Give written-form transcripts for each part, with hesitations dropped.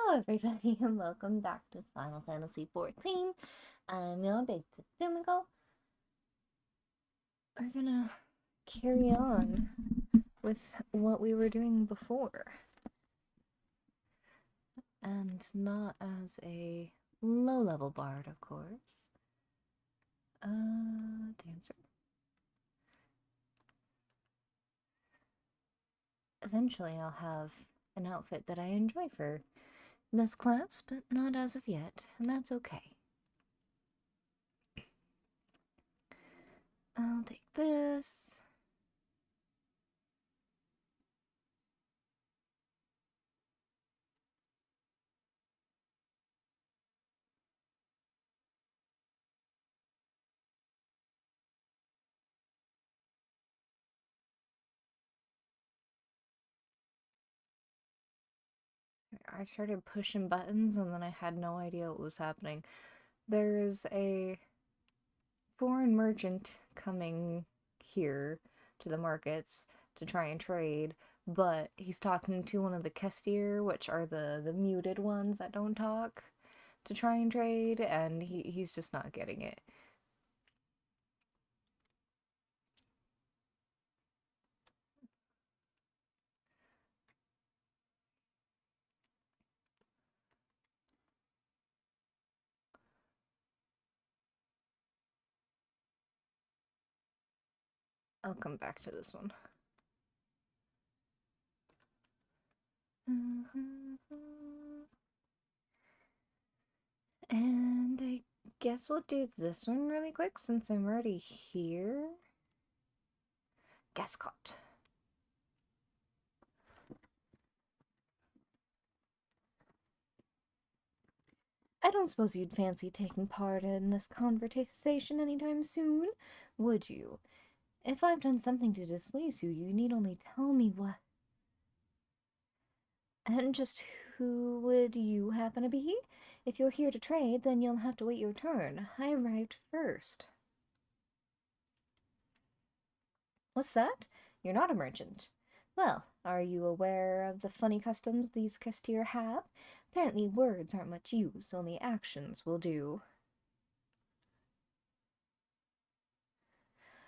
Hello everybody and welcome back to Final Fantasy XIV. I'm your basic Dumiko. We're gonna carry on with what we were doing before. And not as a low-level bard, of course. Dancer. Eventually I'll have an outfit that I enjoy for this class, but not as of yet, and that's okay. I'll take this. I started pushing buttons and then I had no idea what was happening. There is a foreign merchant coming here to the markets to try and trade, but he's talking to one of the Kestir, which are the muted ones that don't talk, to try and trade, and he's just not getting it. I'll come back to this one. And I guess we'll do this one really quick since I'm already here. Gascot. I don't suppose you'd fancy taking part in this conversation anytime soon, would you? If I've done something to displease you, you need only tell me what. And just who would you happen to be? If you're here to trade, then you'll have to wait your turn. I arrived first. What's that? You're not a merchant. Well, are you aware of the funny customs these Kestir have? Apparently words aren't much use, only actions will do.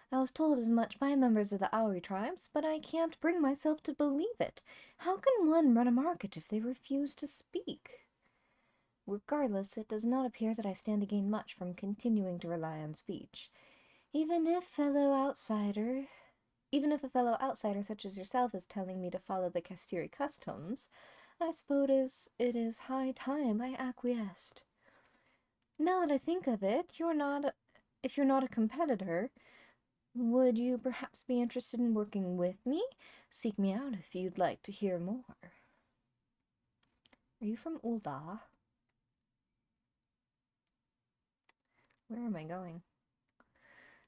I was told as much by members of the Auri tribes, but I can't bring myself to believe it. How can one run a market if they refuse to speak? Regardless, it does not appear that I stand to gain much from continuing to rely on speech. Even if a fellow outsider such as yourself is telling me to follow the Castiri customs, I suppose it is high time I acquiesced. Now that I think of it, if you're not a competitor, would you perhaps be interested in working with me? Seek me out if you'd like to hear more. Are you from Ul'dah? Where am I going?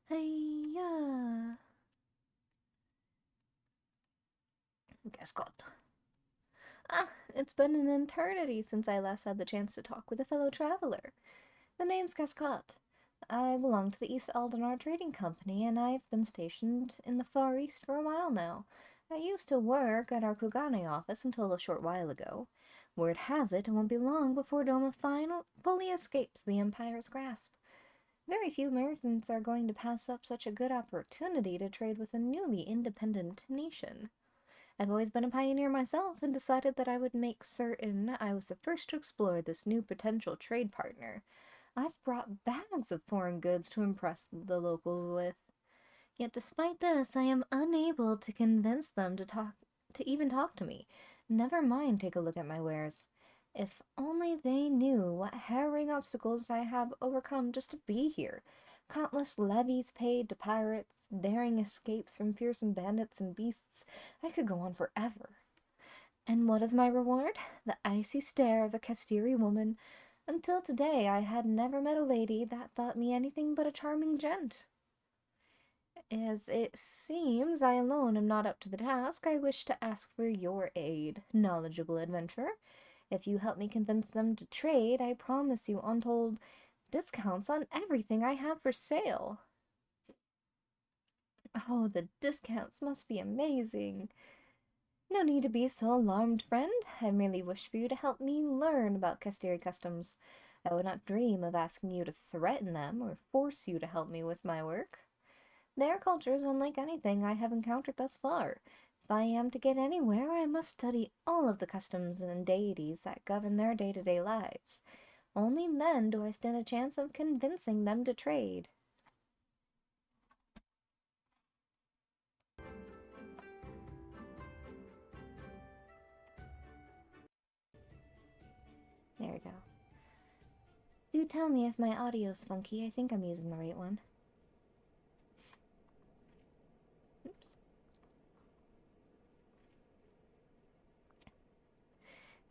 Hey-ya! Gascot. Ah, it's been an eternity since I last had the chance to talk with a fellow traveler. The name's Gascot. I belong to the East Aldenar Trading Company, and I've been stationed in the Far East for a while now. I used to work at our Kugane office until a short while ago. Word has it won't be long before Doma fully escapes the Empire's grasp. Very few merchants are going to pass up such a good opportunity to trade with a newly independent nation. I've always been a pioneer myself and decided that I would make certain I was the first to explore this new potential trade partner. I've brought bags of foreign goods to impress the locals with. Yet despite this, I am unable to convince them to even talk to me. Never mind take a look at my wares. If only they knew what harrowing obstacles I have overcome just to be here. Countless levies paid to pirates, daring escapes from fearsome bandits and beasts. I could go on forever. And what is my reward? The icy stare of a Castiri woman. Until today, I had never met a lady that thought me anything but a charming gent. As it seems I alone am not up to the task, I wish to ask for your aid, knowledgeable adventurer. If you help me convince them to trade, I promise you untold discounts on everything I have for sale. Oh, the discounts must be amazing. No need to be so alarmed, friend. I merely wish for you to help me learn about Castiri customs. I would not dream of asking you to threaten them or force you to help me with my work. Their culture is unlike anything I have encountered thus far. If I am to get anywhere, I must study all of the customs and deities that govern their day-to-day lives. Only then do I stand a chance of convincing them to trade. There we go. Do tell me if my audio's funky. I think I'm using the right one. Oops.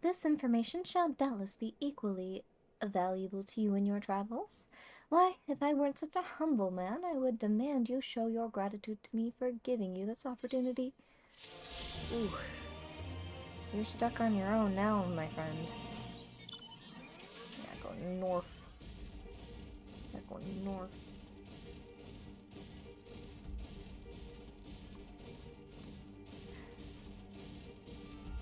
This information shall doubtless be equally valuable to you in your travels. Why, if I weren't such a humble man, I would demand you show your gratitude to me for giving you this opportunity. Ooh. You're stuck on your own now, my friend. Yeah, going north. Yeah, going north.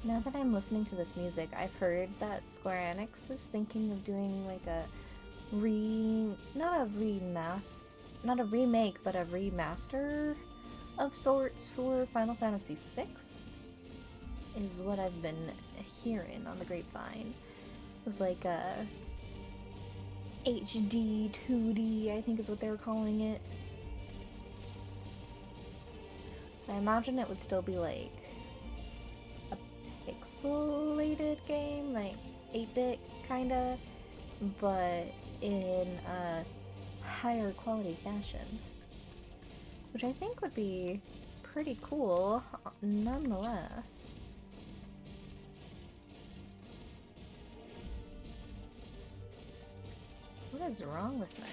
Now that I'm listening to this music, I've heard that SquareEnix is thinking of doing like a not a remake, but a remaster of sorts for Final Fantasy VI, is what I've been hearing on the grapevine. It's like a HD 2D, I think is what they were calling it. So I imagine it would still be like a pixelated game, like 8-bit kinda, but in a higher quality fashion, which I think would be pretty cool nonetheless. What is wrong with me?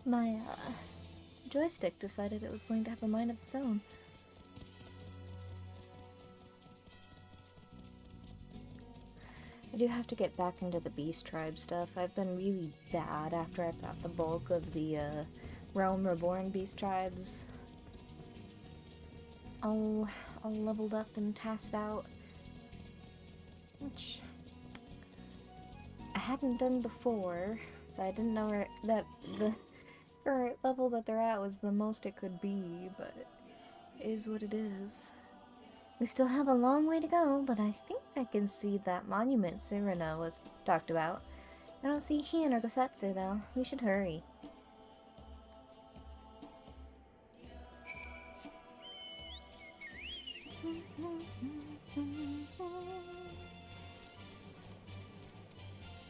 My joystick decided it was going to have a mind of its own. I do have to get back into the Beast Tribe stuff. I've been really bad after I've got the bulk of the Realm Reborn Beast Tribes all leveled up and tasked out, which I hadn't done before, so I didn't know that the current level that they're at was the most it could be, but it is what it is. We still have a long way to go, but I think I can see that monument Serena was talked about. I don't see Hien or Gosetsu, though. We should hurry.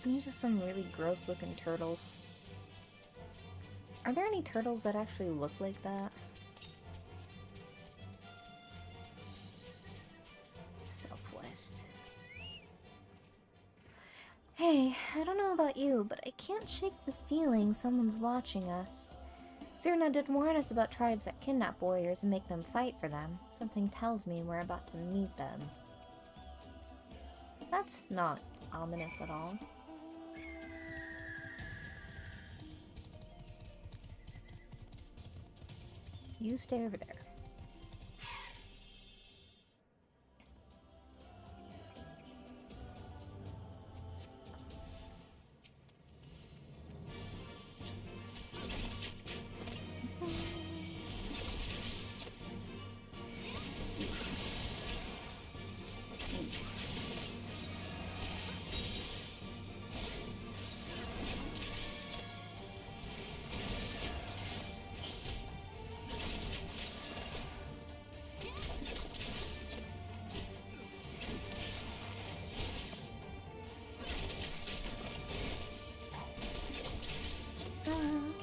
These are some really gross-looking turtles. Are there any turtles that actually look like that? Southwest. Hey, I don't know about you, but I can't shake the feeling someone's watching us. Serena did warn us about tribes that kidnap warriors and make them fight for them. Something tells me we're about to meet them. That's not ominous at all. You stay over there.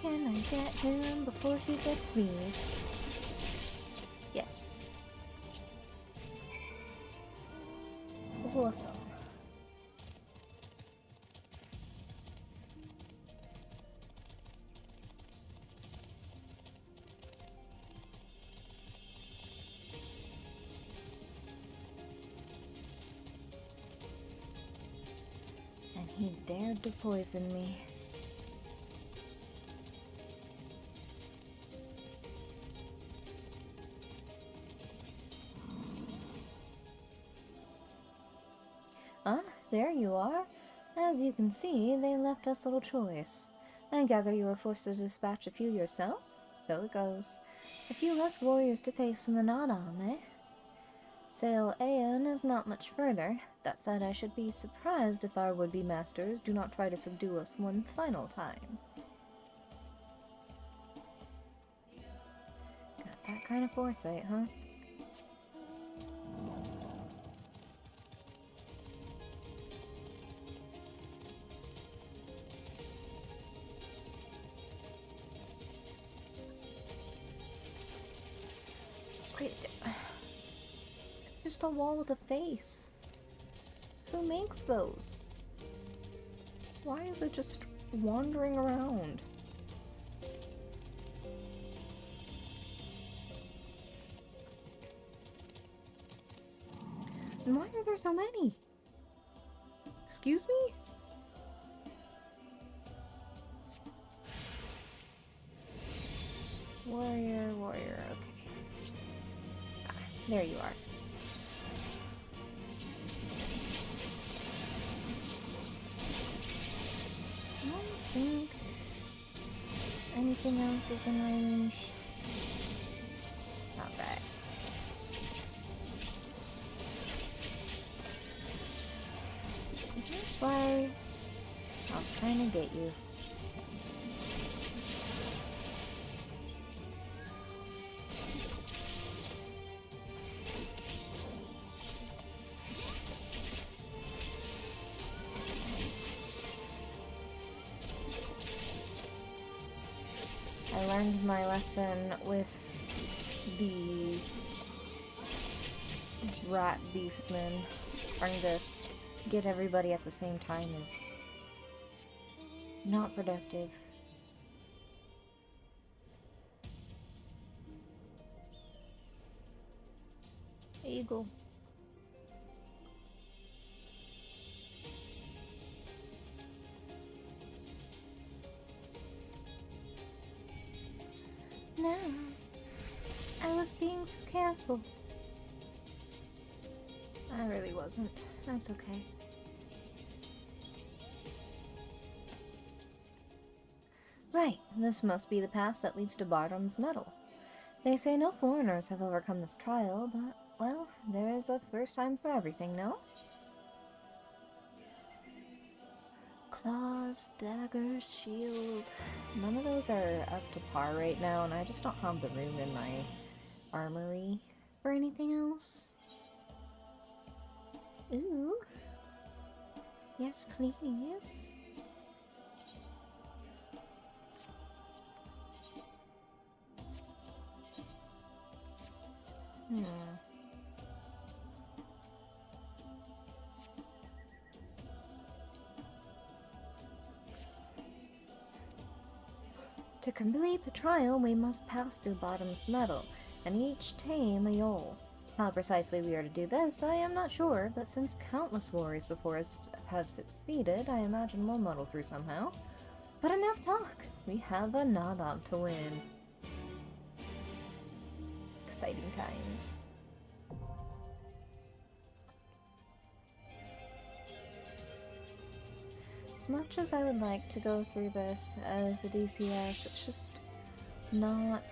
Can I get him before he gets me? Yes. Awesome. And he dared to poison me. Ah, there you are. As you can see, they left us little choice. I gather you were forced to dispatch a few yourself? So it goes. A few less warriors to face in the Nadam, eh? Sail Aeon is not much further. That said, I should be surprised if our would-be masters do not try to subdue us one final time. Got that kind of foresight, huh? Wait, just a wall with a face. Who makes those? Why is it just wandering around? And why are there so many? Excuse me? Warrior, warrior, okay. Ah, there you are. I don't think anything else is in range. Not bad. That's why I was trying to get you. I learned my lesson with the rat beastmen. Trying to get everybody at the same time is not productive. Eagle. No, I was being so careful. I really wasn't. That's okay. Right, this must be the pass that leads to Bardom's Medal. They say no foreigners have overcome this trial, but, well, there is a first time for everything, no? Claws, daggers, shield. None of those are up to par right now, and I just don't have the room in my armory for anything else. Ooh. Yes, please. To complete the trial, we must pass through Bottom's Medal, and each tame a Yol. How precisely we are to do this, I am not sure, but since countless warriors before us have succeeded, I imagine we'll muddle through somehow. But enough talk! We have a Nadam to win. Exciting times. As much as I would like to go through this as a DPS, it's just not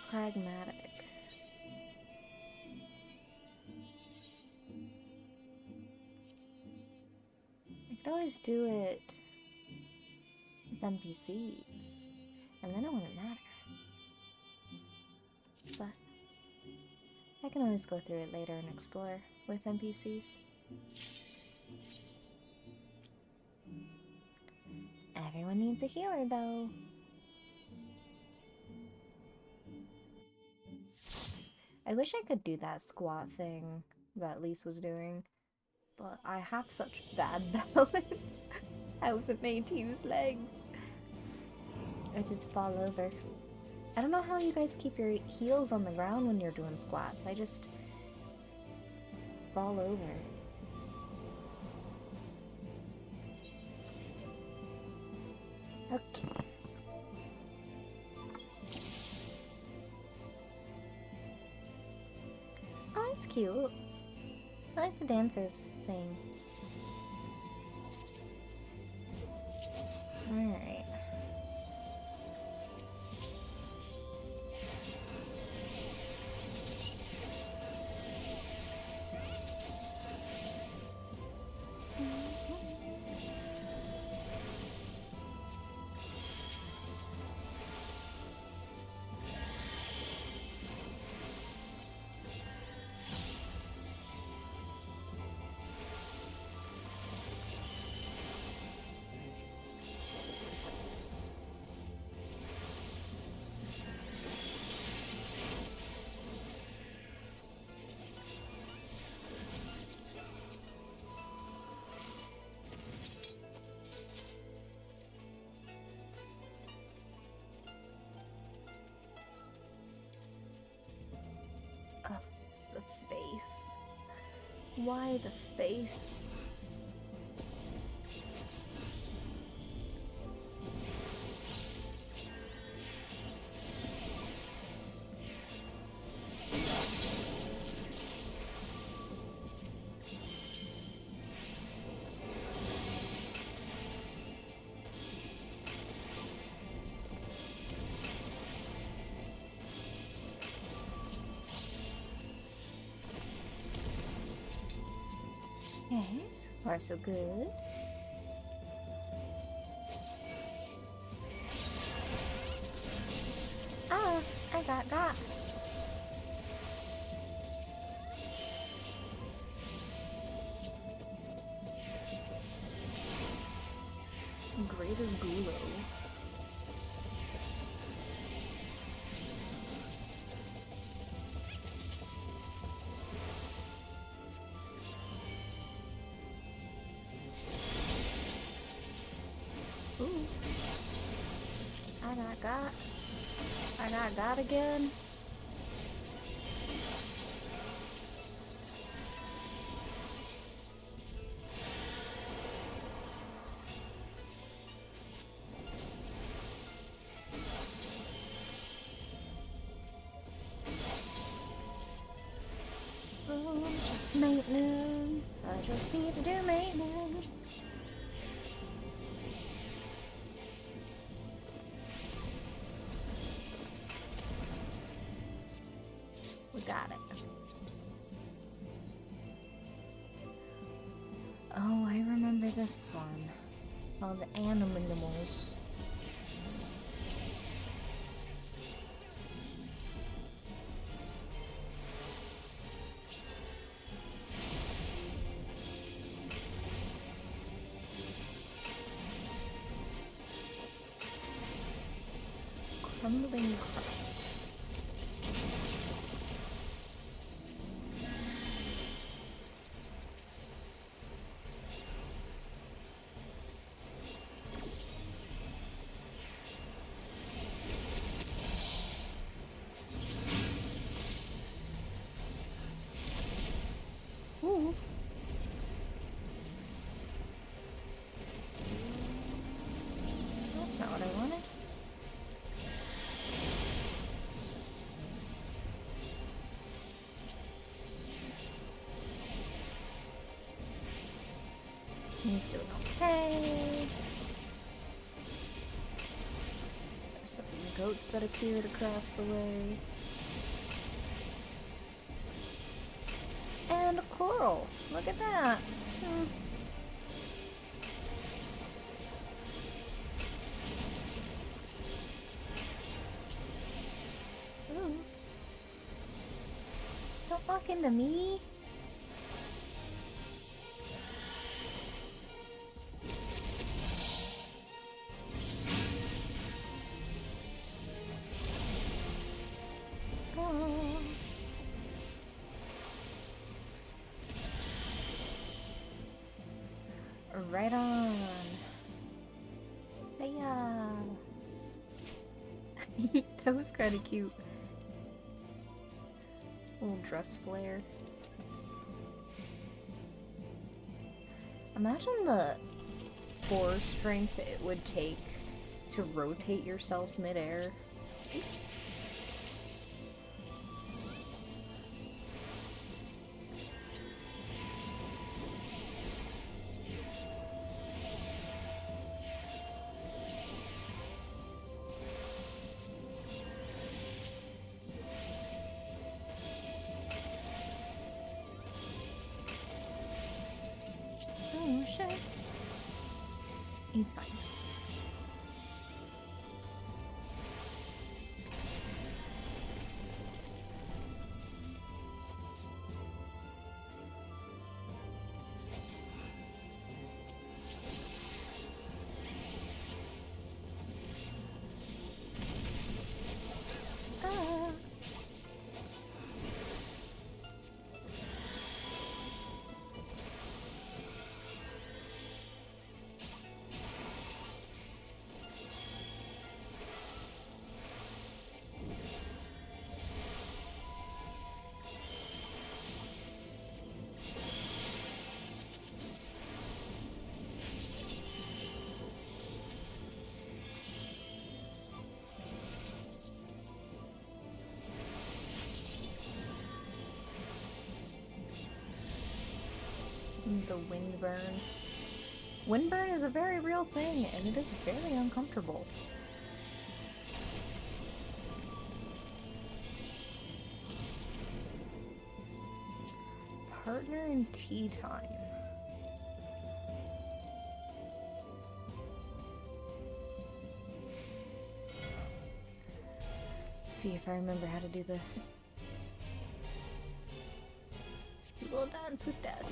pragmatic. I could always do it with NPCs, and then it wouldn't matter. But I can always go through it later and explore with NPCs. Everyone needs a healer, though. I wish I could do that squat thing that Lise was doing, but I have such bad balance. I wasn't made to use legs. I just fall over. I don't know how you guys keep your heels on the ground when you're doing squats. I just fall over. Okay. Oh, that's cute. I like the dancer's thing. Alright. Oh, it's the face. Why the face? Okay, so far so good. Ah, I got. Greater Gulo. Ooh. I got again. Oh, just maintenance. I just need to do maintenance. We got it. Oh, I remember this one. All the animals. Crumbling crust. Ooh. That's not what I wanted. He's doing okay. There's some goats that appeared across the way. And a coral. Look at that. Ooh. Don't walk into me. Oh. Right on. Hiya. That was kind of cute. Little dress flare. Imagine the force strength it would take to rotate yourself midair. Oops. He's fine. The windburn. Windburn is a very real thing, and it is very uncomfortable. Partner in tea time. See if I remember how to do this. We will dance with Dad.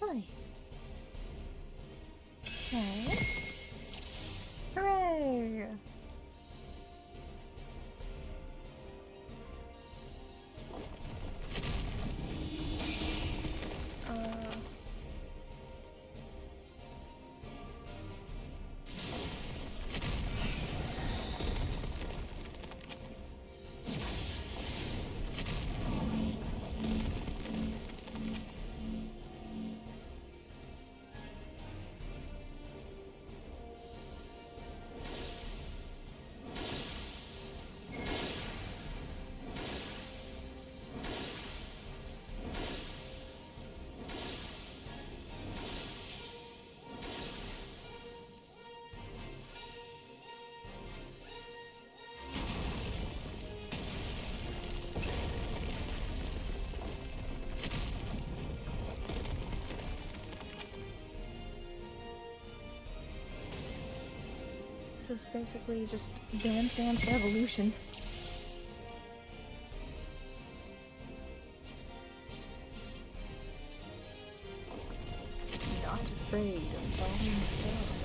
Okay. Hooray! This is basically just Dance Dance Revolution. Not afraid of falling stars.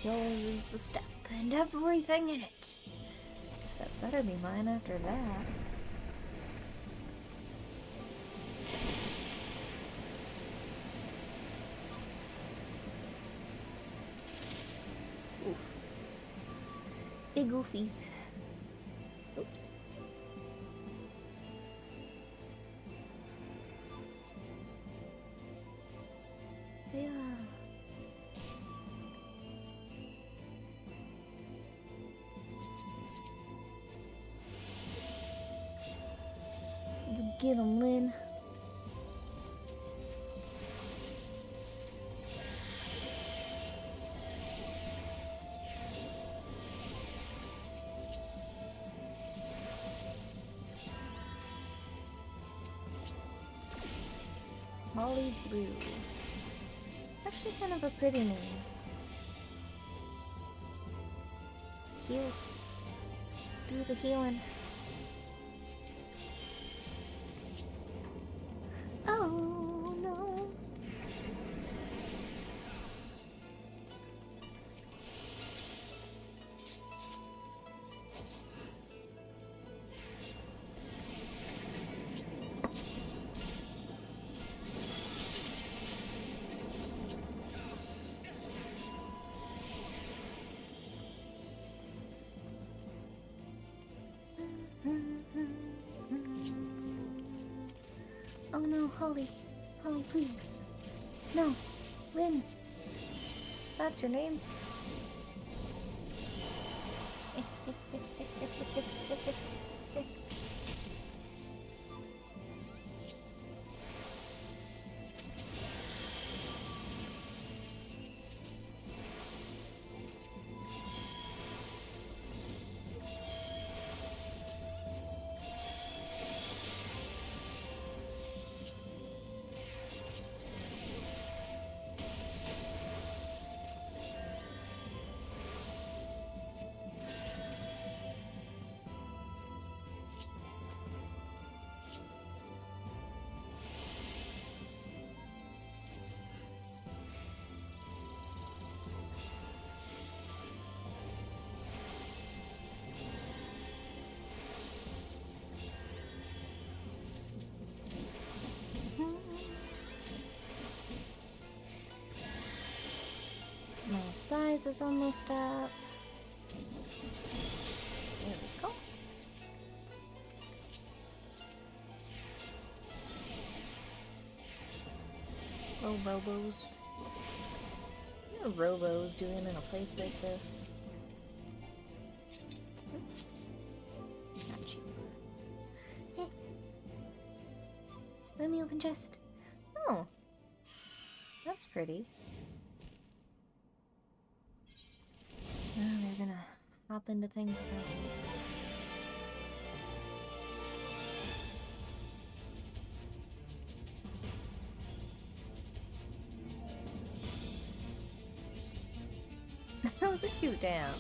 Yours is the step and everything in it. The step better be mine after that. Oof. Big goofies. Oops. Yeah. Get 'em, Lynn. Molly Blue. actually kind of a pretty name. Heal. Do the healing. Oh no. Oh no, Holly. Holly, please. No. Lynn. That's your name? My size is almost up. There we go. Oh, robos. What are robos doing in a place like this? Got you. Hey. Let me open chest. Oh. That's pretty. Now they're gonna hop into things about me. That was a cute dance.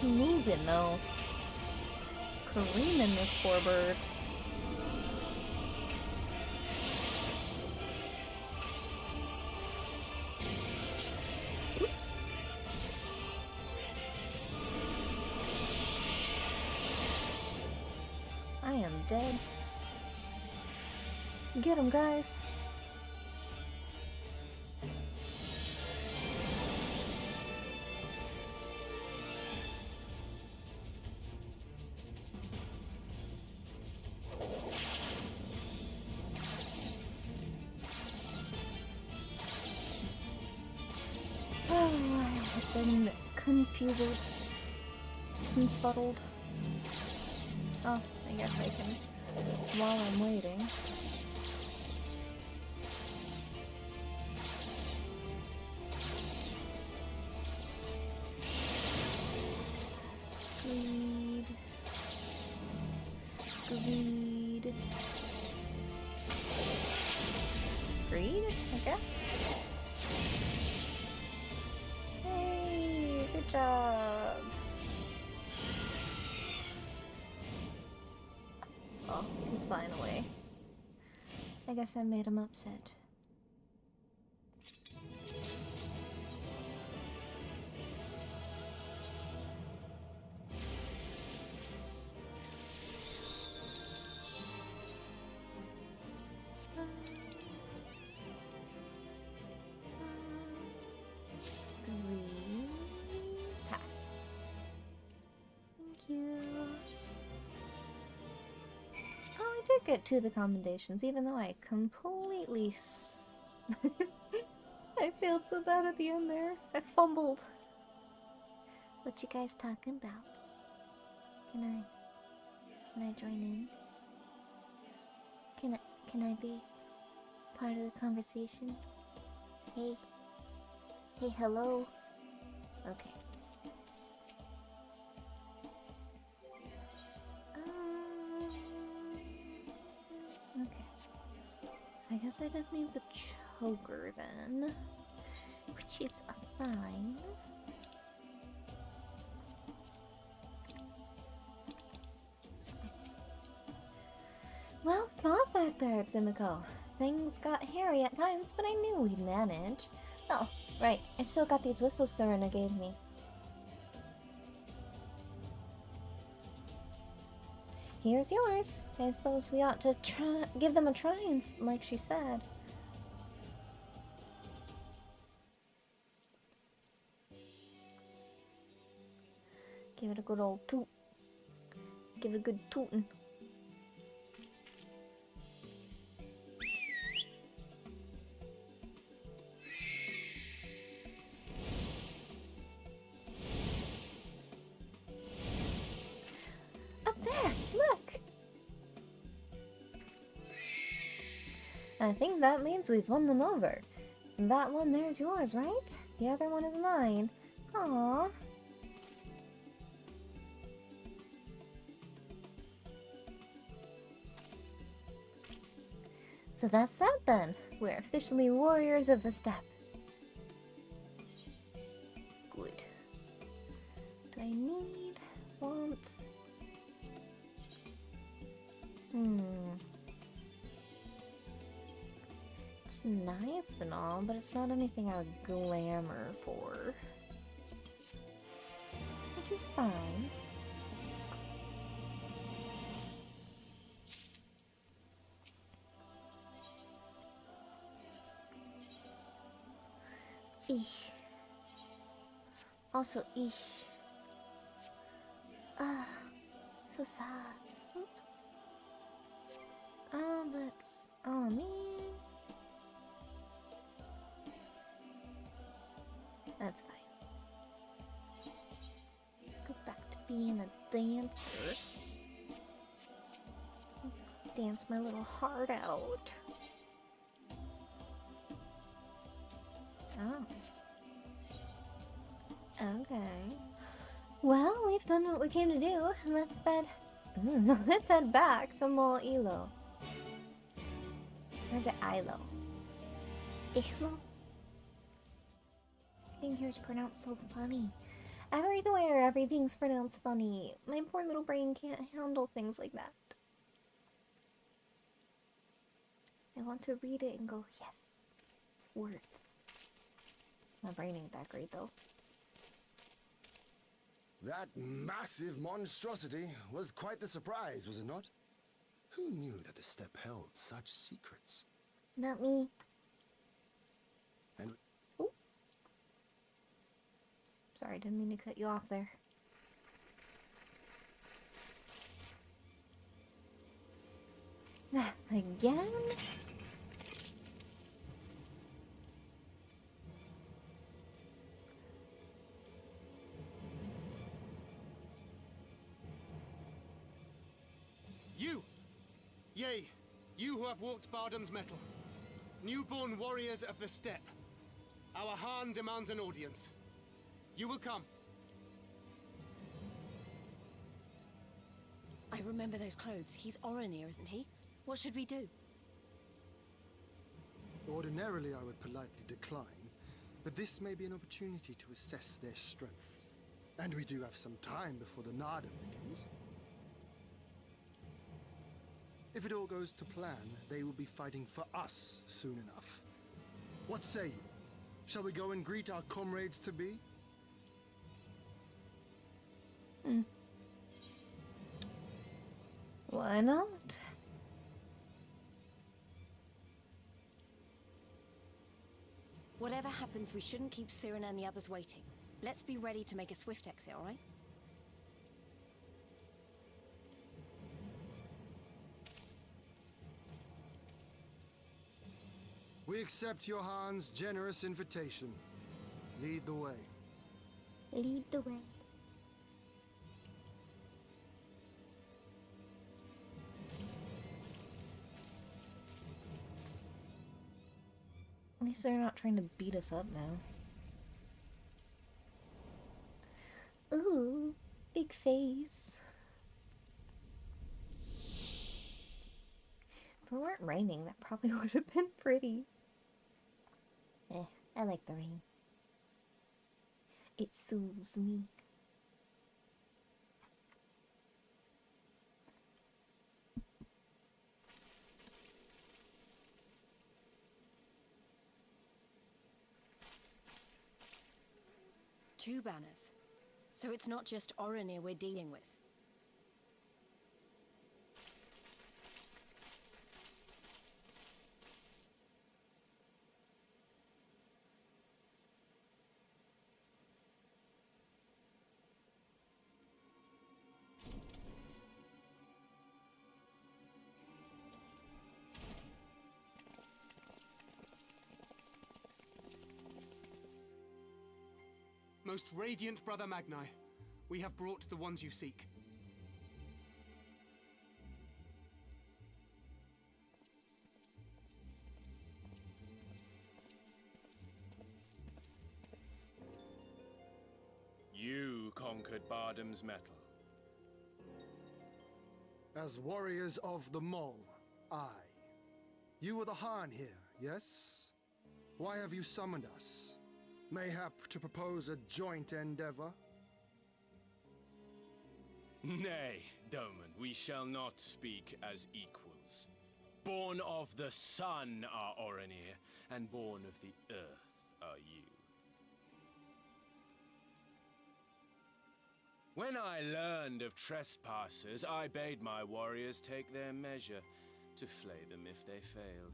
Moving though. Careening this poor bird. Oops. I am dead. Get him, guys. Been confused, confuddled. Oh, I guess I can, while I'm waiting. Greed. Greed. Greed, I guess? Good job. Oh, he's flying away. I guess I made him upset. I did get to the commendations, even though I completely I failed so bad at the end there. I fumbled. What you guys talking about? Can I join in? Can I be part of the conversation? Hey, hello. Okay. Okay. So I guess I didn't need the choker then, which is fine. Well, not back there, Tsumiko. Things got hairy at times, but I knew we'd manage. Oh, right, I still got these whistles Serena gave me. Here's yours. I suppose we ought to give them a try, like she said. Give it a good old toot. Give it a good tootin'. Up there, look! I think that means we've won them over. That one there's yours, right? The other one is mine. Aww. So that's that then. We're officially warriors of the steppe. Good. Do I need... want... It's nice and all, but it's not anything I would glamour for. Which is fine. Eesh. Also, eesh. Ah, so sad. Oh, that's... oh, man. That's fine. Go back to being a dancer. Dance my little heart out. Oh. Okay. Well, we've done what we came to do. Let's let's head back to Mol Ilo. Or is it Ilo? Ishlo? Everything here is pronounced so funny. Everywhere, everything's pronounced funny. My poor little brain can't handle things like that. I want to read it and go, yes. Words. My brain ain't that great, though. That massive monstrosity was quite the surprise, was it not? Who knew that the steppe held such secrets? Not me. And ooh. Sorry, didn't mean to cut you off there. Again? You! Yea, you who have walked Bardam's metal. Newborn warriors of the steppe. Our Khan demands an audience. You will come. I remember those clothes. He's Oranir, isn't he? What should we do? Ordinarily, I would politely decline, but this may be an opportunity to assess their strength. And we do have some time before the Nada begins. If it all goes to plan, they will be fighting for us soon enough. What say you? Shall we go and greet our comrades-to-be? Why not? Whatever happens, we shouldn't keep Siren and the others waiting. Let's be ready to make a swift exit, all right? We accept Johan's generous invitation. Lead the way. Lead the way. At least they're not trying to beat us up now. Ooh, big face. If it weren't raining, that probably would have been pretty. I like the rain. It soothes me. Two banners. So it's not just Orenir we're dealing with. Most radiant Brother Magni, we have brought the ones you seek. You conquered Bardam's metal. As warriors of the Mole, aye. You were the Han here, yes? Why have you summoned us? Mayhap to propose a joint endeavor? Nay, Doman, we shall not speak as equals. Born of the sun are Orenir, and born of the earth are you. When I learned of trespassers, I bade my warriors take their measure, to flay them if they failed.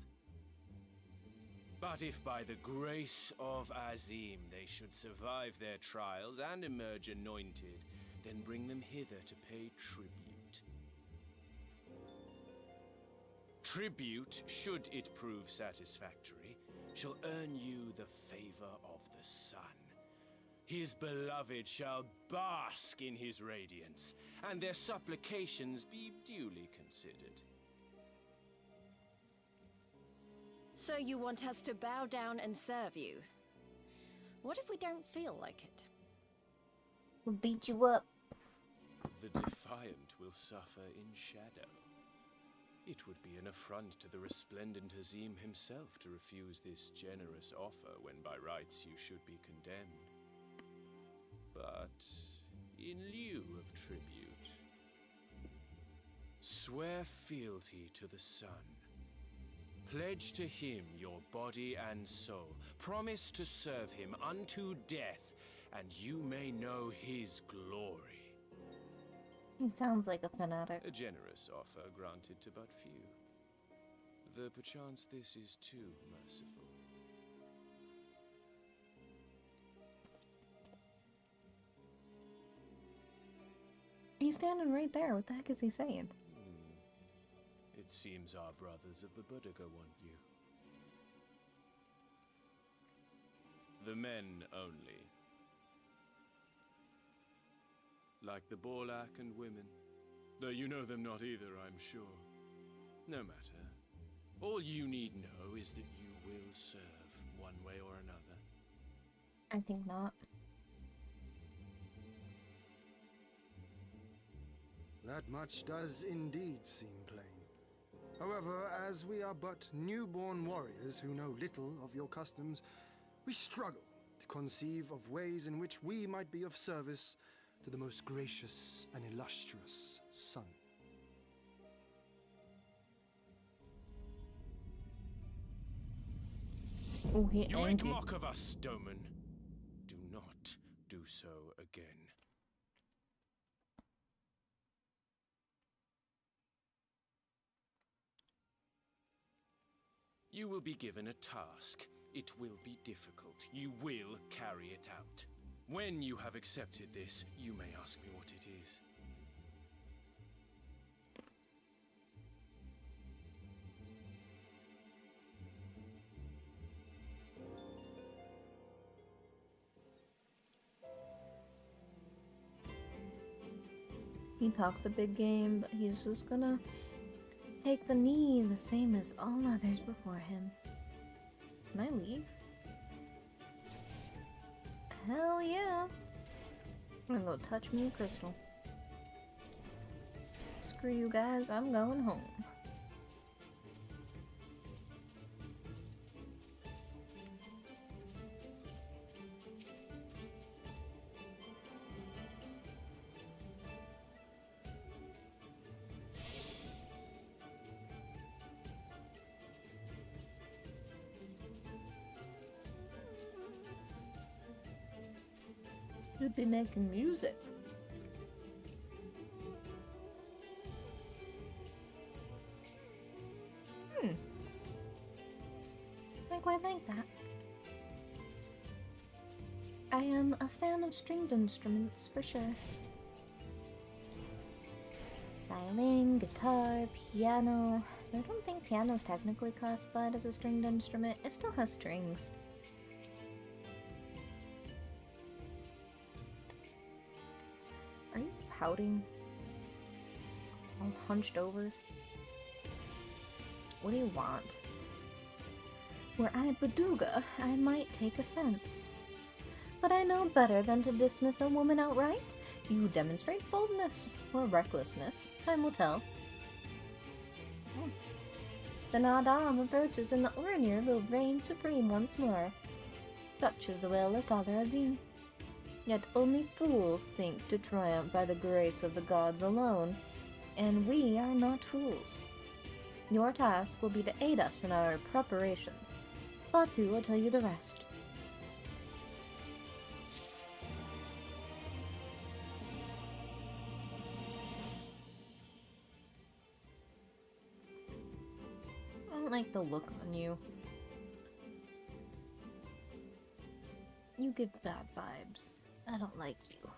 But if by the grace of Azim they should survive their trials and emerge anointed, then bring them hither to pay tribute. Tribute, should it prove satisfactory, shall earn you the favor of the sun. His beloved shall bask in his radiance, and their supplications be duly considered. So you want us to bow down and serve you? What if we don't feel like it? We'll beat you up. The defiant will suffer in shadow. It would be an affront to the resplendent Azim himself to refuse this generous offer when by rights you should be condemned. But in lieu of tribute, swear fealty to the sun. Pledge to him your body and soul. Promise to serve him unto death, and you may know his glory. He sounds like a fanatic. A generous offer granted to but few. Though perchance this is too merciful. He's standing right there. What the heck is he saying? It seems our brothers of the Buddha want you. The men only. Like the Borlak and women. Though you know them not either, I'm sure. No matter. All you need know is that you will serve one way or another. I think not. That much does indeed seem plain. However, as we are but newborn warriors who know little of your customs, we struggle to conceive of ways in which we might be of service to the most gracious and illustrious sun. Oh, he You make angry. mock of us, Doman. Do not do so again. You will be given a task. It will be difficult. You will carry it out. When you have accepted this, you may ask me what it is. He talks a big game, but he's just gonna take the knee the same as all others before him. Can I leave? Hell yeah! I'm gonna go touch me a crystal. Screw you guys, I'm going home. Should be making music. I quite like that. I am a fan of stringed instruments for sure. Violin, guitar, piano. I don't think piano's technically classified as a stringed instrument. It still has strings. Are you pouting? All hunched over? What do you want? Were I Baduga, I might take offense. But I know better than to dismiss a woman outright. You demonstrate boldness or recklessness. Time will tell. The Nadam approaches and the Ornir will reign supreme once more. Such is the will of Father Azim. Yet only fools think to triumph by the grace of the gods alone, and we are not fools. Your task will be to aid us in our preparations. Batu will tell you the rest. I don't like the look on you. You give bad vibes. I don't like you.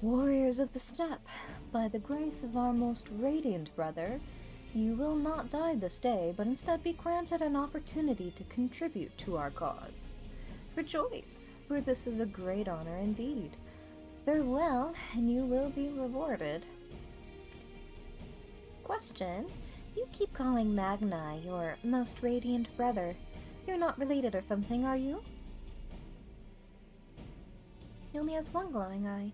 Warriors of the Steppe, by the grace of our most radiant brother, you will not die this day, but instead be granted an opportunity to contribute to our cause. Rejoice, for this is a great honor indeed. Serve well, and you will be rewarded. Question: you keep calling Magni your most radiant brother. You're not related or something, are you? He only has one glowing eye.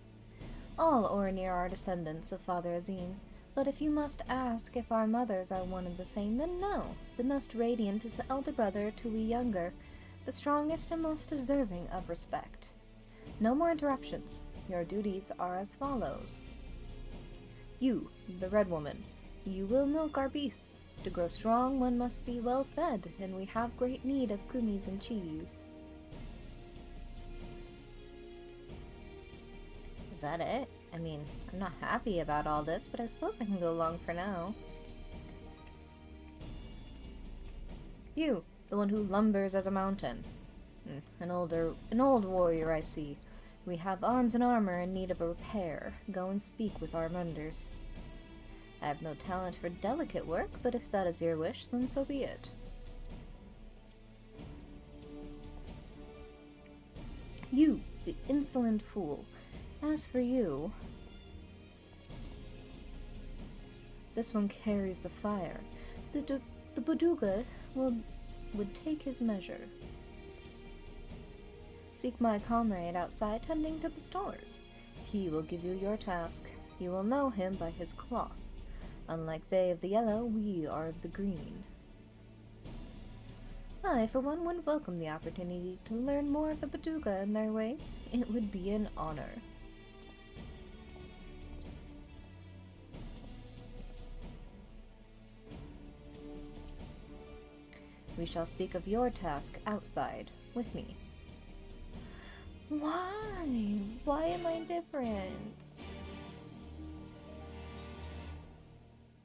All Ornir are descendants of Father Azim, but if you must ask if our mothers are one and the same, then no. The most radiant is the elder brother to we younger, the strongest and most deserving of respect. No more interruptions. Your duties are as follows. You, the Red Woman, you will milk our beasts. To grow strong, one must be well fed, and we have great need of kumis and cheese. Is that it? I mean, I'm not happy about all this, but I suppose I can go along for now. You, the one who lumbers as a mountain. An old warrior, I see. We have arms and armor in need of a repair. Go and speak with our vendors. I have no talent for delicate work, but if that is your wish, then so be it. You, the insolent fool. As for you... This one carries the fire. The Baduga would take his measure. Seek my comrade outside tending to the stores. He will give you your task. You will know him by his cloth. Unlike they of the yellow, we are of the green. I, for one, would welcome the opportunity to learn more of the Baduga and their ways. It would be an honor. We shall speak of your task outside, with me. Why? Why am I different?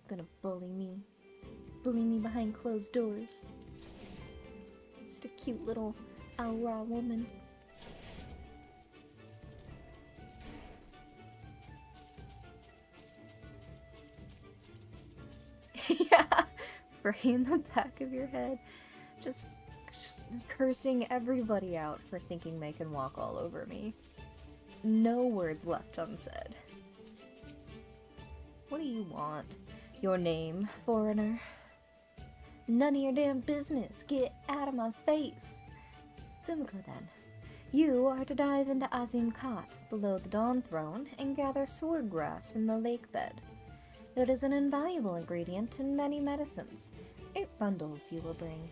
Gonna bully me. bully me behind closed doors. Just a cute little Aura woman. Yeah, Frey in the back of your head. Just cursing everybody out for thinking they can walk all over me. No words left unsaid. What do you want? Your name, foreigner? None of your damn business. Get out of my face. Zumiko then. You are to dive into Azim Khat, below the Dawn Throne, and gather sword grass from the lake bed. It is an invaluable ingredient in many medicines. 8 bundles you will bring.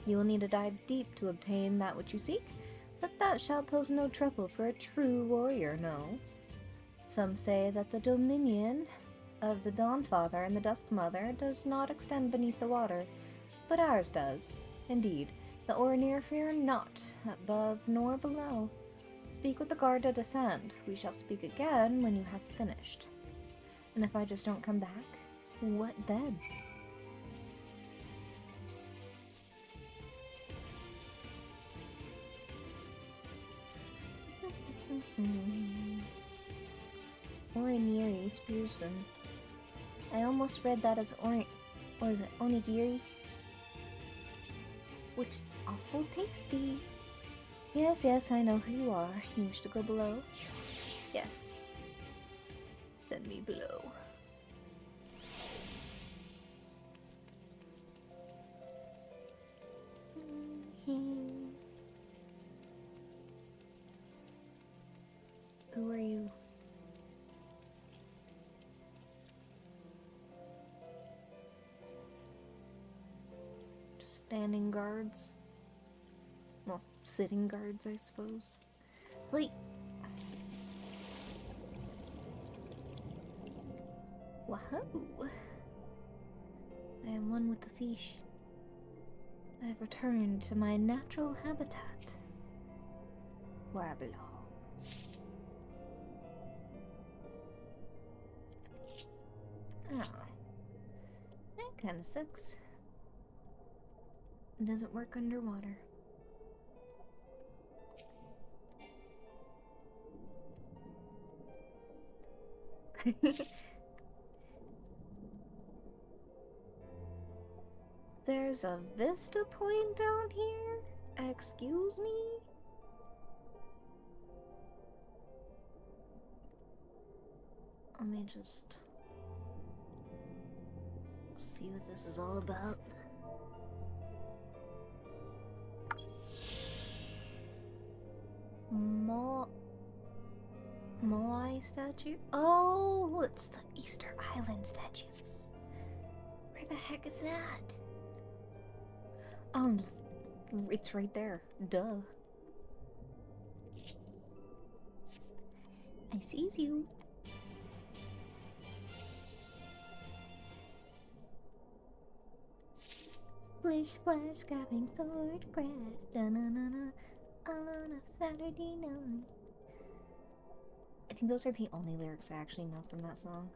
You will need to dive deep to obtain that which you seek, but that shall pose no trouble for a true warrior, no. Some say that the dominion of the Dawnfather and the Duskmother does not extend beneath the water, but ours does. Indeed, the Orinir fear not, above nor below. Speak with the guard to descend. We shall speak again when you have finished. And if I just don't come back, what then? Oriniri Spearson. I almost read that as was it onigiri? Which is awful tasty. Yes, yes, I know who you are. You wish to go below? Yes. Send me below. Who are you? Just standing guards? Well, sitting guards, I suppose. Wait. Wahoo! I am one with the fish. I have returned to my natural habitat, where I belong. Oh, that kinda sucks. It doesn't work underwater. There's a vista point down here? Excuse me? Let me just see what this is all about. Moai statue? Oh, it's the Easter Island statues. Where the heck is that? Oh, it's right there. Duh. I sees you. Splish splash, grabbing sword grass, da-na-na-na, all on a Saturday night. I think those are the only lyrics I actually know from that song.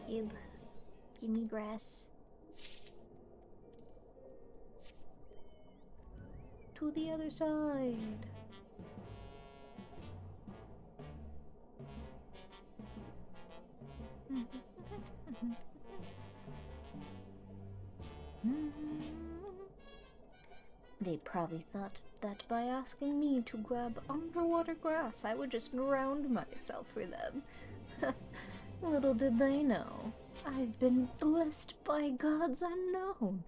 Ib, give me grass. To the other side. They probably thought that by asking me to grab underwater grass, I would just drown myself for them. Little did they know, I've been blessed by gods unknown.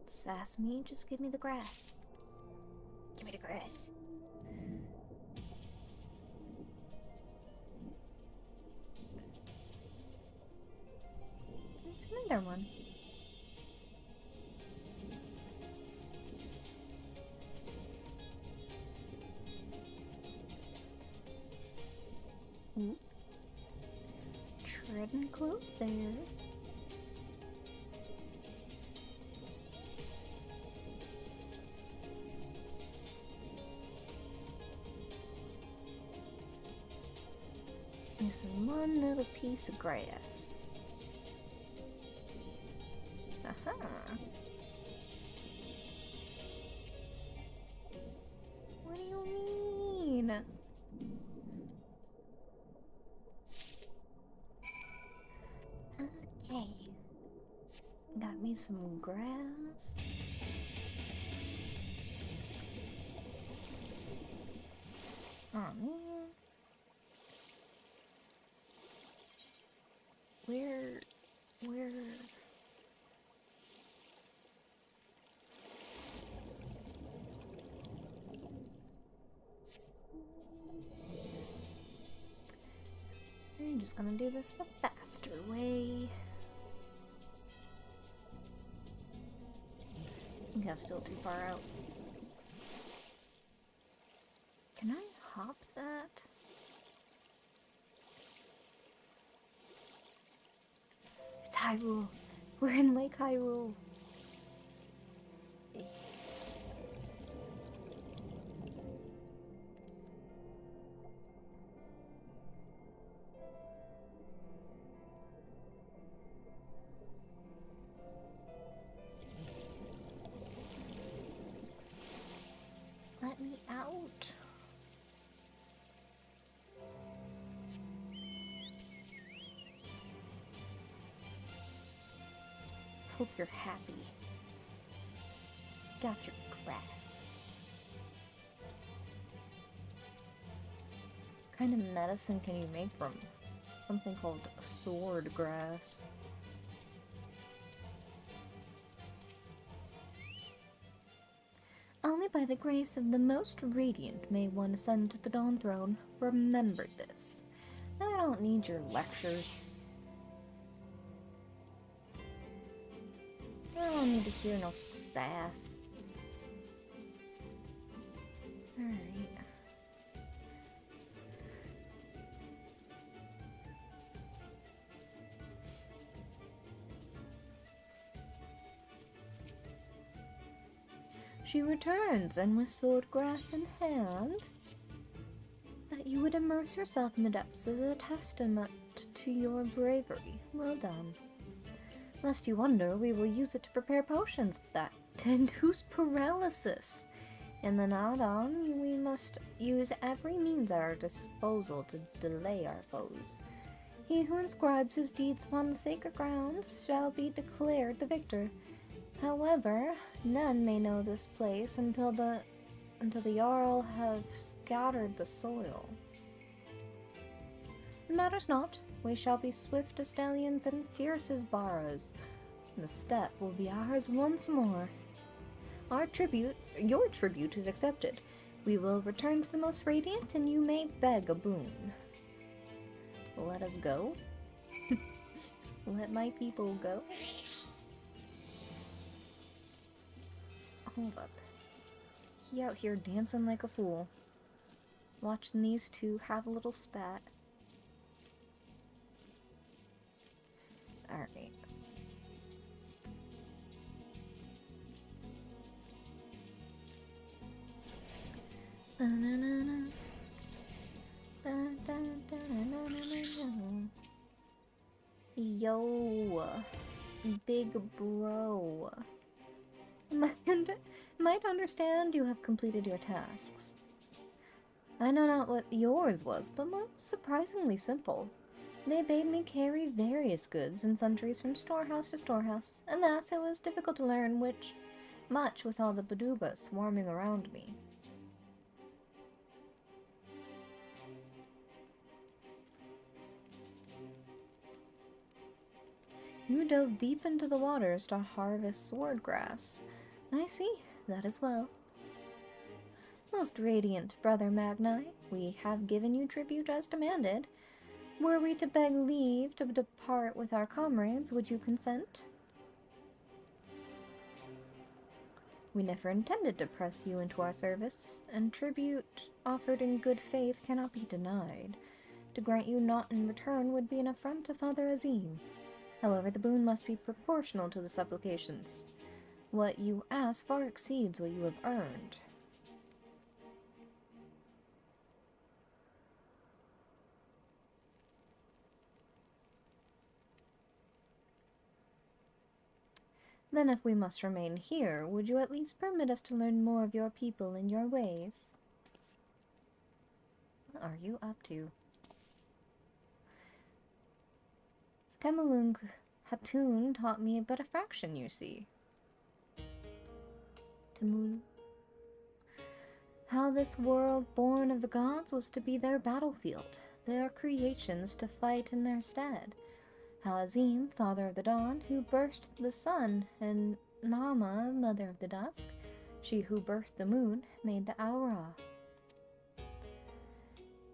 Sass me, just give me the grass. Give me the grass. It's another one. Oop. Treading close there. Missing one little piece of grass. Aha! What do you mean? Okay. Got me some grass. Oh man. Where? I'm just gonna do this the faster way. I think that's still too far out. Can I hop that? It's Hyrule. We're in Lake Hyrule. Let me out. Hope you're happy. Got your grass. What kind of medicine can you make from something called sword grass? Only by the grace of the most radiant may one ascend to the Dawn Throne. Remember this. I don't need your lectures. I don't need to hear no sass. Alright. She returns, and with sword grass in hand, that you would immerse yourself in the depths is a testament to your bravery. Well done. Lest you wonder, we will use it to prepare potions that induce paralysis. In the Nadon, we must use every means at our disposal to delay our foes. He who inscribes his deeds upon the sacred grounds shall be declared the victor. However, none may know this place until the Jarl have scattered the soil. It matters not. We shall be swift as stallions and fierce as Barras. The steppe will be ours once more. Your tribute is accepted. We will return to the most radiant, and you may beg a boon. Let us go. Let my people go. Hold up. He out here dancing like a fool. Watching these two have a little spat. Alright. Yo, big bro. Might understand you have completed your tasks. I know not what yours was, but mine was surprisingly simple. They bade me carry various goods and sundries from storehouse to storehouse, and thus it was difficult to learn much with all the Badugas swarming around me. You dove deep into the waters to harvest sword grass. I see, that as well. Most radiant Brother Magni, we have given you tribute as demanded. Were we to beg leave to depart with our comrades, would you consent? We never intended to press you into our service, and tribute offered in good faith cannot be denied. To grant you naught in return would be an affront to Father Azim. However, the boon must be proportional to the supplications. What you ask far exceeds what you have earned. Then if we must remain here, would you at least permit us to learn more of your people and your ways? What are you up to? Kemalung Hatun taught me but a fraction, you see. Timul. How this world born of the gods was to be their battlefield, their creations to fight in their stead. How Azim, father of the dawn, who birthed the sun, and Nama, mother of the dusk, she who birthed the moon, made the aura.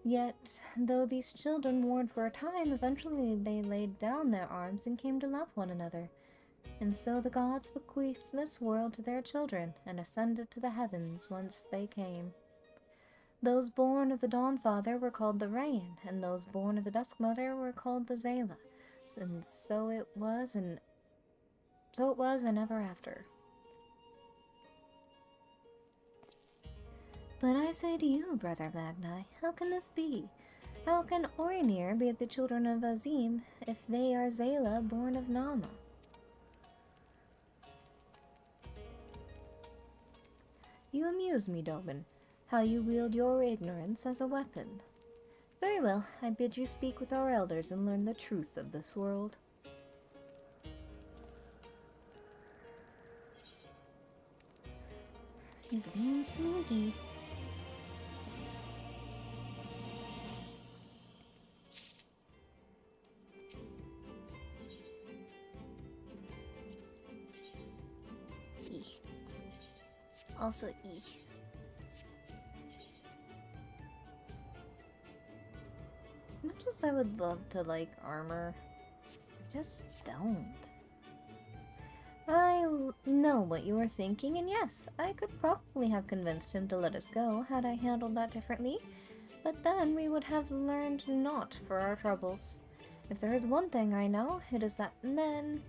Yet, though these children warred for a time, eventually they laid down their arms and came to love one another. And so the gods bequeathed this world to their children, and ascended to the heavens whence they came. Those born of the Dawn Father were called the Rain, and those born of the Dusk Mother were called the Zayla. And so it was, and ever after. But I say to you, Brother Magni, how can this be? How can Orinir be the children of Azim if they are Zayla born of Nama? You amuse me, Dobin, how you wield your ignorance as a weapon. Very well, I bid you speak with our elders and learn the truth of this world. He's being sneaky. E. Also E. As much as I would love to like armor, I just don't. I know what you are thinking, and yes, I could probably have convinced him to let us go had I handled that differently, but then we would have learned naught for our troubles. If there is one thing I know, it is that men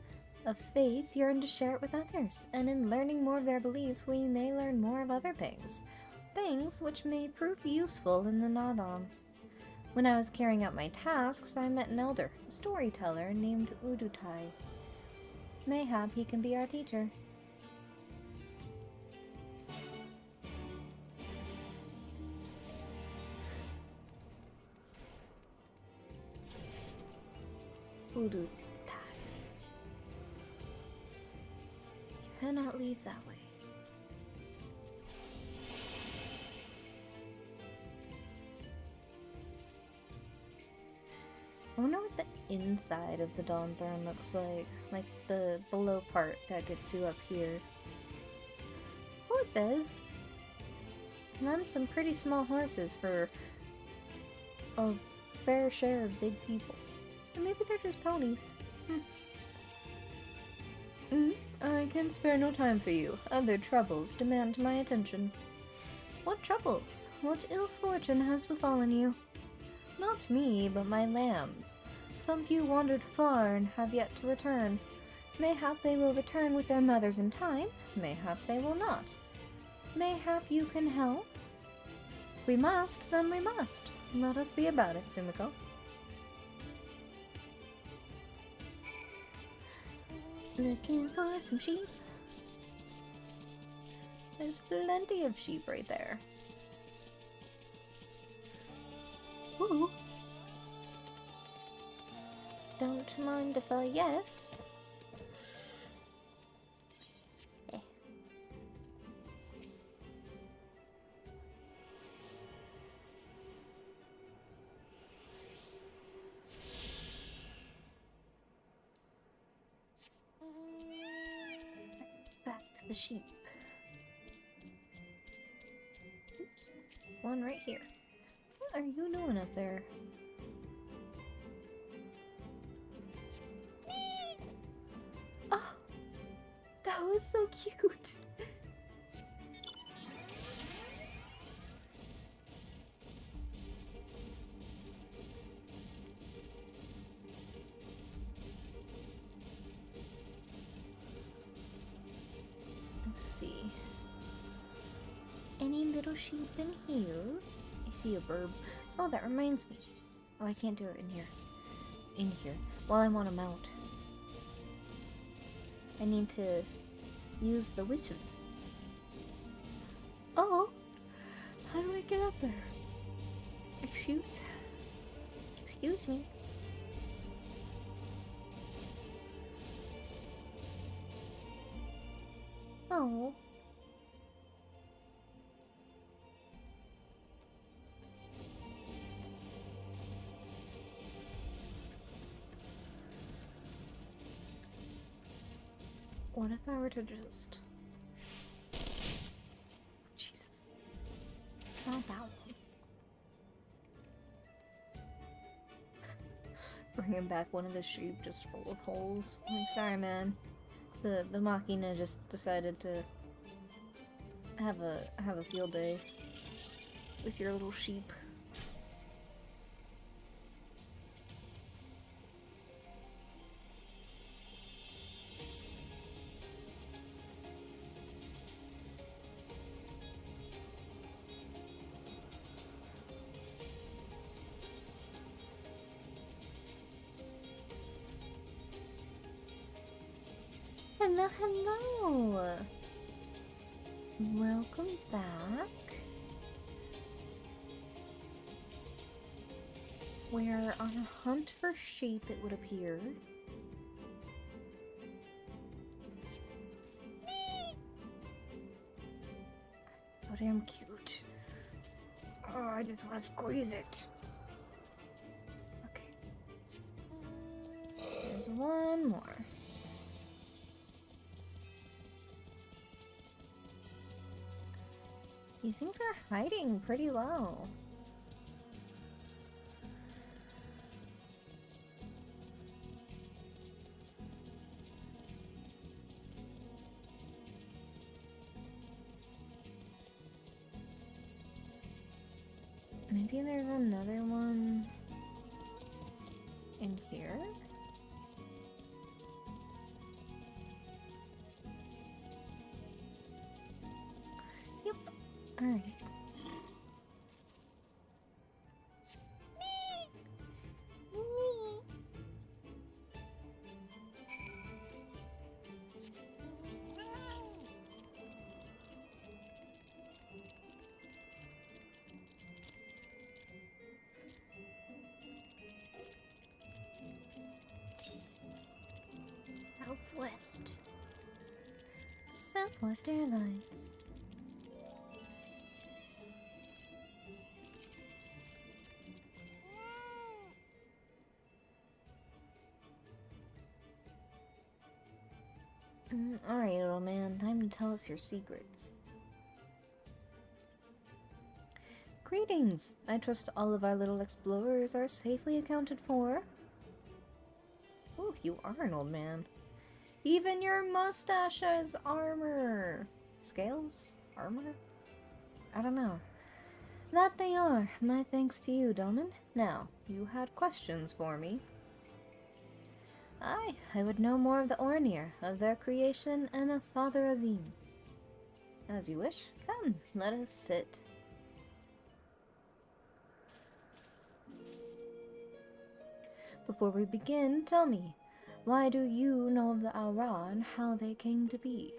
of faith yearn to share it with others, and in learning more of their beliefs we may learn more of other things. Things which may prove useful in the Nadam. When I was carrying out my tasks, I met an elder, a storyteller named Udutai. Mayhap he can be our teacher. Udutai. Cannot leave that way. I wonder what the inside of the Dawn Throne looks like the below part that gets you up here. Horses? Them some pretty small horses for a fair share of big people. Or maybe they're just ponies. I can spare no time for you. Other troubles demand my attention. What troubles? What ill fortune has befallen you? Not me, but my lambs. Some few wandered far and have yet to return. Mayhap they will return with their mothers in time, mayhap they will not. Mayhap you can help? If we must, then we must. Let us be about it, Dumiko. Looking for some sheep. There's plenty of sheep right there. Ooh. Don't mind if I yes. Eh. Back to the sheep. Oops. One right here. What are you doing up there? Oh, that was so cute. see. Any little sheep in here? I see a burb. Oh, that reminds me. Oh, I can't do it in here. In here. While I'm on a mount. I need to use the whistle. Oh! How do I get up there? Excuse me. Oh. What if I were to just... Jesus. Not that one. Bringing back one of the sheep just full of holes. I'm like, sorry man. The Machina just decided to have a field day with your little sheep. Hello, hello! Welcome back. We're on a hunt for sheep, it would appear. So damn cute. Oh, I just want to squeeze it. Okay. There's one more. These things are hiding pretty well. Maybe there's another one in here? Yep. Alright. Southwest. Southwest Airlines. Alright, little man, time to tell us your secrets. Greetings! I trust all of our little explorers are safely accounted for. Oh, you are an old man. Even your mustache has armor. Scales? Armor? I don't know. That they are. My thanks to you, Domin. Now, you had questions for me. Aye, I would know more of the Ornir, of their creation, and of Father Azim. As you wish. Come, let us sit. Before we begin, tell me, why do you know of the Aura and how they came to be?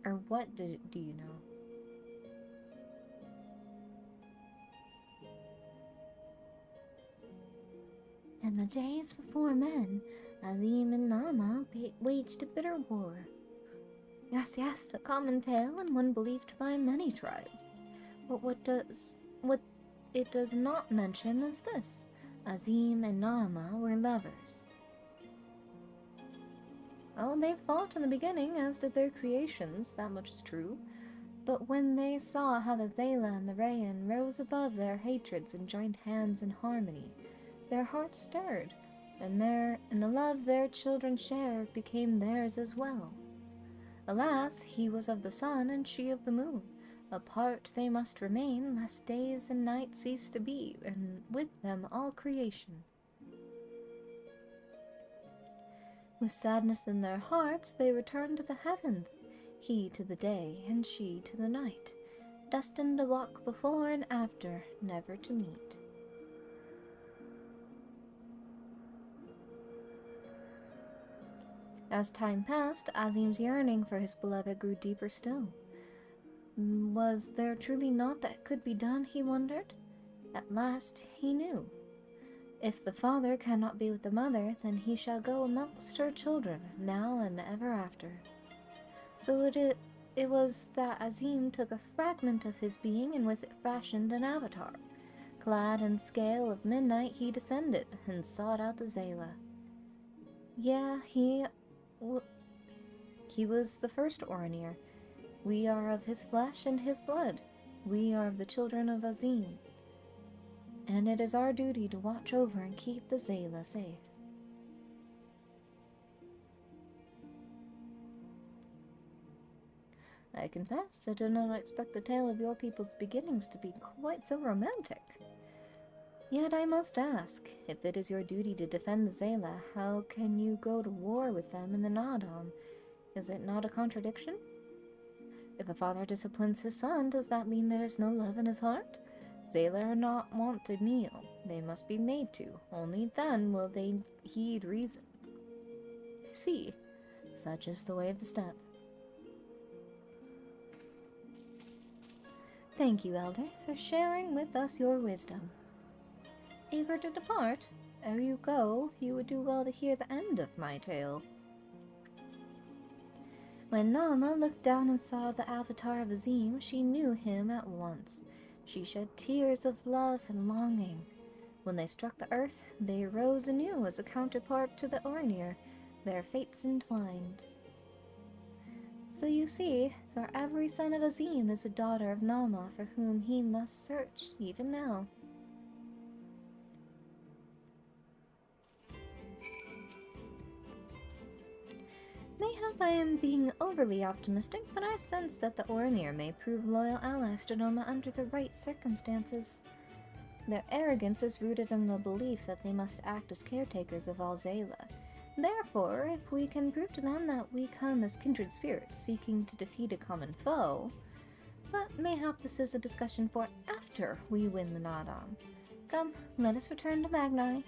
Or what do you know? In the days before men, Azim and Nama waged a bitter war. Yes, a common tale and one believed by many tribes. But what it does not mention is this. Azim and Nama were lovers. Oh, they fought in the beginning, as did their creations, that much is true. But when they saw how the Thela and the Rayan rose above their hatreds and joined hands in harmony, their hearts stirred, and the love their children shared became theirs as well. Alas, he was of the sun and she of the moon. Apart they must remain, lest days and nights cease to be, and with them all creation. With sadness in their hearts, they returned to the heavens, he to the day and she to the night, destined to walk before and after, never to meet. As time passed, Azim's yearning for his beloved grew deeper still. Was there truly naught that could be done, he wondered? At last he knew. If the father cannot be with the mother, then he shall go amongst her children, now and ever after. So it was that Azim took a fragment of his being and with it fashioned an avatar. Clad in scale of midnight he descended and sought out the Zayla. Yeah, he was the first Oranir. We are of his flesh and his blood. We are of the children of Azim. And it is our duty to watch over and keep the Zayla safe. I confess, I did not expect the tale of your people's beginnings to be quite so romantic. Yet I must ask, if it is your duty to defend the Zayla, how can you go to war with them in the Nadam? Is it not a contradiction? If a father disciplines his son, does that mean there is no love in his heart? Zayla are not wont to kneel. They must be made to. Only then will they heed reason. See, such is the way of the steppe. Thank you, Elder, for sharing with us your wisdom. Eager to depart? Ere you go, you would do well to hear the end of my tale. When Nama looked down and saw the avatar of Azim, she knew him at once. She shed tears of love and longing. When they struck the earth, they rose anew as a counterpart to the Oranir, their fates entwined. So you see, for every son of Azim is a daughter of Nama for whom he must search, even now. Mayhap I am being overly optimistic, but I sense that the Oranir may prove loyal allies to Noma under the right circumstances. Their arrogance is rooted in the belief that they must act as caretakers of all Zayla. Therefore, if we can prove to them that we come as kindred spirits seeking to defeat a common foe... But mayhap this is a discussion for after we win the Nadam. Come, let us return to Magnai.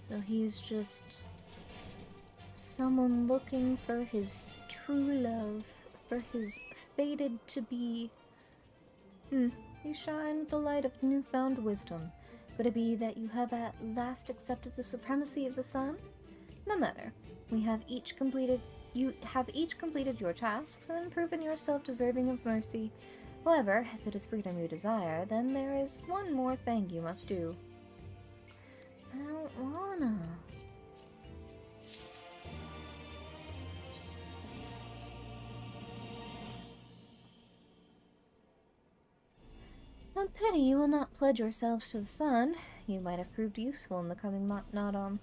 So he's just someone looking for his true love, for his fated to be. You shine with the light of newfound wisdom. Could it be that you have at last accepted the supremacy of the sun? No matter. You have each completed your tasks and proven yourself deserving of mercy. However, if it is freedom you desire, then there is one more thing you must do. I don't wanna. A pity you will not pledge yourselves to the sun. You might have proved useful in the coming Nadam.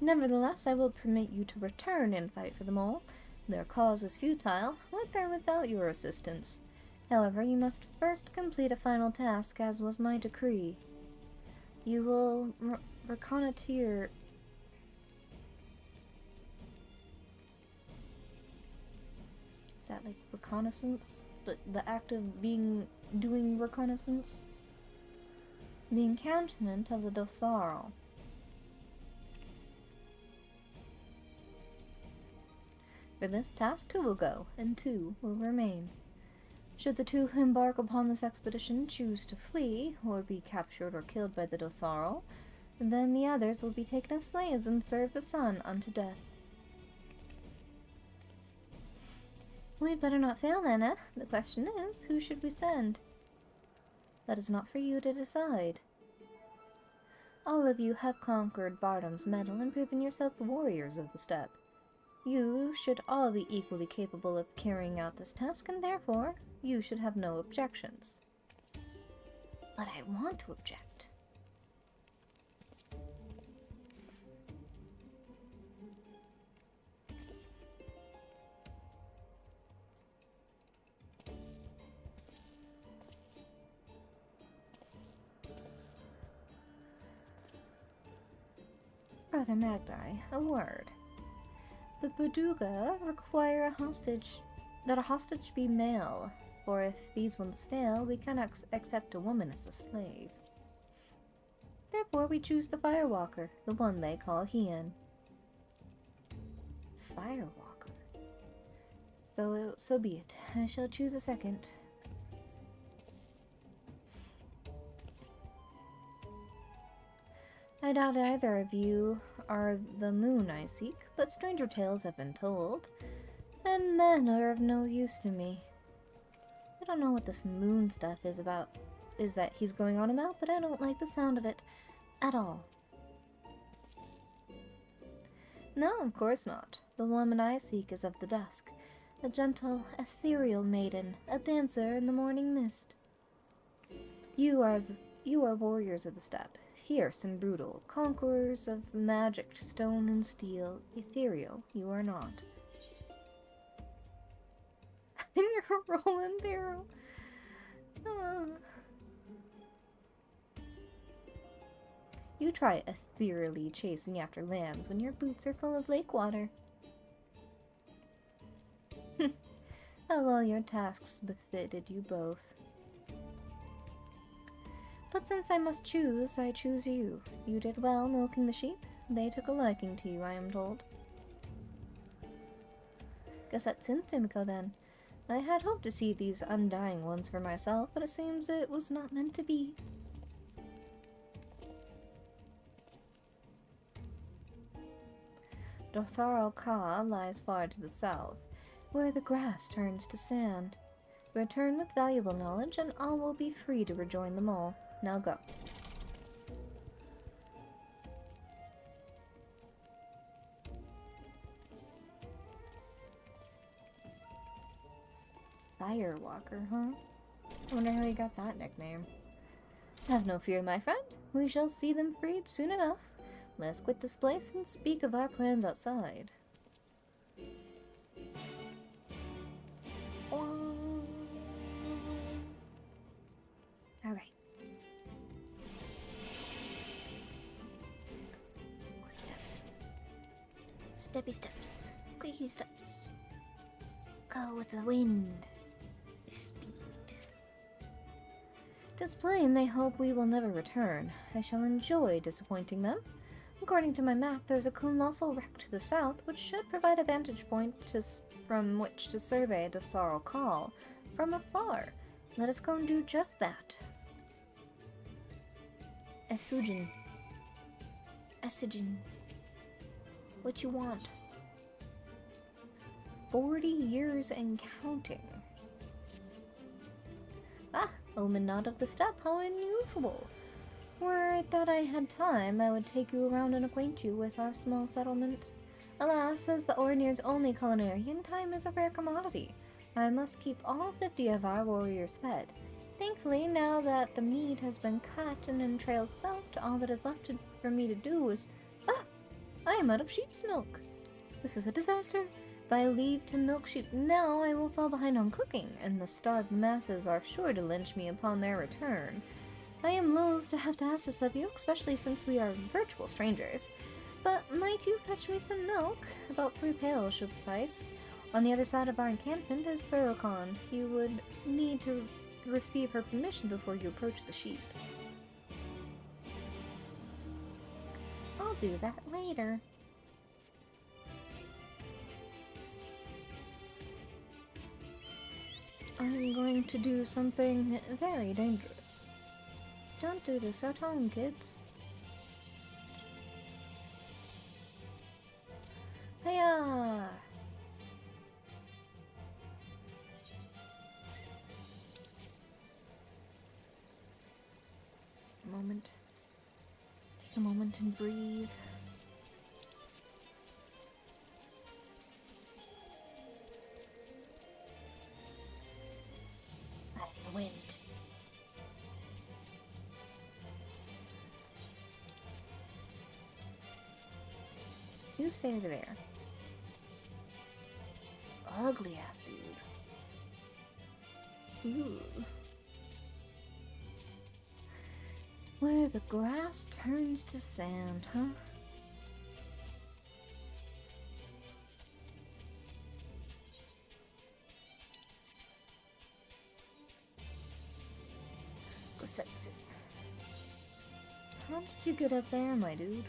Nevertheless, I will permit you to return and fight for them all. Their cause is futile, with or without your assistance. However, you must first complete a final task, as was my decree. You will reconnoiter... Is that like reconnaissance? But the act of doing reconnaissance? The encampment of the Dotharl. For this task 2 will go, and 2 will remain. Should the 2 who embark upon this expedition choose to flee, or be captured or killed by the Dotharl, then the others will be taken as slaves and serve the sun unto death. We'd better not fail, Anna. The question is, who should we send? That is not for you to decide. All of you have conquered Bardam's metal and proven yourself warriors of the steppe. You should all be equally capable of carrying out this task, and therefore, you should have no objections. But I want to object. Brother Magdi, a word. The Baduga require that a hostage be male, for if these ones fail, we cannot accept a woman as a slave. Therefore we choose the Firewalker, the one they call Hien. Firewalker. So be it. I shall choose a second. I doubt either of you are the moon I seek, but stranger tales have been told, and men are of no use to me. I don't know what this moon stuff is that he's going on about, but I don't like the sound of it at all. No, of course not. The woman I seek is of the dusk, a gentle, ethereal maiden, a dancer in the morning mist. You are warriors of the steppe, fierce and brutal, conquerors of magic, stone and steel, ethereal. You are not. And you're a rolling barrel. You try ethereally chasing after lambs when your boots are full of lake water. How well your tasks befitted you both. But since I must choose, I choose you. You did well milking the sheep. They took a liking to you, I am told. Guess that's Simcoe then. I had hoped to see these undying ones for myself, but it seems it was not meant to be. Dotharal Ka lies far to the south, where the grass turns to sand. Return with valuable knowledge, and all will be free to rejoin them all. Now go. Firewalker, huh? I wonder how he got that nickname. Have no fear, my friend. We shall see them freed soon enough. Let's quit this place and speak of our plans outside. Alright. Quick step. Steppy steps. Quicky steps. Go with the wind. Speed. 'Tis plain they hope we will never return. I shall enjoy disappointing them. According to my map, there's a colossal wreck to the south, which should provide a vantage point from which to survey the Thorol Call from afar. Let us go and do just that. Esujin. What you want? 40 years and counting. Ah, Omen Knot of the Steppe, how unusual. Were it that I had time, I would take you around and acquaint you with our small settlement. Alas, as the Ornir's only culinarian, time is a rare commodity. I must keep all 50 of our warriors fed. Thankfully, now that the meat has been cut and entrails soaked, all that is left for me to do is... I am out of sheep's milk. This is a disaster. If I leave to milk sheep now, I will fall behind on cooking, and the starved masses are sure to lynch me upon their return. I am loath to have to ask this of you, especially since we are virtual strangers. But might you fetch me some milk? About 3 pails should suffice. On the other side of our encampment is Surokon. You would need to receive her permission before you approach the sheep. I'll do that later. I'm going to do something very dangerous. Don't do this at home, kids. Hiya! Moment. Take a moment and breathe. stay over there. Ugly ass dude. Ooh. Where the grass turns to sand, huh? Go set it. How did you get up there, my dude?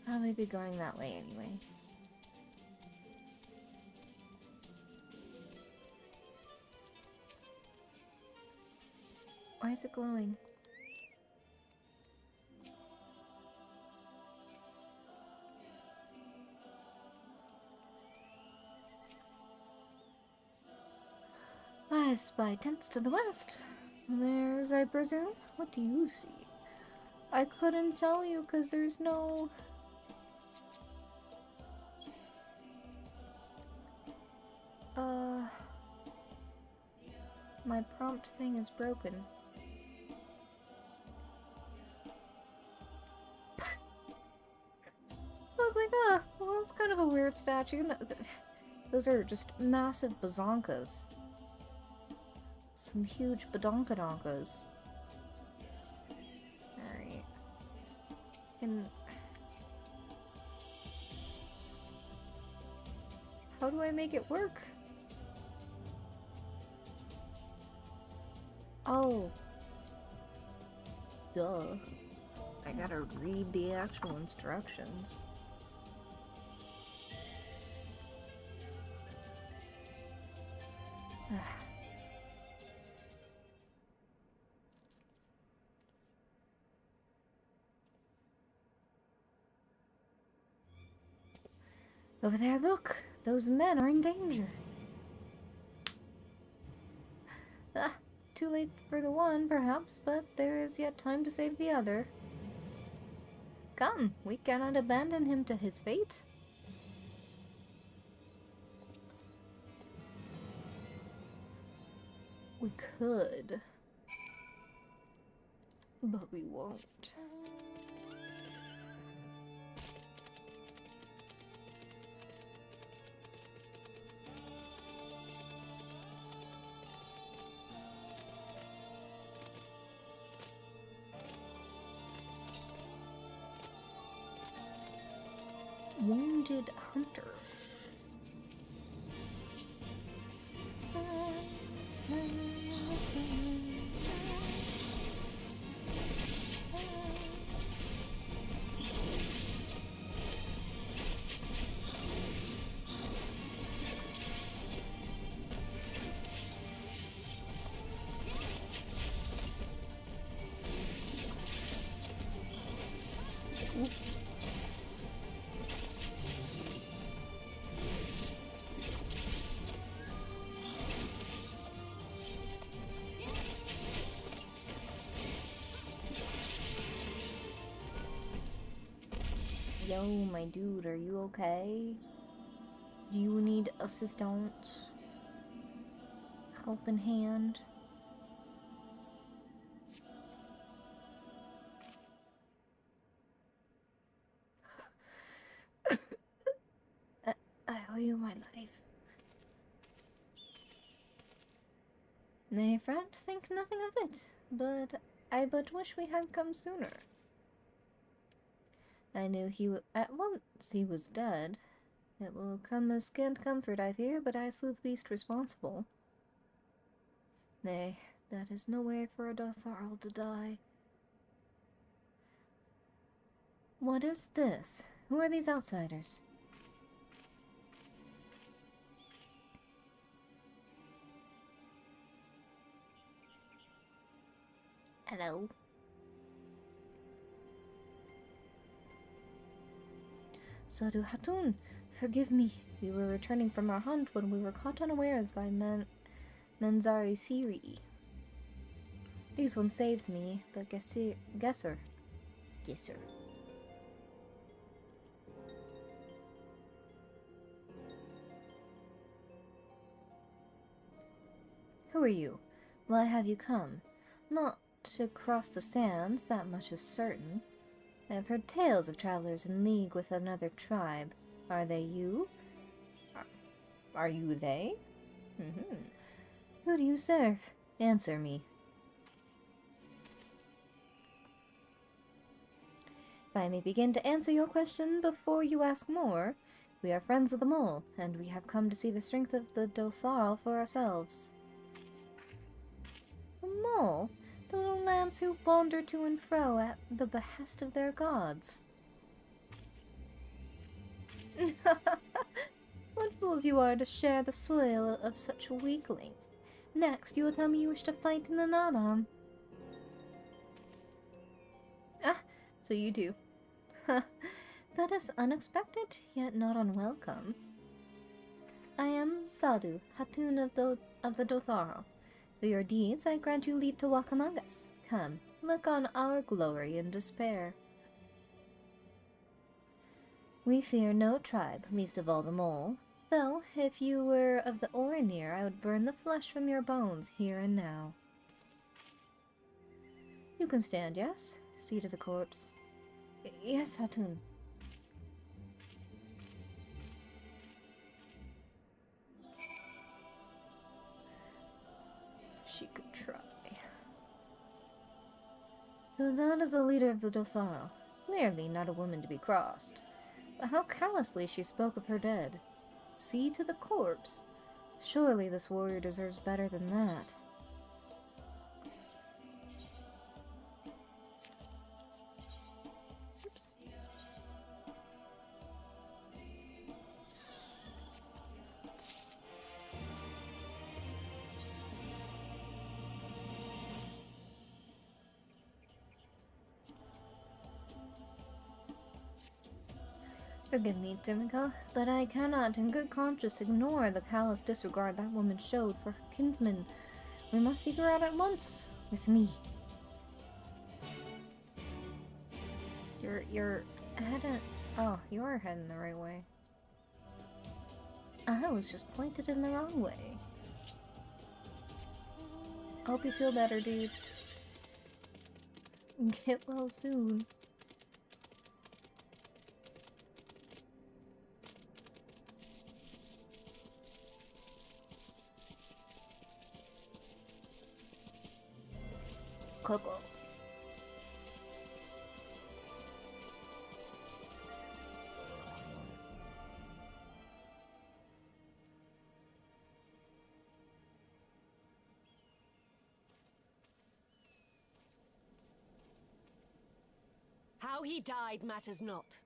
Probably be going that way anyway. Why is it glowing? I spy tents to the west. There's, I presume. What do you see? I couldn't tell you because there's no... My prompt thing is broken. I was like, ah, well, that's kind of a weird statue. Those are just massive bazonkas. Some huge badonkadonkas. Alright. And... how do I make it work? Oh. Duh. I gotta read the actual instructions. Over there, look! Those men are in danger. Ah, too late for the one, perhaps, but there is yet time to save the other. Come, we cannot abandon him to his fate. We could, but we won't. Wounded hunter. Yo, my dude, are you okay? Do you need assistance? Helping hand? I owe you my life. Nay, friend, think nothing of it, but I but wish we had come sooner. I knew he at once he was dead. It will come as scant comfort, I fear, but I slew the beast responsible. Nay, that is no way for a Dotharl to die. What is this? Who are these outsiders? Hello. Sadu Hatun, forgive me. We were returning from our hunt when we were caught unawares by Menzari Siri. These ones saved me, but Gesser. Who are you? Why have you come? Not to cross the sands, that much is certain. I have heard tales of travelers in league with another tribe. Are they you? Are you they? Who do you serve? Answer me. If I may begin to answer your question before you ask more, we are friends of the mole, and we have come to see the strength of the Dotharl for ourselves. The mole? The little lambs who wander to and fro at the behest of their gods. What fools you are to share the soil of such weaklings. Next, you will tell me you wish to fight in the Nadam. Ah, so you do. That is unexpected, yet not unwelcome. I am Sadhu, Hatun of the Dotharl. For your deeds, I grant you leave to walk among us. Come, look on our glory and despair. We fear no tribe, least of all the mole. Though, if you were of the Orinir, I would burn the flesh from your bones here and now. You can stand, yes? See to the corpse. Yes, Hatun. She could try. So that is the leader of the Dotharl. Clearly not a woman to be crossed. But how callously she spoke of her dead. See to the corpse. Surely this warrior deserves better than that. Oops. Forgive me, Timika, but I cannot in good conscience ignore the callous disregard that woman showed for her kinsman. We must seek her out at once, with me. You're heading... Oh, you are heading the right way. I was just pointed in the wrong way. Hope you feel better, dude. Get well soon. Coco. How he died matters not.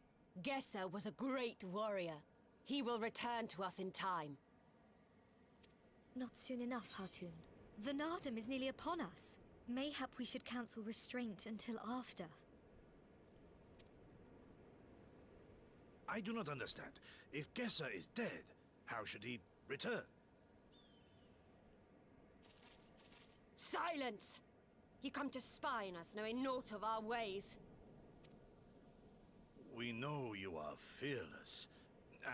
Gesser was a great warrior. He will return to us in time. Not soon enough, Hatun. The Nardum is nearly upon us. Mayhap we should cancel restraint until after. I do not understand. If Gesser is dead, how should he return? Silence! You come to spy on us, knowing naught of our ways. We know you are fearless,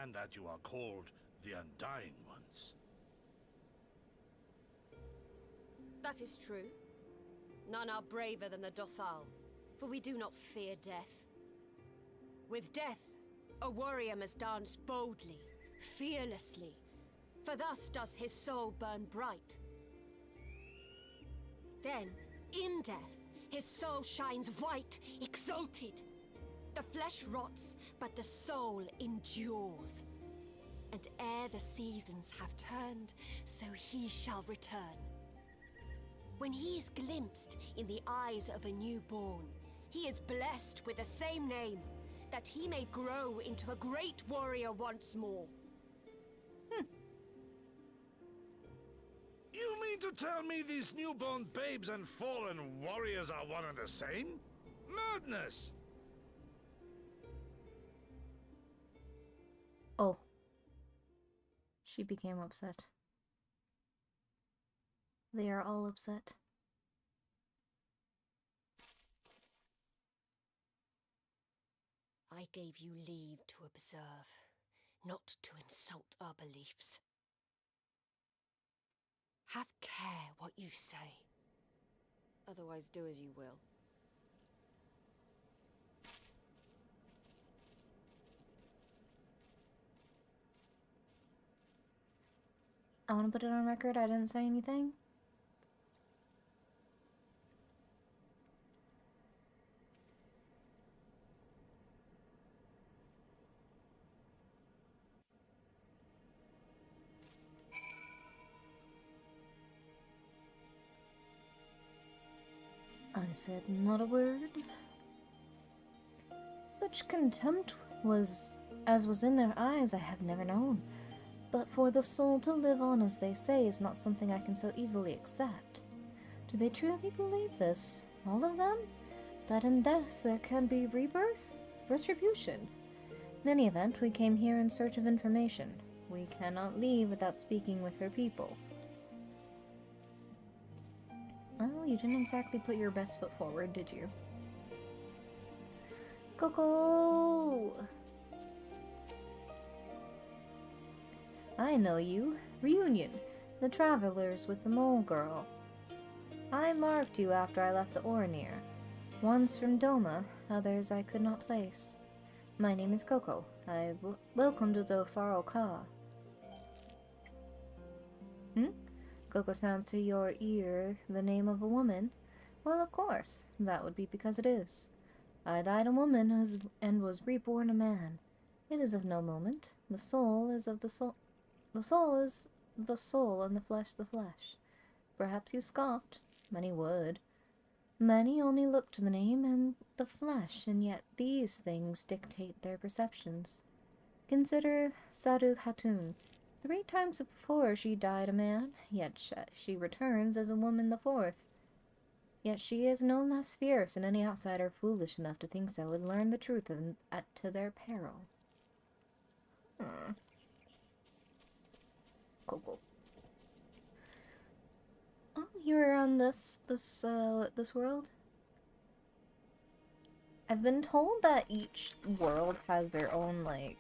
and that you are called the Undying Ones. That is true. None are braver than the Dotharl, for we do not fear death. With death, a warrior must dance boldly, fearlessly, for thus does his soul burn bright. Then, in death, his soul shines white, exalted. The flesh rots, but the soul endures. And ere the seasons have turned, so he shall return. When he is glimpsed in the eyes of a newborn, he is blessed with the same name, that he may grow into a great warrior once more. You mean to tell me these newborn babes and fallen warriors are one and the same? Madness! Oh. She became upset. They are all upset. I gave you leave to observe, not to insult our beliefs. Have care what you say. Otherwise, do as you will. I want to put it on record, I didn't say anything. I said not a word. Such contempt as was in their eyes I have never known. But for the soul to live on, as they say, is not something I can so easily accept. Do they truly believe this? All of them? That in death there can be rebirth? Retribution? In any event, we came here in search of information. We cannot leave without speaking with her people. Well, you didn't exactly put your best foot forward, did you? Coco! I know you. Reunion. The travelers with the mole girl. I marked you after I left the Orinir. Once from Doma, others I could not place. My name is Coco. Welcome to Dotharo Ka. Coco sounds to your ear the name of a woman? Well, of course. That would be because it is. I died a woman and was reborn a man. It is of no moment. The soul is of the soul. The soul is the soul, and the flesh the flesh. Perhaps you scoffed. Many would. Many only look to the name and the flesh, and yet these things dictate their perceptions. Consider Sadhu Khatun. 3 times before she died a man, yet she returns as a woman the 4th. Yet she is no less fierce, and any outsider foolish enough to think so would learn the truth to their peril. Coco. Oh, you're on this world? I've been told that each world has their own, like,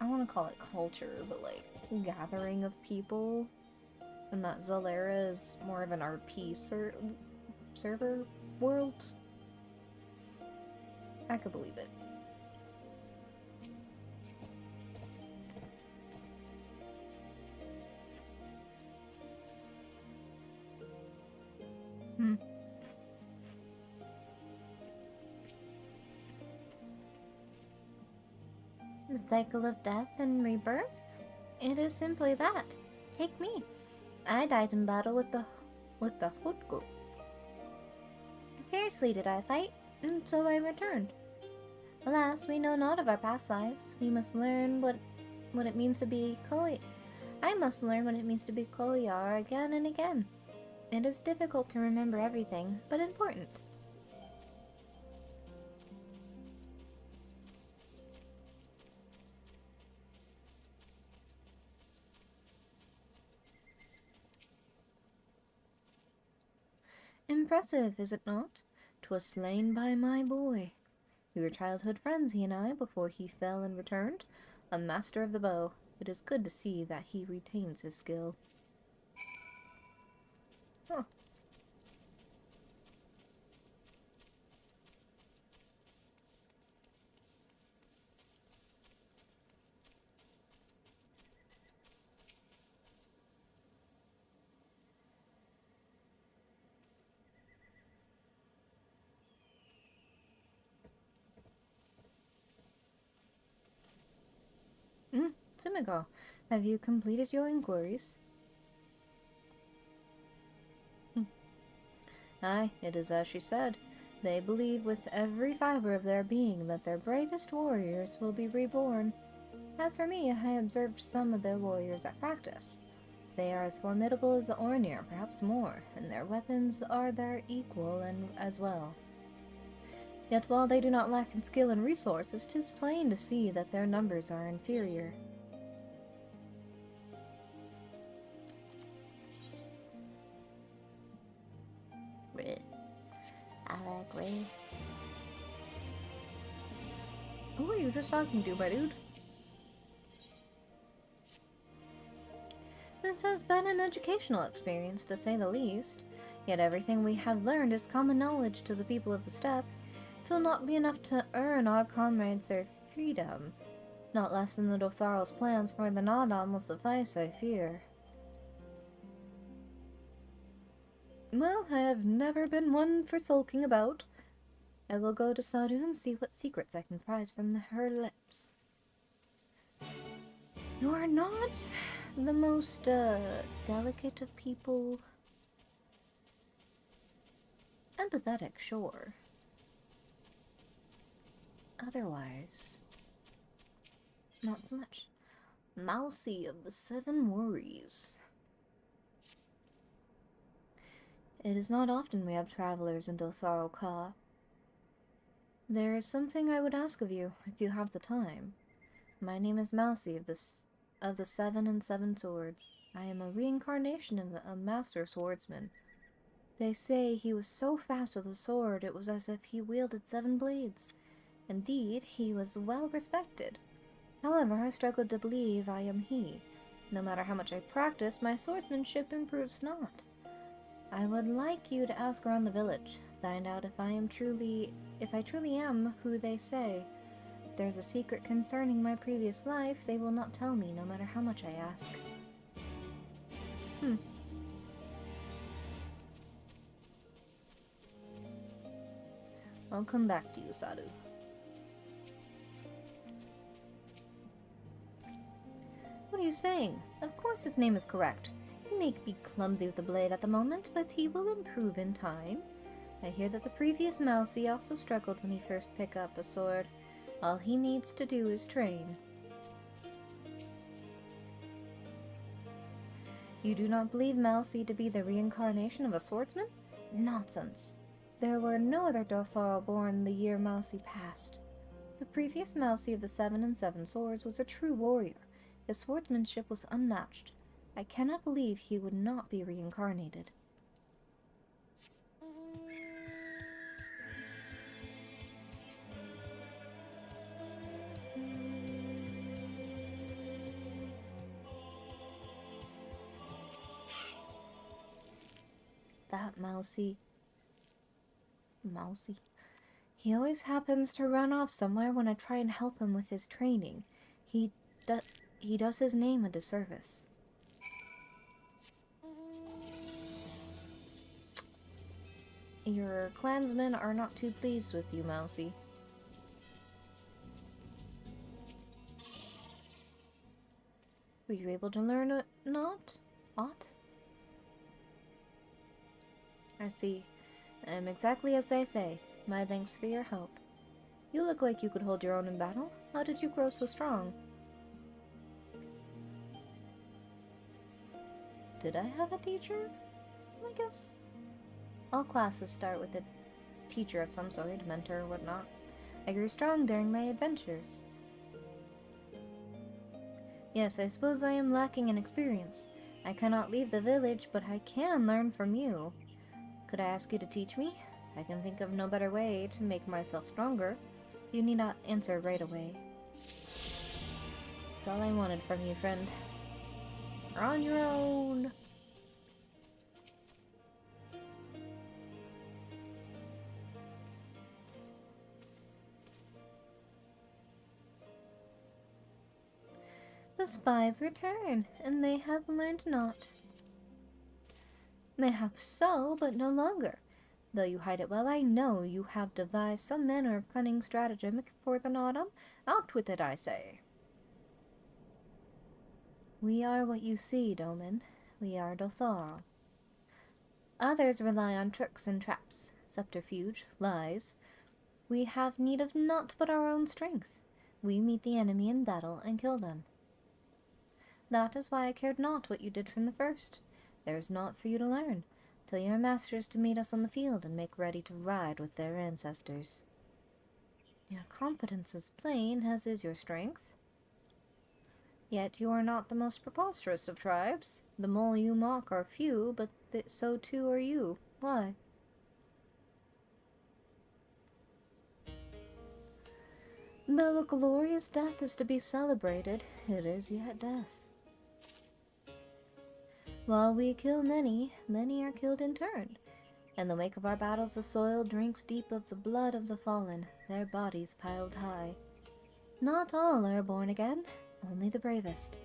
I want to call it culture, but like gathering of people, and that Zalera is more of an RP server world. I could believe it. The cycle of death and rebirth? It is simply that. Take me. I died in battle with the Hutku. Fiercely did I fight, and so I returned. Alas, we know not of our past lives. We must learn what it means to be Koi. I must learn what it means to be Koyar again and again. It is difficult to remember everything, but important. Impressive, is it not? 'Twas slain by my boy. We were childhood friends, he and I, before he fell and returned. A master of the bow. It is good to see that he retains his skill. Huh. Simigo, have you completed your inquiries? Aye, it is as she said. They believe with every fiber of their being that their bravest warriors will be reborn. As for me, I observed some of their warriors at practice. They are as formidable as the Ornir, perhaps more, and their weapons are their equal and as well. Yet while they do not lack in skill and resources, 'tis plain to see that their numbers are inferior. Red. I like red. Who are you just talking to, my dude? The This has been an educational experience, to say the least. Yet everything we have learned is common knowledge to the people of the steppe. It will not be enough to earn our comrades their freedom. Not less than the Dotharal's plans for the Nadam will suffice, I fear. Well, I have never been one for sulking about. I will go to Sadu and see what secrets I can prize from her lips. You are not the most, delicate of people. Empathetic, sure. Otherwise, not so much. Mousy of the Seven Worries. It is not often we have travelers in Dotharal Ka. There is something I would ask of you, if you have the time. My name is Mousy of the Seven and Seven Swords. I am a reincarnation of a master swordsman. They say he was so fast with a sword it was as if he wielded 7 blades. Indeed, he was well respected. However, I struggled to believe I am he. No matter how much I practice, my swordsmanship improves not. I would like you to ask around the village, find out if I truly am who they say. If there's a secret concerning my previous life, they will not tell me, no matter how much I ask. I'll come back to you, Sadu. What are you saying? Of course his name is correct. He may be clumsy with the blade at the moment, but he will improve in time. I hear that the previous Mousy also struggled when he first picked up a sword. All he needs to do is train. You do not believe Mousy to be the reincarnation of a swordsman? Nonsense. There were no other Dotharal born the year Mousy passed. The previous Mousy of the 7 and 7 Swords was a true warrior. His swordsmanship was unmatched. I cannot believe he would not be reincarnated. That Mousy. He always happens to run off somewhere when I try and help him with his training. He does his name a disservice. Your clansmen are not too pleased with you, Mousy. Were you able to learn aught? I see. I am exactly as they say. My thanks for your help. You look like you could hold your own in battle. How did you grow so strong? Did I have a teacher? I guess all classes start with a teacher of some sort, mentor or whatnot. I grew strong during my adventures. Yes, I suppose I am lacking in experience. I cannot leave the village, but I can learn from you. Could I ask you to teach me? I can think of no better way to make myself stronger. You need not answer right away. That's all I wanted from you, friend. You're on your own. The spies return, and they have learned naught. Mayhap so, but no longer. Though you hide it well, I know you have devised some manner of cunning stratagem for the Nodam. Out with it, I say. We are what you see, Doman. We are Dotharal. Others rely on tricks and traps, subterfuge, lies. We have need of naught but our own strength. We meet the enemy in battle and kill them. That is why I cared not what you did from the first. There is naught for you to learn. Tell your masters to meet us on the field and make ready to ride with their ancestors. Your confidence is plain, as is your strength. Yet you are not the most preposterous of tribes. The mole you mock are few, but so too are you. Why? Though a glorious death is to be celebrated, it is yet death. While we kill many, many are killed in turn. In the wake of our battles, the soil drinks deep of the blood of the fallen, their bodies piled high. Not all are born again, only the bravest.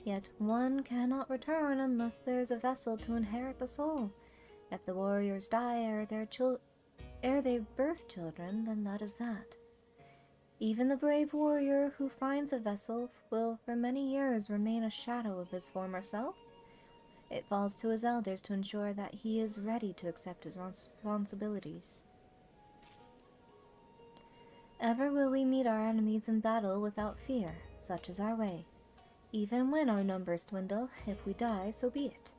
Yet one cannot return unless there is a vessel to inherit the soul. If the warriors die ere they birth children, then that is that. Even the brave warrior who finds a vessel will for many years remain a shadow of his former self. It falls to his elders to ensure that he is ready to accept his responsibilities. Ever will we meet our enemies in battle without fear, such is our way. Even when our numbers dwindle, if we die, so be it.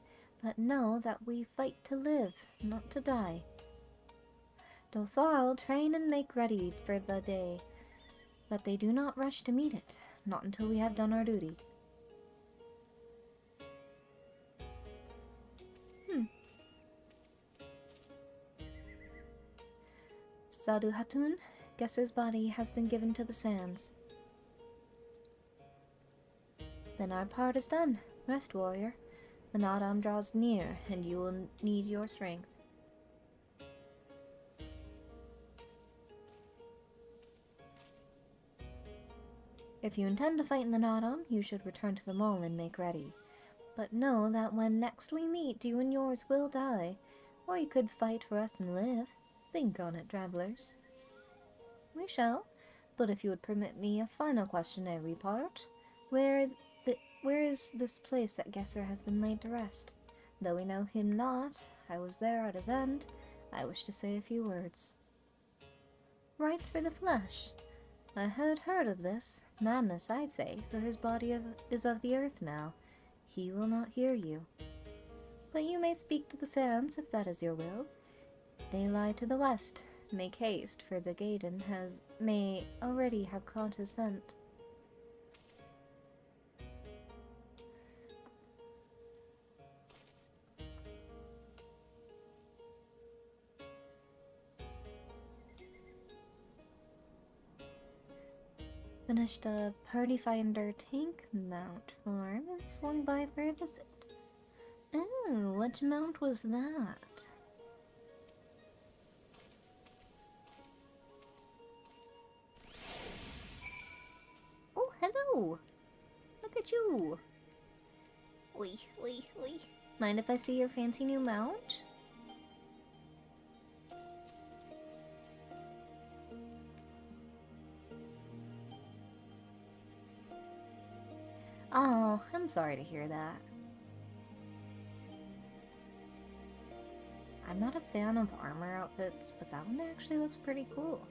But know that we fight to live, not to die. Dotharl train and make ready for the day, but they do not rush to meet it, not until we have done our duty. Sadhu Hatun, Gesser's body has been given to the sands. Then our part is done. Rest, warrior. The Nadam draws near, and you will need your strength. If you intend to fight in the Nadam, you should return to the mole and make ready. But know that when next we meet, you and yours will die, or you could fight for us and live. Think on it, travelers. We shall, but if you would permit me a final questionary part, where is this place that Gesser has been laid to rest? Though we know him not, I was there at his end, I wish to say a few words. Rights for the flesh. I had heard of this. Madness, I'd say, for his body is of the earth now. He will not hear you. But you may speak to the sands, if that is your will. They lie to the west. Make haste, for the Gaiden may already have caught his scent. Finished a Party Finder tank mount farm and swung by for a visit. Oh, what mount was that? Oh, hello! Look at you! Oi, oi, oi. Mind if I see your fancy new mount? Oh, I'm sorry to hear that. I'm not a fan of armor outfits, but that one actually looks pretty cool.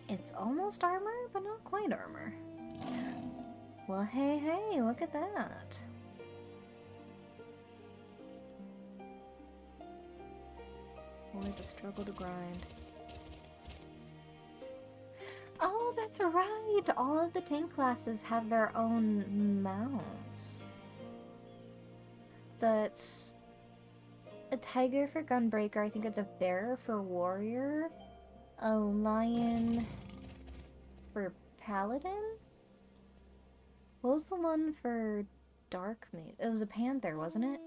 It's almost armor, but not quite armor. Well, hey, look at that. Always a struggle to grind. Oh, that's right! All of the tank classes have their own mounts. So it's a tiger for gunbreaker, I think it's a bear for warrior, a lion for paladin? What was the one for dark mage? It was a panther, wasn't it?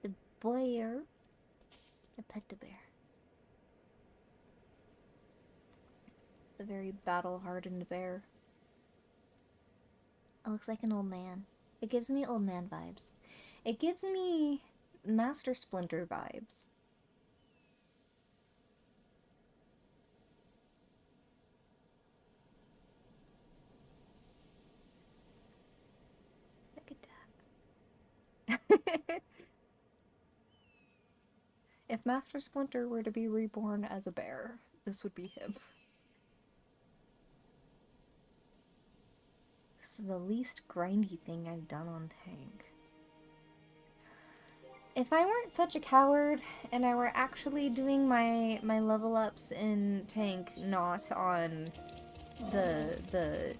The bear. I pet the bear. The very battle-hardened bear. It looks like an old man. It gives me old man vibes. It gives me Master Splinter vibes. Look at that. If Master Splinter were to be reborn as a bear, this would be him. This is the least grindy thing I've done on tank. If I weren't such a coward and I were actually doing my level ups in tank, not on the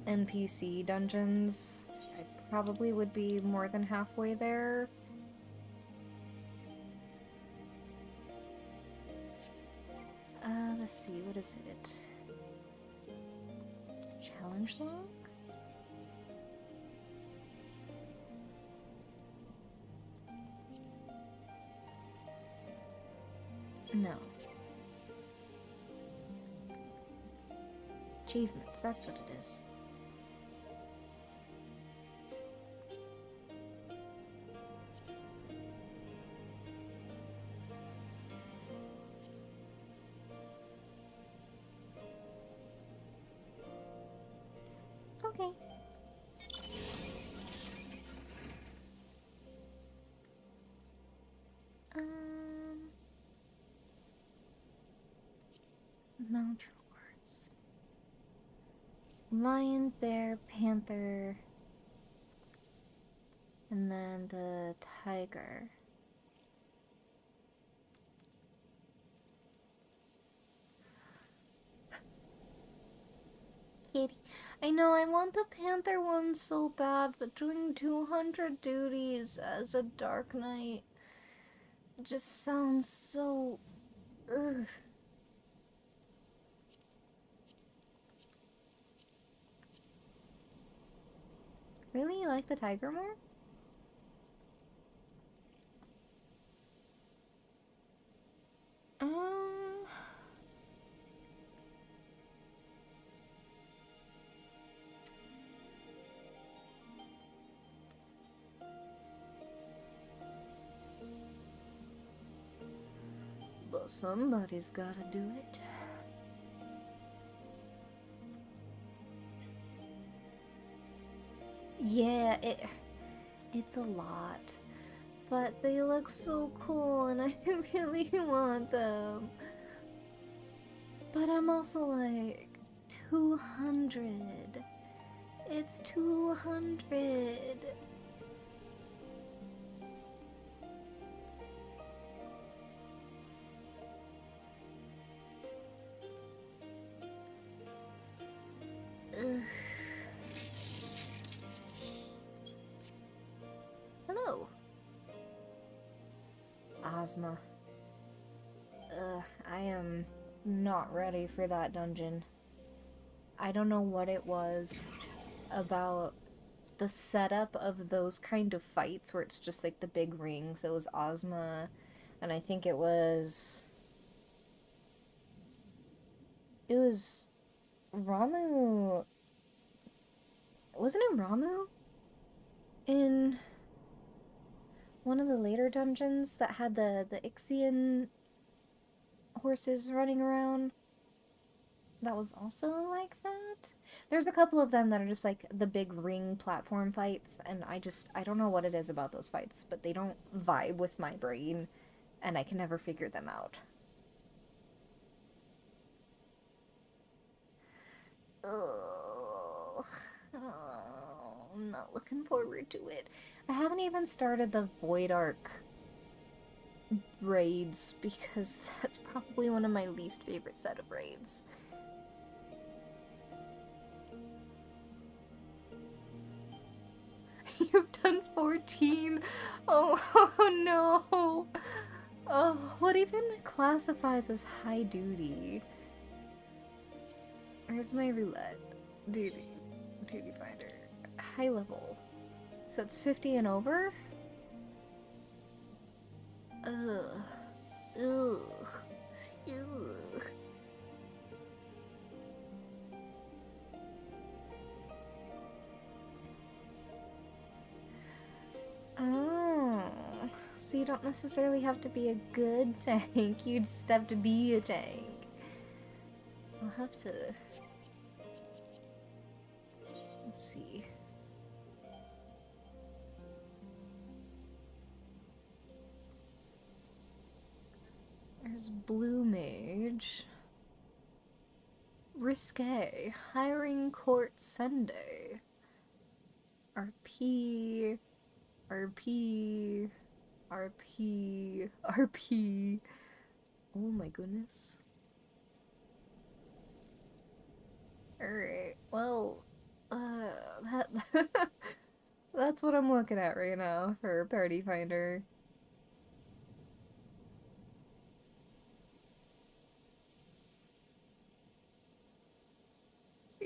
NPC dungeons, I probably would be more than halfway there. Let's see, what is it? challenge log? No. Achievements, that's what it is. Okay. Mount rewards. Lion, bear, panther, and then the tiger. Kitty. I know I want the panther one so bad, but doing 200 duties as a Dark Knight just sounds so... Ugh. Really? You like the tiger more? But somebody's gotta do it. Yeah, it's a lot. But they look so cool and I really want them. But I'm also like, 200. It's 200. Ugh. Hello. Ozma. Ugh, I am not ready for that dungeon. I don't know what it was about the setup of those kind of fights where it's just like the big rings. It was Ozma, and I think it was Ramu. Wasn't it Ramu in one of the later dungeons that had the Ixian horses running around? That was also like that? There's a couple of them that are just like the big ring platform fights, and I don't know what it is about those fights, but they don't vibe with my brain, and I can never figure them out. Oh, I'm not looking forward to it. I haven't even started the Void Arc raids because that's probably one of my least favorite set of raids. You've done 14? Oh, no. Oh, what even classifies as high duty? Where's my roulette? Duty finder. High level. So it's 50 and over? Ugh. Ugh. Ugh. Oh. So you don't necessarily have to be a good tank, you just have to be a tank. I'll have to... Let's see. There's Blue Mage. Risque. Hiring Court Sunday. RP. RP. RP. RP. Oh my goodness. Alright, well, that's what I'm looking at right now for Party Finder.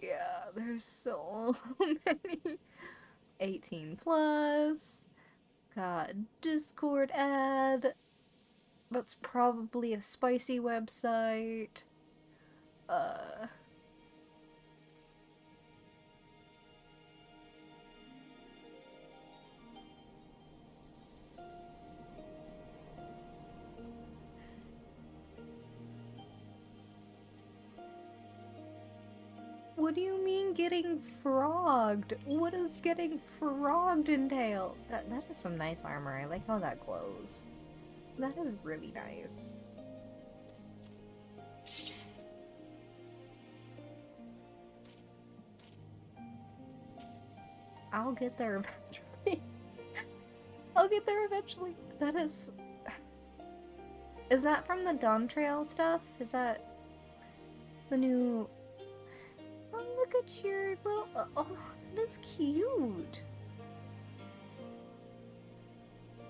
Yeah, there's so many. 18 plus. Got Discord ad. That's probably a spicy website. What do you mean getting frogged? What does getting frogged entail? That is some nice armor. I like how that glows. That is really nice. I'll get there eventually. I'll get there eventually. That is... Is that from the Dawn Trail stuff? Is that the new... Oh, look at your little... Oh, that is cute.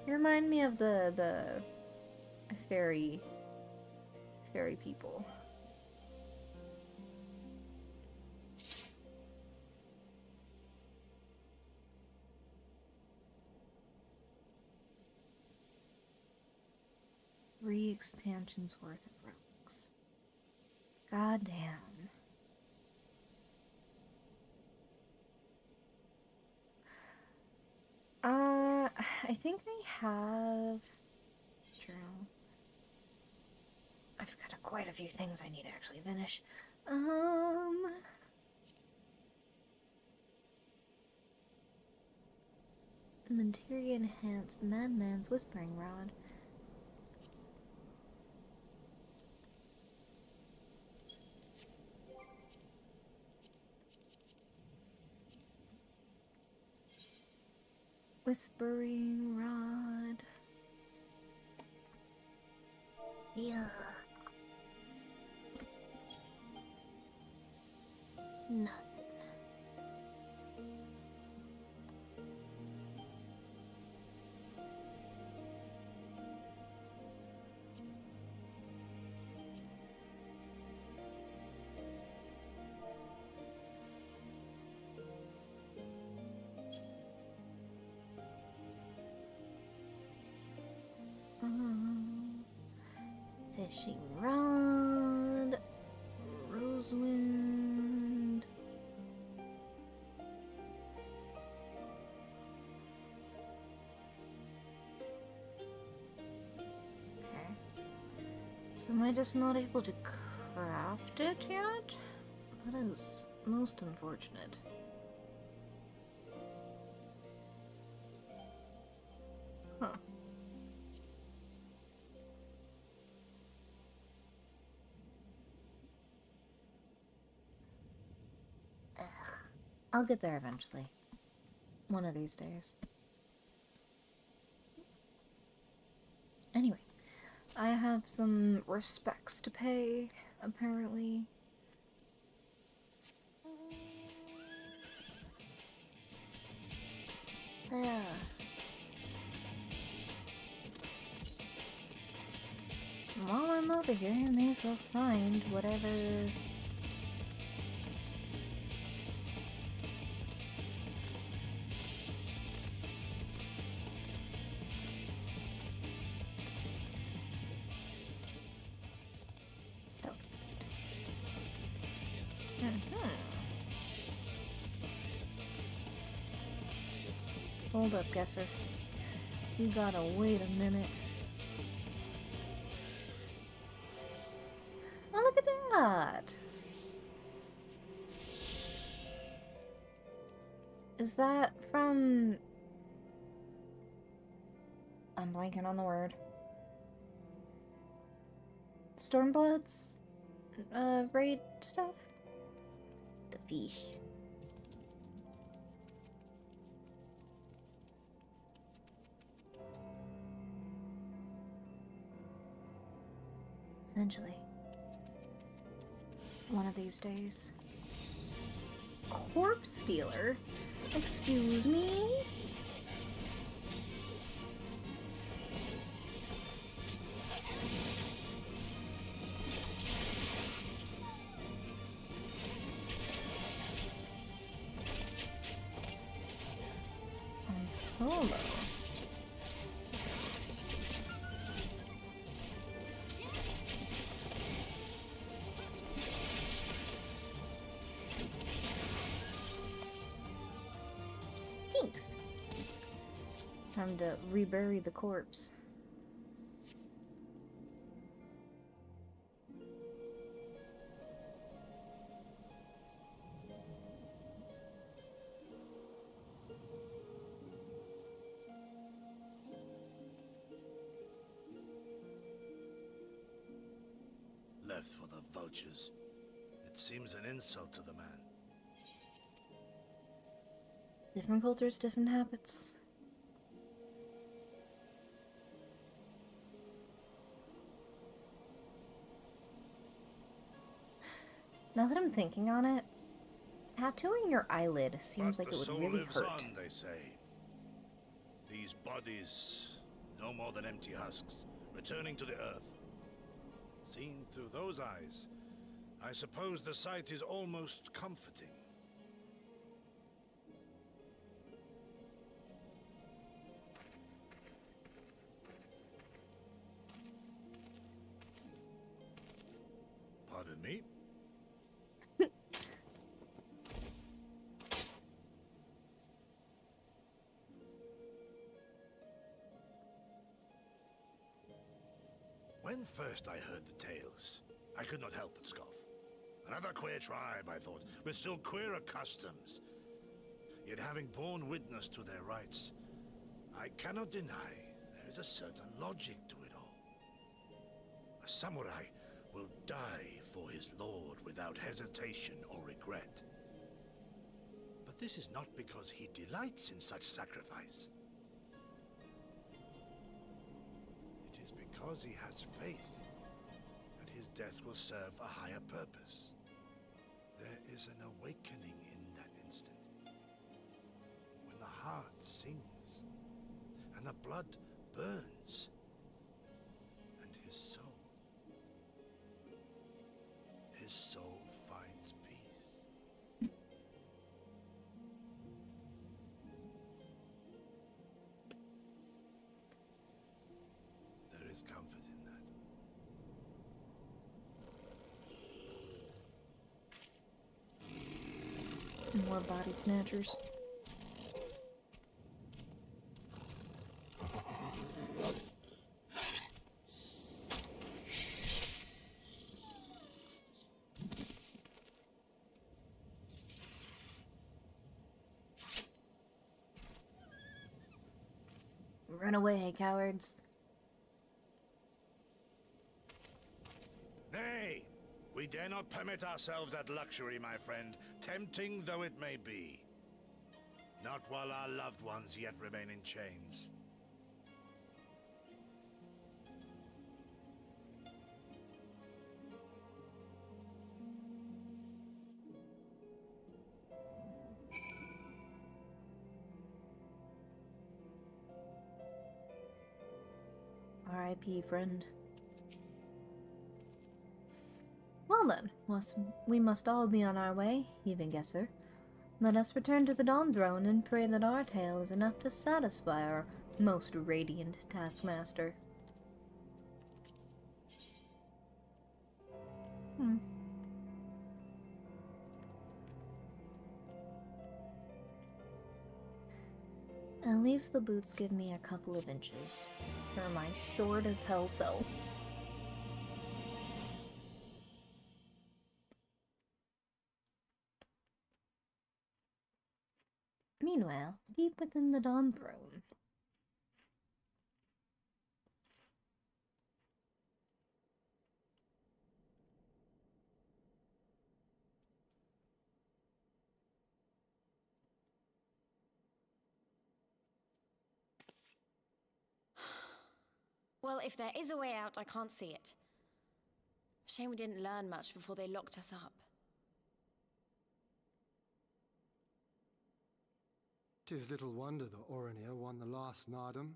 You remind me of the fairy people. Three expansions worth of relics. God damn. I think I have journal. I've got quite a few things I need to actually finish. Materia enhanced Madman's Whispering Rod. Whispering Rod. Yeah. Nothing. Fishing rod, rosewind. Okay. So am I just not able to craft it yet? That is most unfortunate. Huh. I'll get there eventually. One of these days. Anyway, I have some respects to pay, apparently. While I'm over here, I may as well find whatever... Hold up, Guesser. You gotta wait a minute. Oh, look at that! Is that from... I'm blanking on the word. Stormblood's raid stuff? The fish. Eventually. One of these days. Corpse Stealer? Excuse me? solo. Thanks. Time to rebury the corpse. Left for the vultures. It seems an insult to the man. Different cultures, different habits. Now that I'm thinking on it, tattooing your eyelid seems But like it would the soul really lives hurt. on, they say. These bodies, no more than empty husks, returning to the earth. Seen through those eyes, I suppose the sight is almost comforting. Pardon me? When first I heard the tales, I could not help but scoff. Another queer tribe, I thought, with still queerer customs. Yet having borne witness to their rites, I cannot deny there is a certain logic to it all. A samurai will die for his lord without hesitation or regret. But this is not because he delights in such sacrifice. It is because he has faith that his death will serve a higher purpose. There is an awakening in that instant. When the heart sings and the blood burns and his soul finds peace. There is comfort in that. More body snatchers. Run away, cowards. Nay, we dare not permit ourselves that luxury, my friend, tempting though it may be. Not while our loved ones yet remain in chains. R.I.P., friend. Well then, we must all be on our way, even guesser. Let us return to the Dawn Throne and pray that our tale is enough to satisfy our most radiant taskmaster. At least the boots give me a couple of inches for my short as hell self. Meanwhile, deep within the Dawn Throne. Well, if there is a way out, I can't see it. Shame we didn't learn much before they locked us up. 'Tis little wonder the Orinir won the last Nardum.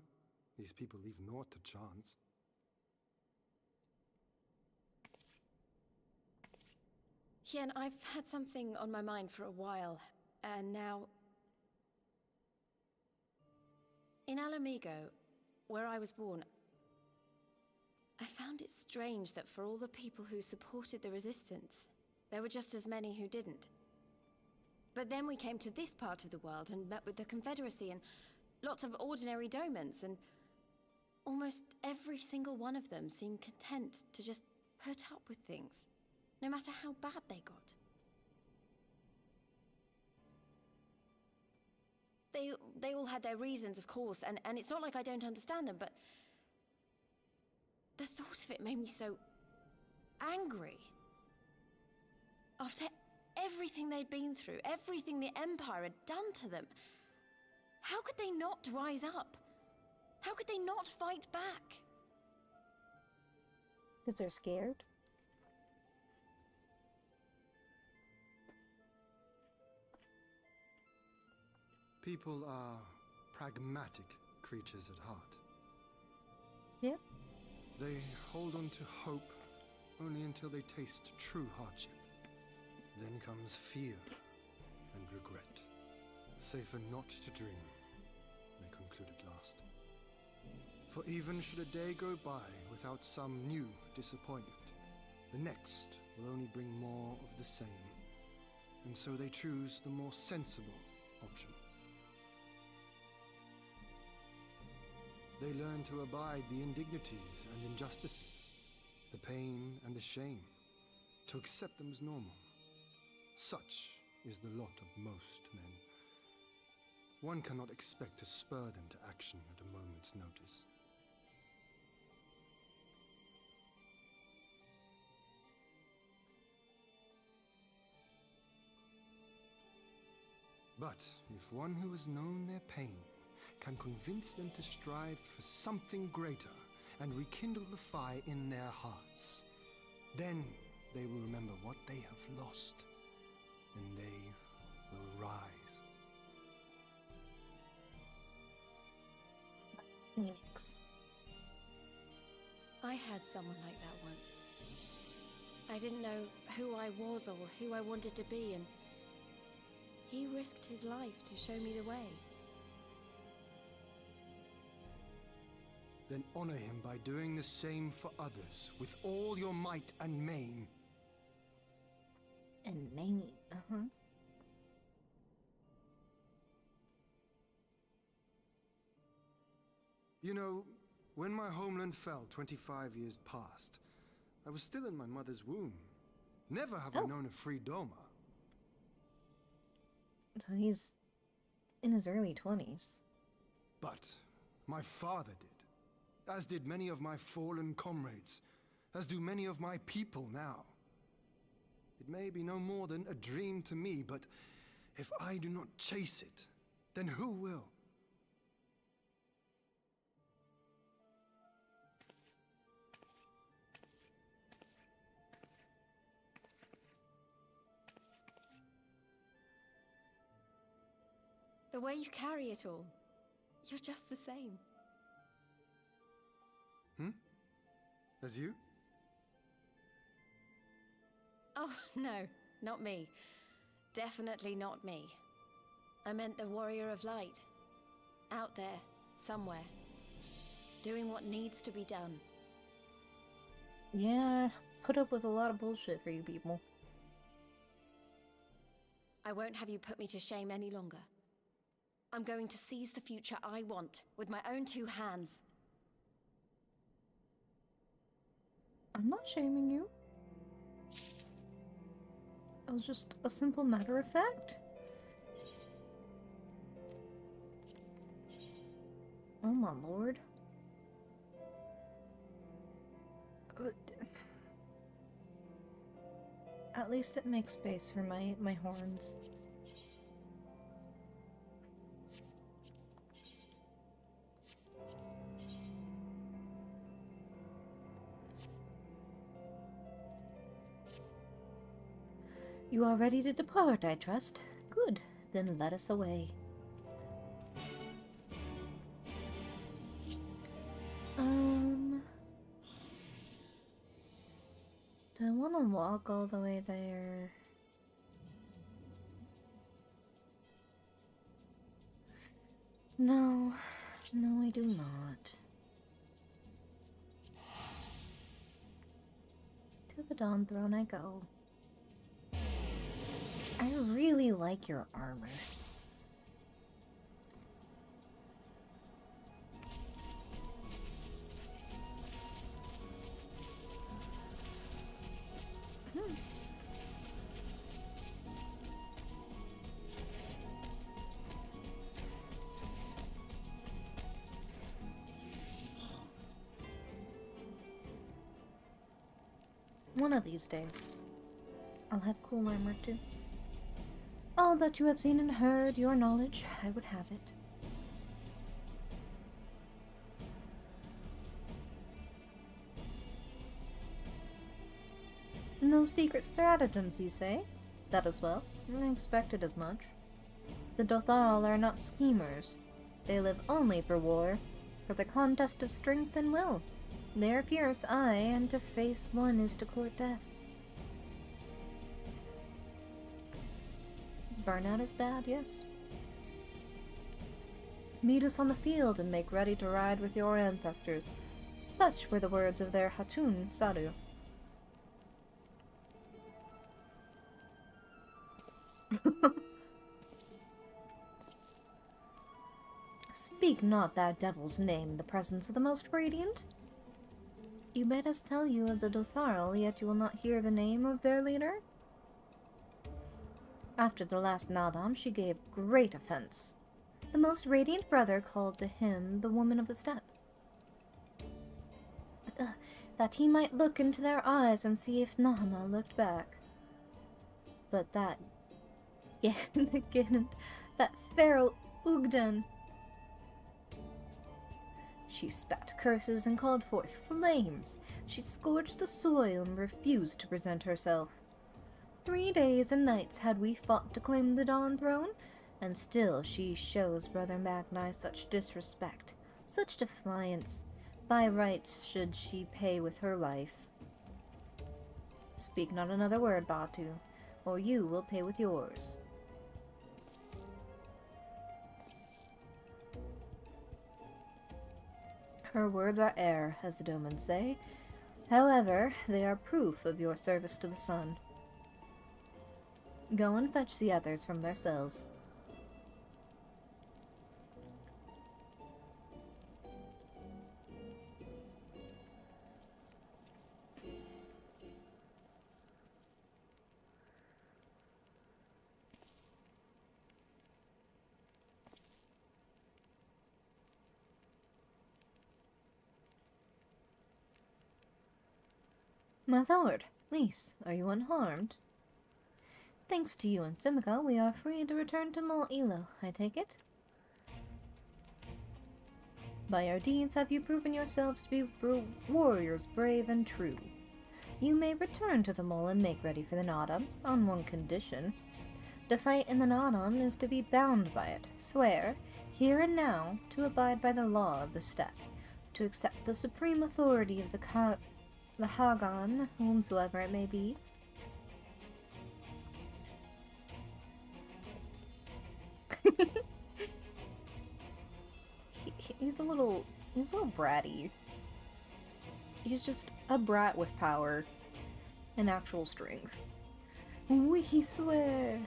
These people leave naught to chance. Hien, I've had something on my mind for a while, and now... In Alamigo, where I was born, I found it strange that for all the people who supported the resistance, there were just as many who didn't. But then we came to this part of the world and met with the Confederacy and lots of ordinary domans, and almost every single one of them seemed content to just put up with things, no matter how bad they got. They all had their reasons, of course, and it's not like I don't understand them, but the thought of it made me so angry. After everything they'd been through, everything the Empire had done to them, how could they not rise up? How could they not fight back? Because they're scared. People are pragmatic creatures at heart. Yep. They hold on to hope only until they taste true hardship. Then comes fear and regret. Safer not to dream, they conclude at last. For even should a day go by without some new disappointment, the next will only bring more of the same. And so they choose the more sensible option. They learn to abide the indignities and injustices, the pain and the shame, to accept them as normal. Such is the lot of most men. One cannot expect to spur them to action at a moment's notice. But if one who has known their pain can convince them to strive for something greater and rekindle the fire in their hearts, then they will remember what they have lost, and they will rise. Phoenix. I had someone like that once. I didn't know who I was or who I wanted to be, and he risked his life to show me the way. Then honor him by doing the same for others with all your might and main. And main, You know, when my homeland fell 25 years past, I was still in my mother's womb. Never have I known a free Doma. So he's in his early 20s. But my father did. As did many of my fallen comrades, as do many of my people now. It may be no more than a dream to me, but if I do not chase it, then who will? The way you carry it all, you're just the same. As you? Oh, no, not me. Definitely not me. I meant the Warrior of Light. Out there, somewhere. Doing what needs to be done. Yeah, put up with a lot of bullshit for you people. I won't have you put me to shame any longer. I'm going to seize the future I want, with my own two hands. I'm not shaming you. It was just a simple matter of fact. Oh my lord. At least it makes space for my horns. You are ready to depart, I trust. Good, then let us away. Do I want to walk all the way there? No, No, I do not. To the Dawn Throne I go. I really like your armor. One of these days, I'll have cool armor too. All that you have seen and heard, your knowledge, I would have it. No secret stratagems, you say? That as well. I expected as much. The Dothal are not schemers. They live only for war, for the contest of strength and will. They are fierce, aye, and to face one is to court death. Burnout is bad, yes. Meet us on the field and make ready to ride with your ancestors. Such were the words of their Hatun Saru. Speak not that devil's name in the presence of the most radiant. You bade us tell you of the Dotharl, yet you will not hear the name of their leader? After the last Nadam, she gave great offense. The most radiant brother called to him the woman of the steppe. That he might look into their eyes and see if Nahama looked back. But that that feral Ugden. She spat curses and called forth flames. She scorched the soil and refused to present herself. 3 days and nights had we fought to claim the Dawn Throne, and still she shows Brother Magni such disrespect, such defiance. By rights should she pay with her life. Speak not another word, Batu, or you will pay with yours. Her words are air, as the Domans say. However, they are proof of your service to the sun. Go and fetch the others from their cells. My lord, Lys, are you unharmed? Thanks to you and Simica, we are free to return to Mol Elo, I take it? By your deeds have you proven yourselves to be warriors brave and true. You may return to the Mole and make ready for the Nadam, on one condition. To fight in the Nadam is to be bound by it. Swear, here and now, to abide by the law of the steppe, to accept the supreme authority of the Hagan, whomsoever it may be. He's a little bratty. He's just a brat with power and actual strength. We swear.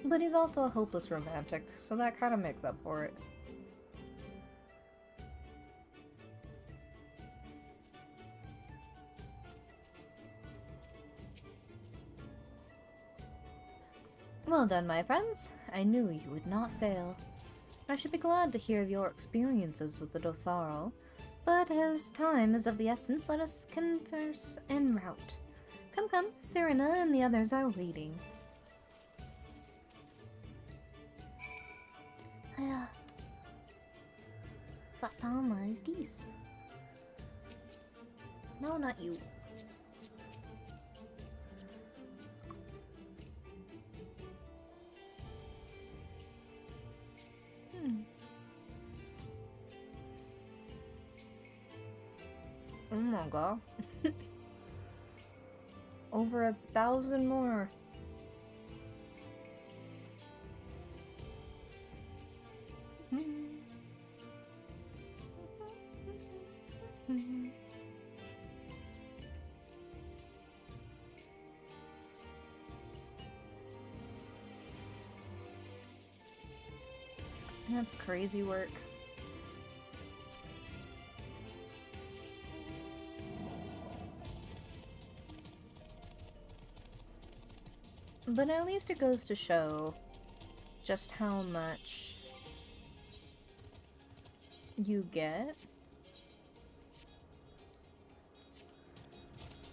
But he's also a hopeless romantic, so that kind of makes up for it. Well done, my friends. I knew you would not fail. I should be glad to hear of your experiences with the Dotharl, but as time is of the essence, let us converse en route. Come, Serena and the others are waiting. What armor is this? No, not you. Oh my god. Over 1,000 more. That's crazy work. But at least it goes to show just how much you get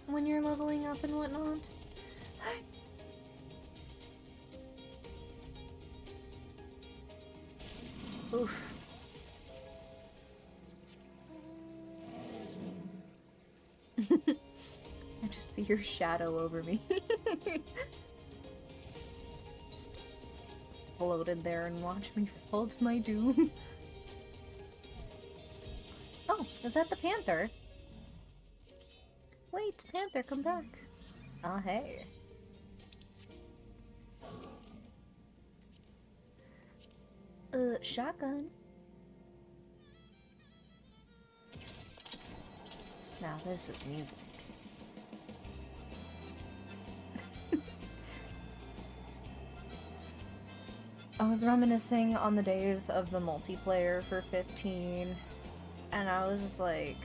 when you're leveling up and whatnot. Oof. I just see your shadow over me. Just floated there and watch me fall to my doom. Oh, is that the panther? Wait, panther, come back. Ah, hey. Shotgun. Now this is music. I was reminiscing on the days of the multiplayer for 15, and I was just like,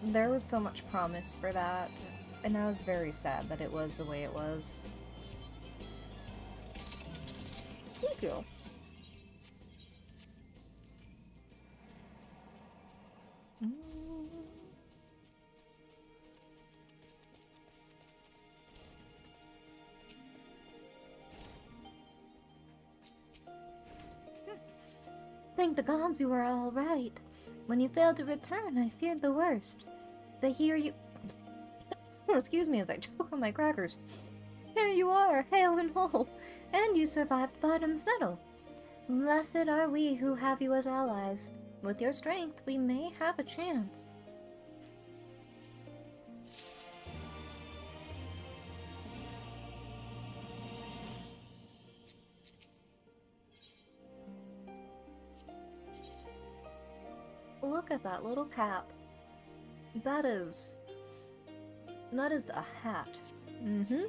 there was so much promise for that, and I was very sad that it was the way it was. Thank you. Thank the gods you were all right. When you failed to return, I feared the worst. But here you... Excuse me as I choke on my crackers. Here you are, hale and whole, and you survived Bottom's Metal. Blessed are we who have you as allies. With your strength, we may have a chance. Look at that little cap. That is a hat. Mm-hmm.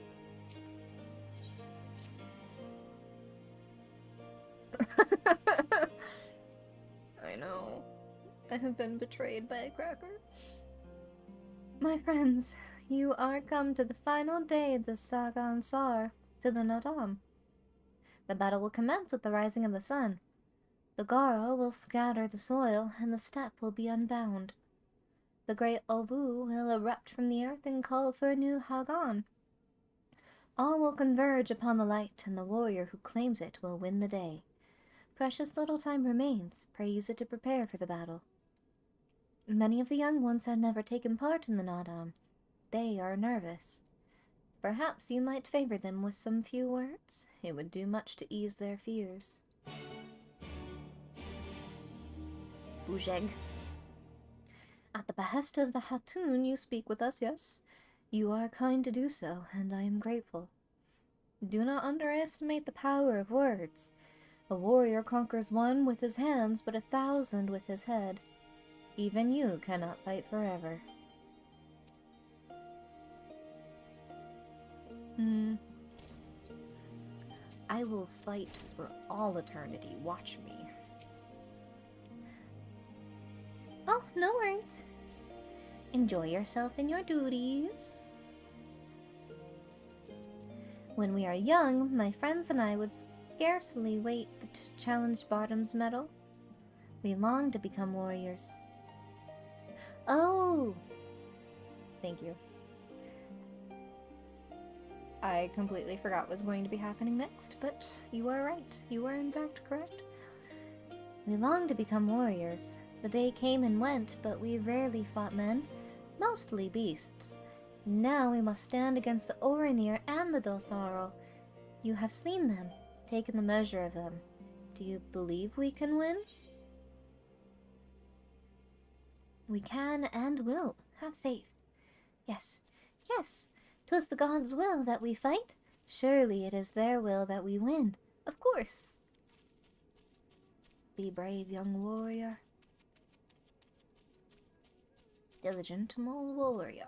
I know. I have been betrayed by a cracker. My friends, you are come to the final day of the Saga Ansar, to the Nadam. The battle will commence with the rising of the sun. The Gara will scatter the soil, and the steppe will be unbound. The great Ovu will erupt from the earth and call for a new Hagan. All will converge upon the light, and the warrior who claims it will win the day. Precious little time remains. Pray use it to prepare for the battle. Many of the young ones have never taken part in the Nadam. They are nervous. Perhaps you might favor them with some few words. It would do much to ease their fears. Bujeg. At the behest of the Hatun, you speak with us, yes? You are kind to do so, and I am grateful. Do not underestimate the power of words. A warrior conquers one with his hands, but 1,000 with his head. Even you cannot fight forever. I will fight for all eternity. Watch me. Oh, no worries. Enjoy yourself in your duties. When we are young, my friends and I would scarcely wait to challenge Bottom's Metal. We long to become warriors. Oh! Thank you. I completely forgot what was going to be happening next, but you are right. You are in fact correct. We long to become warriors. The day came and went, but we rarely fought men, mostly beasts. Now we must stand against the Oranir and the Dotharo. You have seen them, taken the measure of them. Do you believe we can win? We can and will. Have faith. Yes, yes, 'twas the gods' will that we fight. Surely it is their will that we win. Of course. Be brave, young warrior. Diligent old warrior.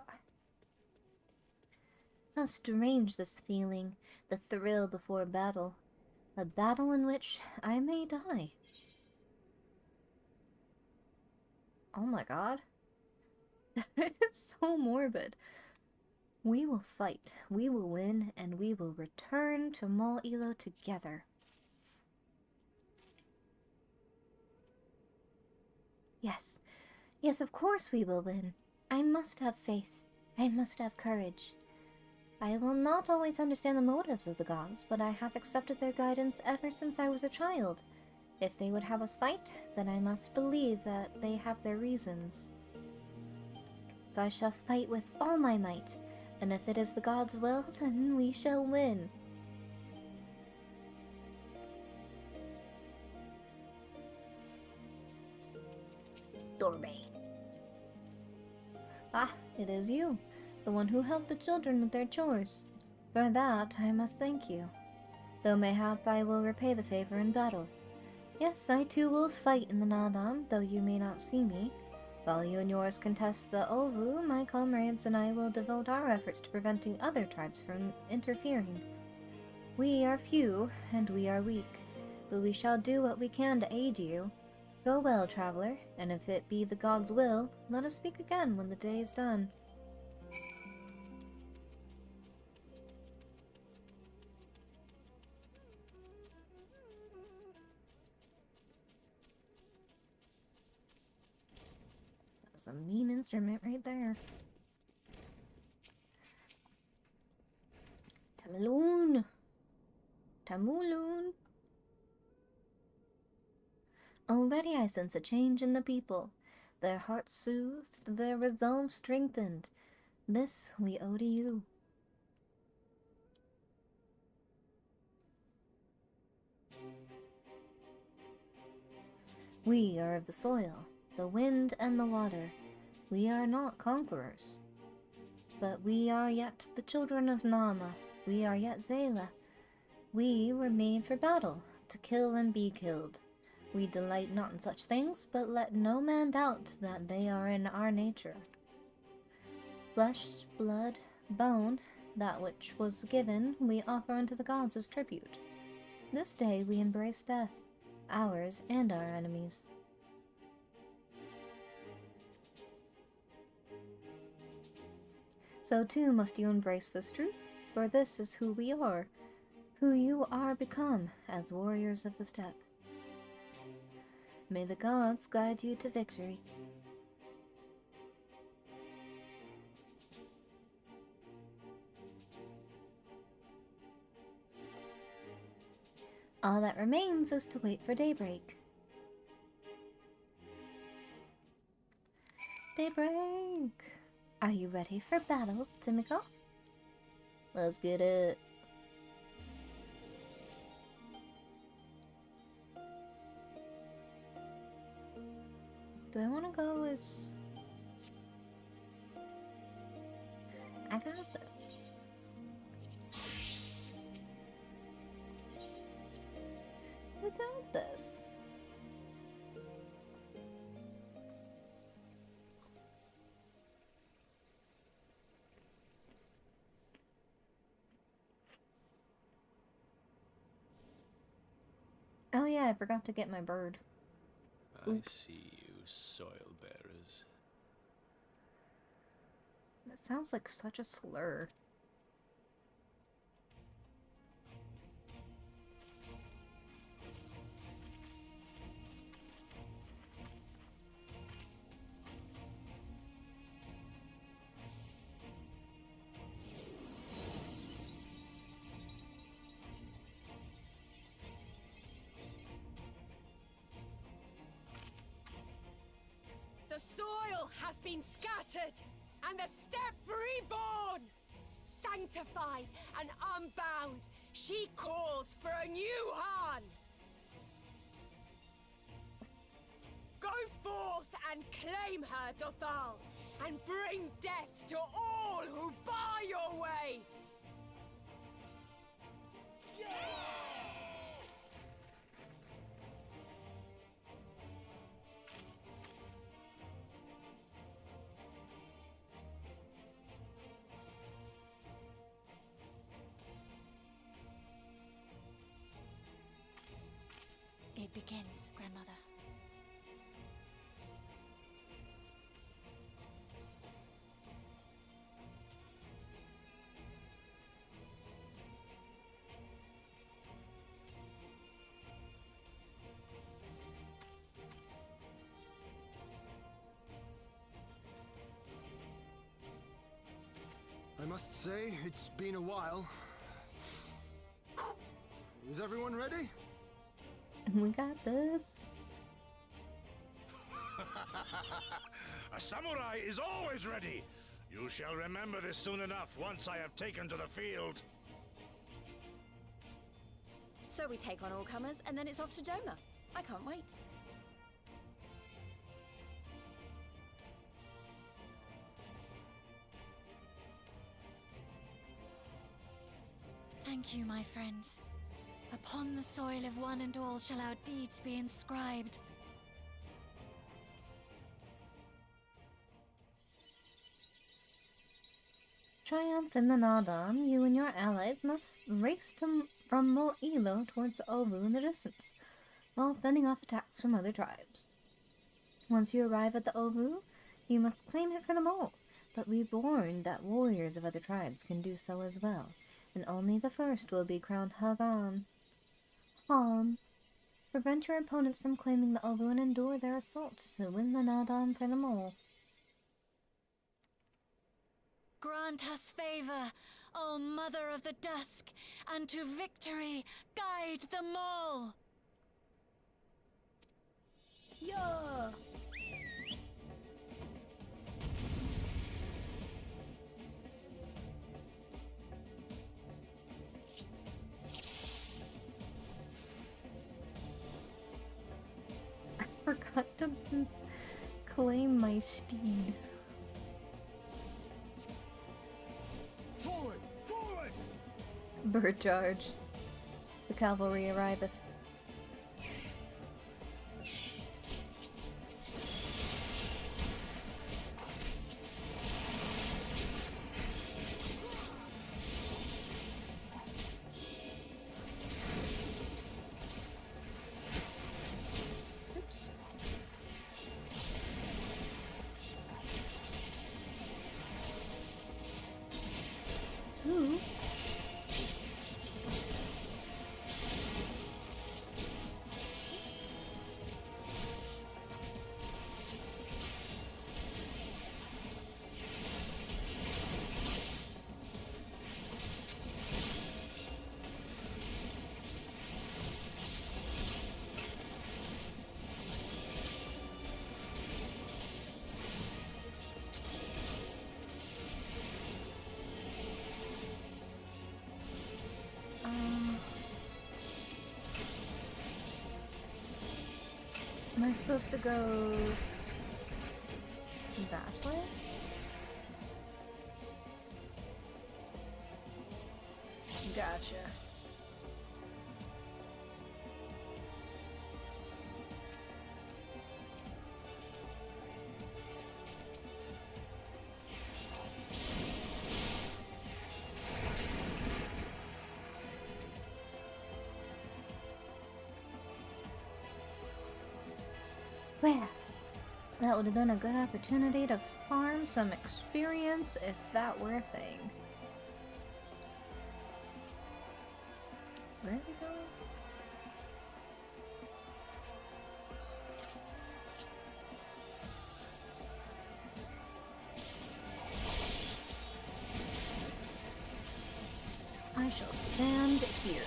How strange this feeling, the thrill before battle. A battle in which I may die. Oh my god. That is so morbid. We will fight, we will win, and we will return to Mol Elo together. Yes, yes, of course we will win. I must have faith. I must have courage. I will not always understand the motives of the gods, but I have accepted their guidance ever since I was a child. If they would have us fight, then I must believe that they have their reasons. So I shall fight with all my might, and if it is the gods' will, then we shall win. Dorbe. Ah, it is you, the one who helped the children with their chores. For that I must thank you. Though mayhap I will repay the favor in battle. Yes, I too will fight in the Nadam, though you may not see me. While you and yours contest the Ovu, my comrades and I will devote our efforts to preventing other tribes from interfering. We are few, and we are weak, but we shall do what we can to aid you. Go well, traveler, and if it be the gods' will, let us speak again when the day is done. That's a mean instrument right there. Tamaloon! Tamaloon! Already I sense a change in the people. Their hearts soothed, their resolve strengthened. This we owe to you. We are of the soil, the wind and the water. We are not conquerors. But we are yet the children of Nama. We are yet Zayla. We were made for battle, to kill and be killed. We delight not in such things, but let no man doubt that they are in our nature. Flesh, blood, bone, that which was given, we offer unto the gods as tribute. This day we embrace death, ours and our enemies. So too must you embrace this truth, for this is who we are, who you are become as warriors of the steppe. May the gods guide you to victory. All that remains is to wait for daybreak. Daybreak! Are you ready for battle, Timiko? Let's get it. Do I want to go as... I got this. We got this. Oh yeah, I forgot to get my bird. I see you, soil bearers. That sounds like such a slur. The soil has been scattered, and the steppe reborn! Sanctified and unbound, she calls for a new Han! Go forth and claim her, Dothal, and bring death to all who bar your way! It begins, Grandmother. I must say, it's been a while. Is everyone ready? We got this. A samurai is always ready. You shall remember this soon enough once I have taken to the field. So we take on all comers, and then it's off to Doma. I can't wait. Thank you, my friends. Upon the soil of one and all shall our deeds be inscribed. Triumph in the Nadam, you and your allies must race from Mo'ilo towards the Ovu in the distance, while fending off attacks from other tribes. Once you arrive at the Ovu, you must claim it for the mole, but be warned that warriors of other tribes can do so as well, and only the first will be crowned Hagan. Prevent your opponents from claiming the Ovu and endure their assault to win the Nadam for the mole. Grant us favor, O Mother of the Dusk, and to victory guide them all! Yeah! I forgot to claim my steed. Forward! Forward! Bird charge. The cavalry arriveth. Ooh. Am I supposed to go that way? Gotcha. Well, that would have been a good opportunity to farm some experience if that were a thing. Where are we going? I shall stand here.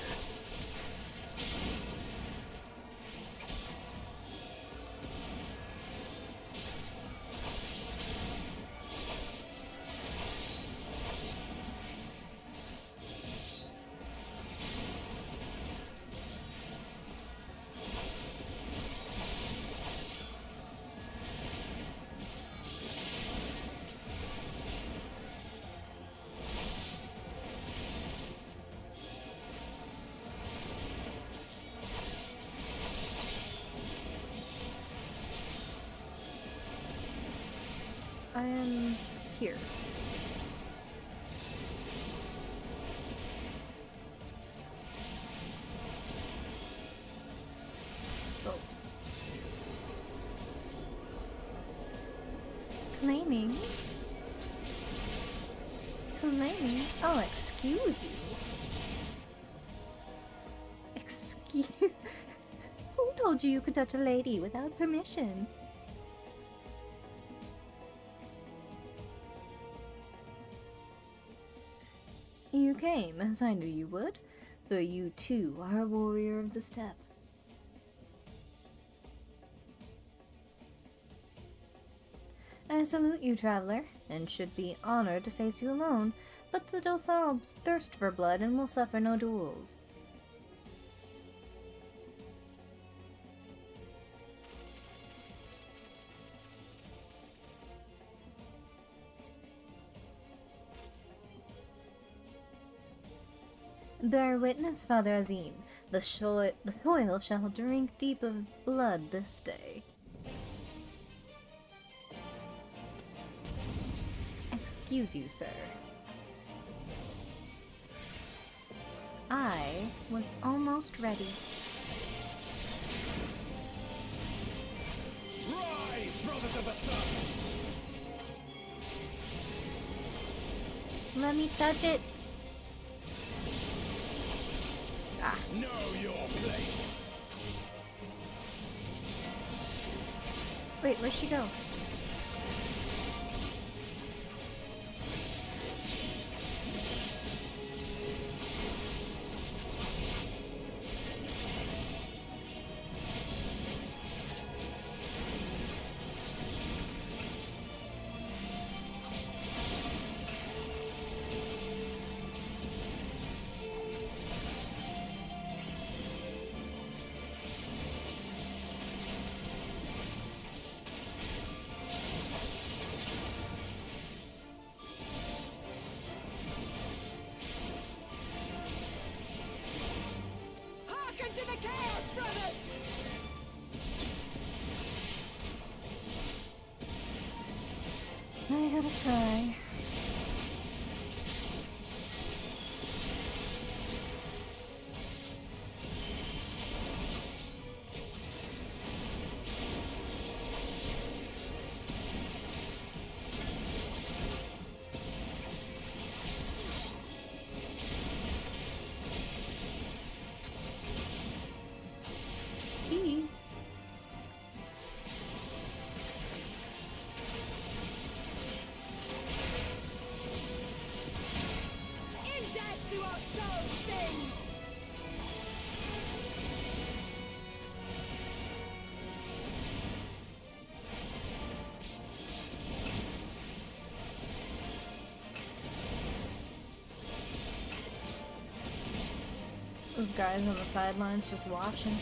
Oh, excuse you. Excuse... Who told you could touch a lady without permission? You came, as I knew you would, for you too are a warrior of the steppe. I salute you, traveler, and should be honored to face you alone, but the Dothar thirst for blood and will suffer no duels. Bear witness, Father Azim, the soil shall drink deep of blood this day. Excuse you, sir. I was almost ready. Rise, brothers of the sun! Let me touch it. Ah. Know your place! Wait, where'd she go? To the chaos, brothers! I gotta try. Those guys on the sidelines just watching.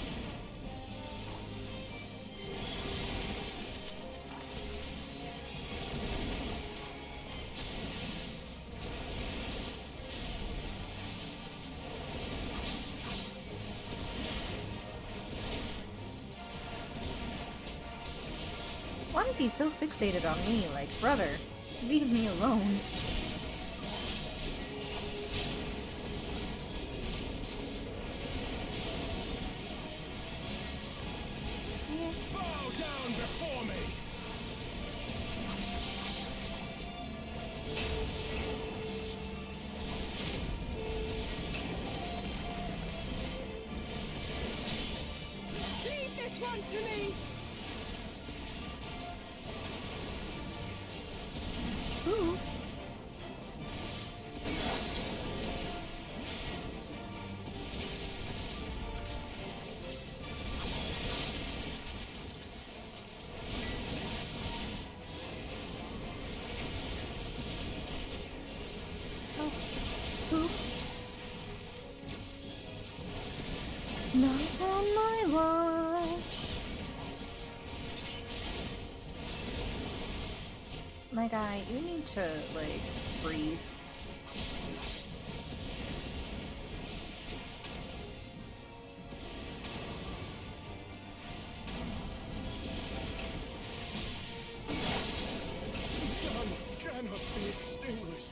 Why is he so fixated on me? Like, brother, leave me alone. Bow down before me! Leave this one to me! Ooh. Ooh. Not on my watch. My guy, you need to, like, breathe. The sun cannot be extinguished.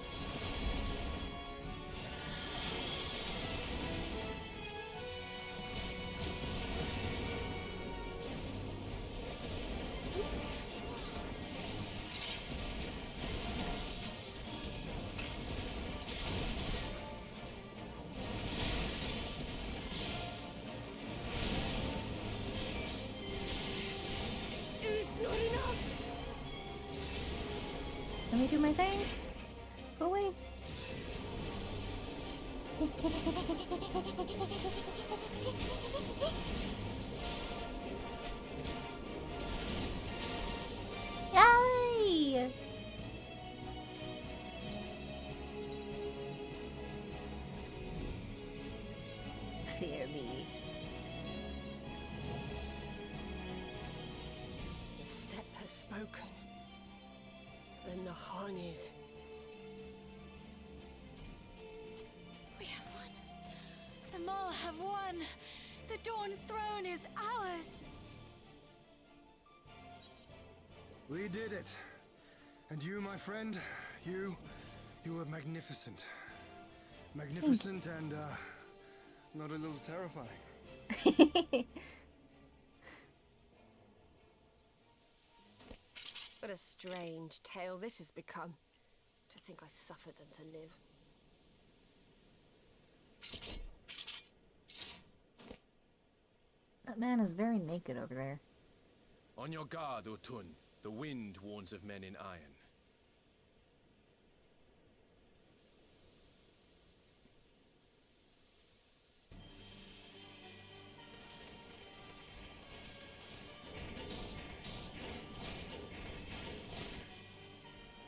do my thing. Go away. Yay! Fear me. The steppe has spoken. The Nahanis. We have won. The Mall have won. The Dawn Throne is ours. We did it. And you, my friend, you were magnificent. Magnificent and, not a little terrifying. What a strange tale this has become. To think I suffered them to live. That man is very naked over there. On your guard, Otun. The wind warns of men in iron.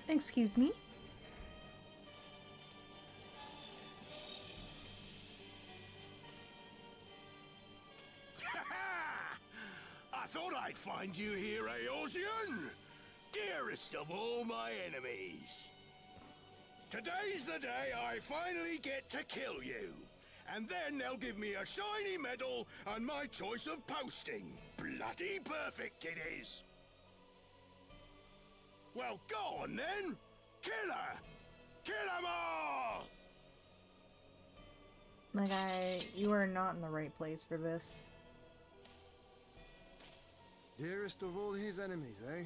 Excuse me? I thought I'd find you here, Eosian! Dearest of all my enemies. Today's the day I finally get to kill you. And then they'll give me a shiny medal and my choice of posting. Bloody perfect it is! Well, go on then! Kill her! Kill them all! My guy, you are not in the right place for this. Dearest of all his enemies, eh?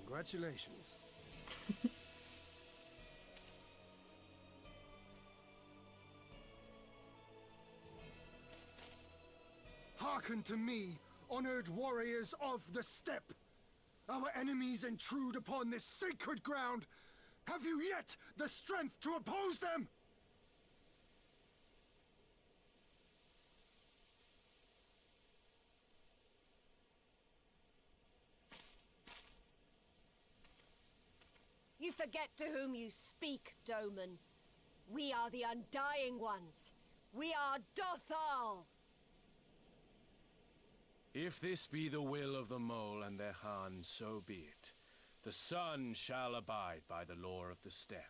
Congratulations. Hearken to me, honored warriors of the steppe! Our enemies intrude upon this sacred ground! Have you yet the strength to oppose them? You forget to whom you speak, Doman. We are the Undying Ones. We are Dothal! If this be the will of the Mole and their Han, so be it. The sun shall abide by the law of the steppe.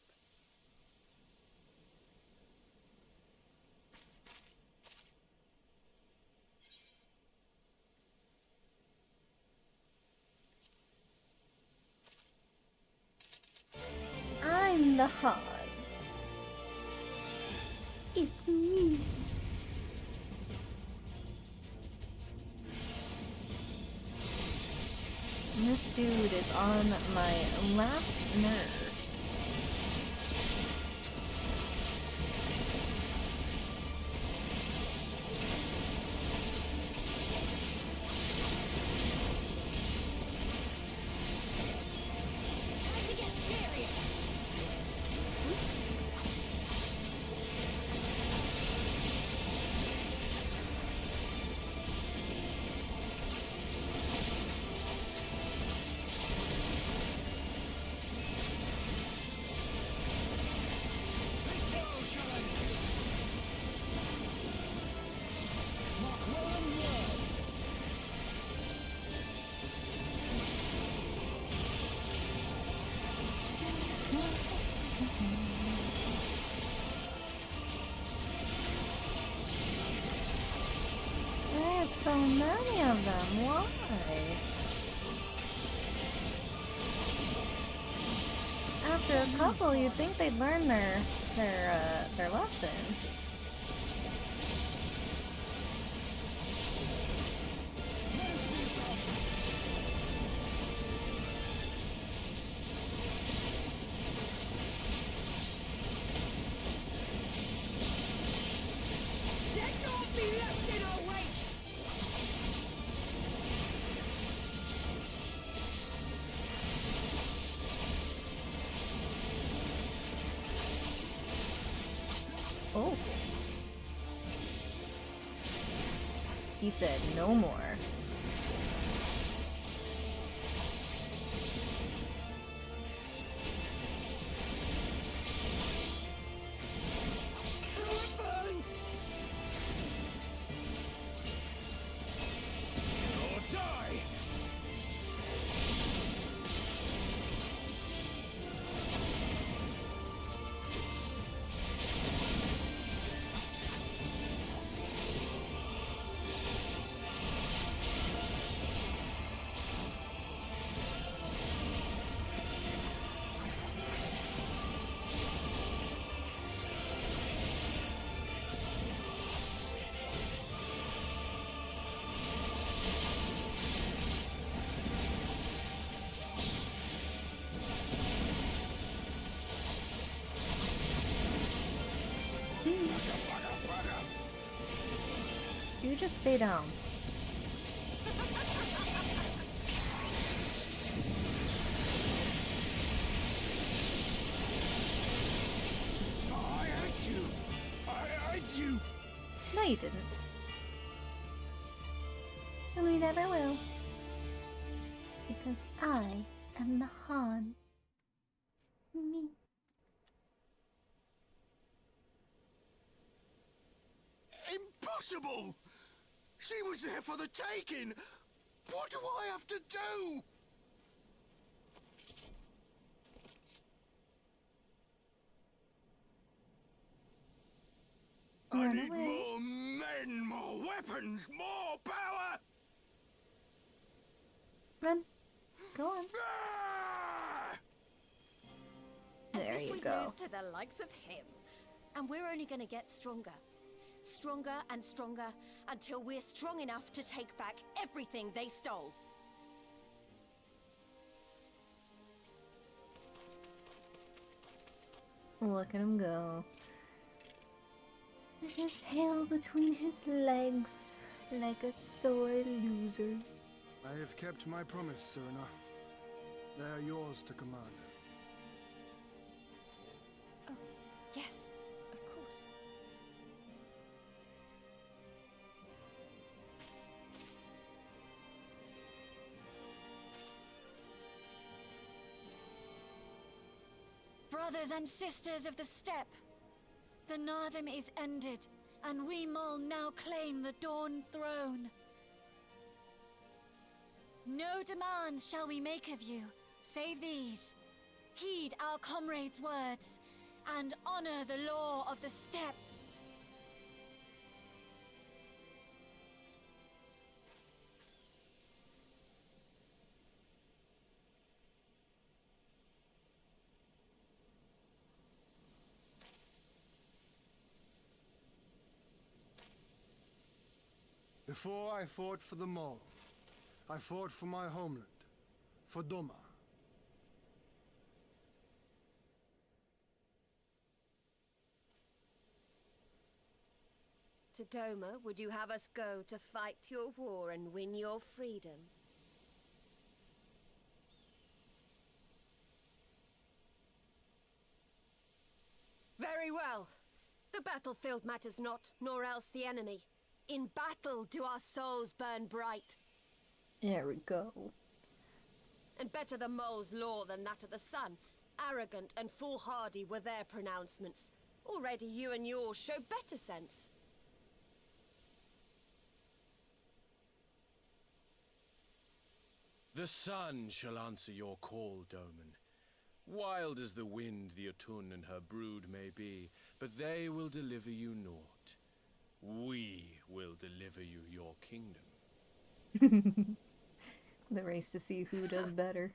I'm the Han. It's me. This dude is on my last nerve. There's so many of them. Why? After a couple, you'd think they'd learn their lesson. Oh. He said no more. You just stay down. I had you! I had you! No, you didn't. And we never will. Because I am the Han. Me. Impossible! She was there for the taking! What do I have to do? I Run need away. more men, more weapons, more power! Run. Go on. Ah! There As if you we go. lose to the likes of him. And we're only gonna get stronger. Stronger and stronger until we're strong enough to take back everything they stole. Look at him go. With his tail between his legs, like a sore loser. I have kept my promise, Serena. They are yours to command. Oh, yes, of course. Brothers and sisters of the steppe, the Nardum is ended, and we Mol now claim the Dawn Throne. No demands shall we make of you, save these. Heed our comrades' words, and honor the law of the steppe. Before I fought for the Mall, I fought for my homeland, for Doma. To Doma, would you have us go to fight your war and win your freedom? Very well. The battlefield matters not, nor else the enemy. In battle do our souls burn bright. There we go. And better the mole's law than that of the sun. Arrogant and foolhardy were their pronouncements. Already you and yours show better sense. The sun shall answer your call, Doman. Wild as the wind the Atun and her brood may be, but they will deliver you naught. We will deliver you your kingdom. The race to see who does better.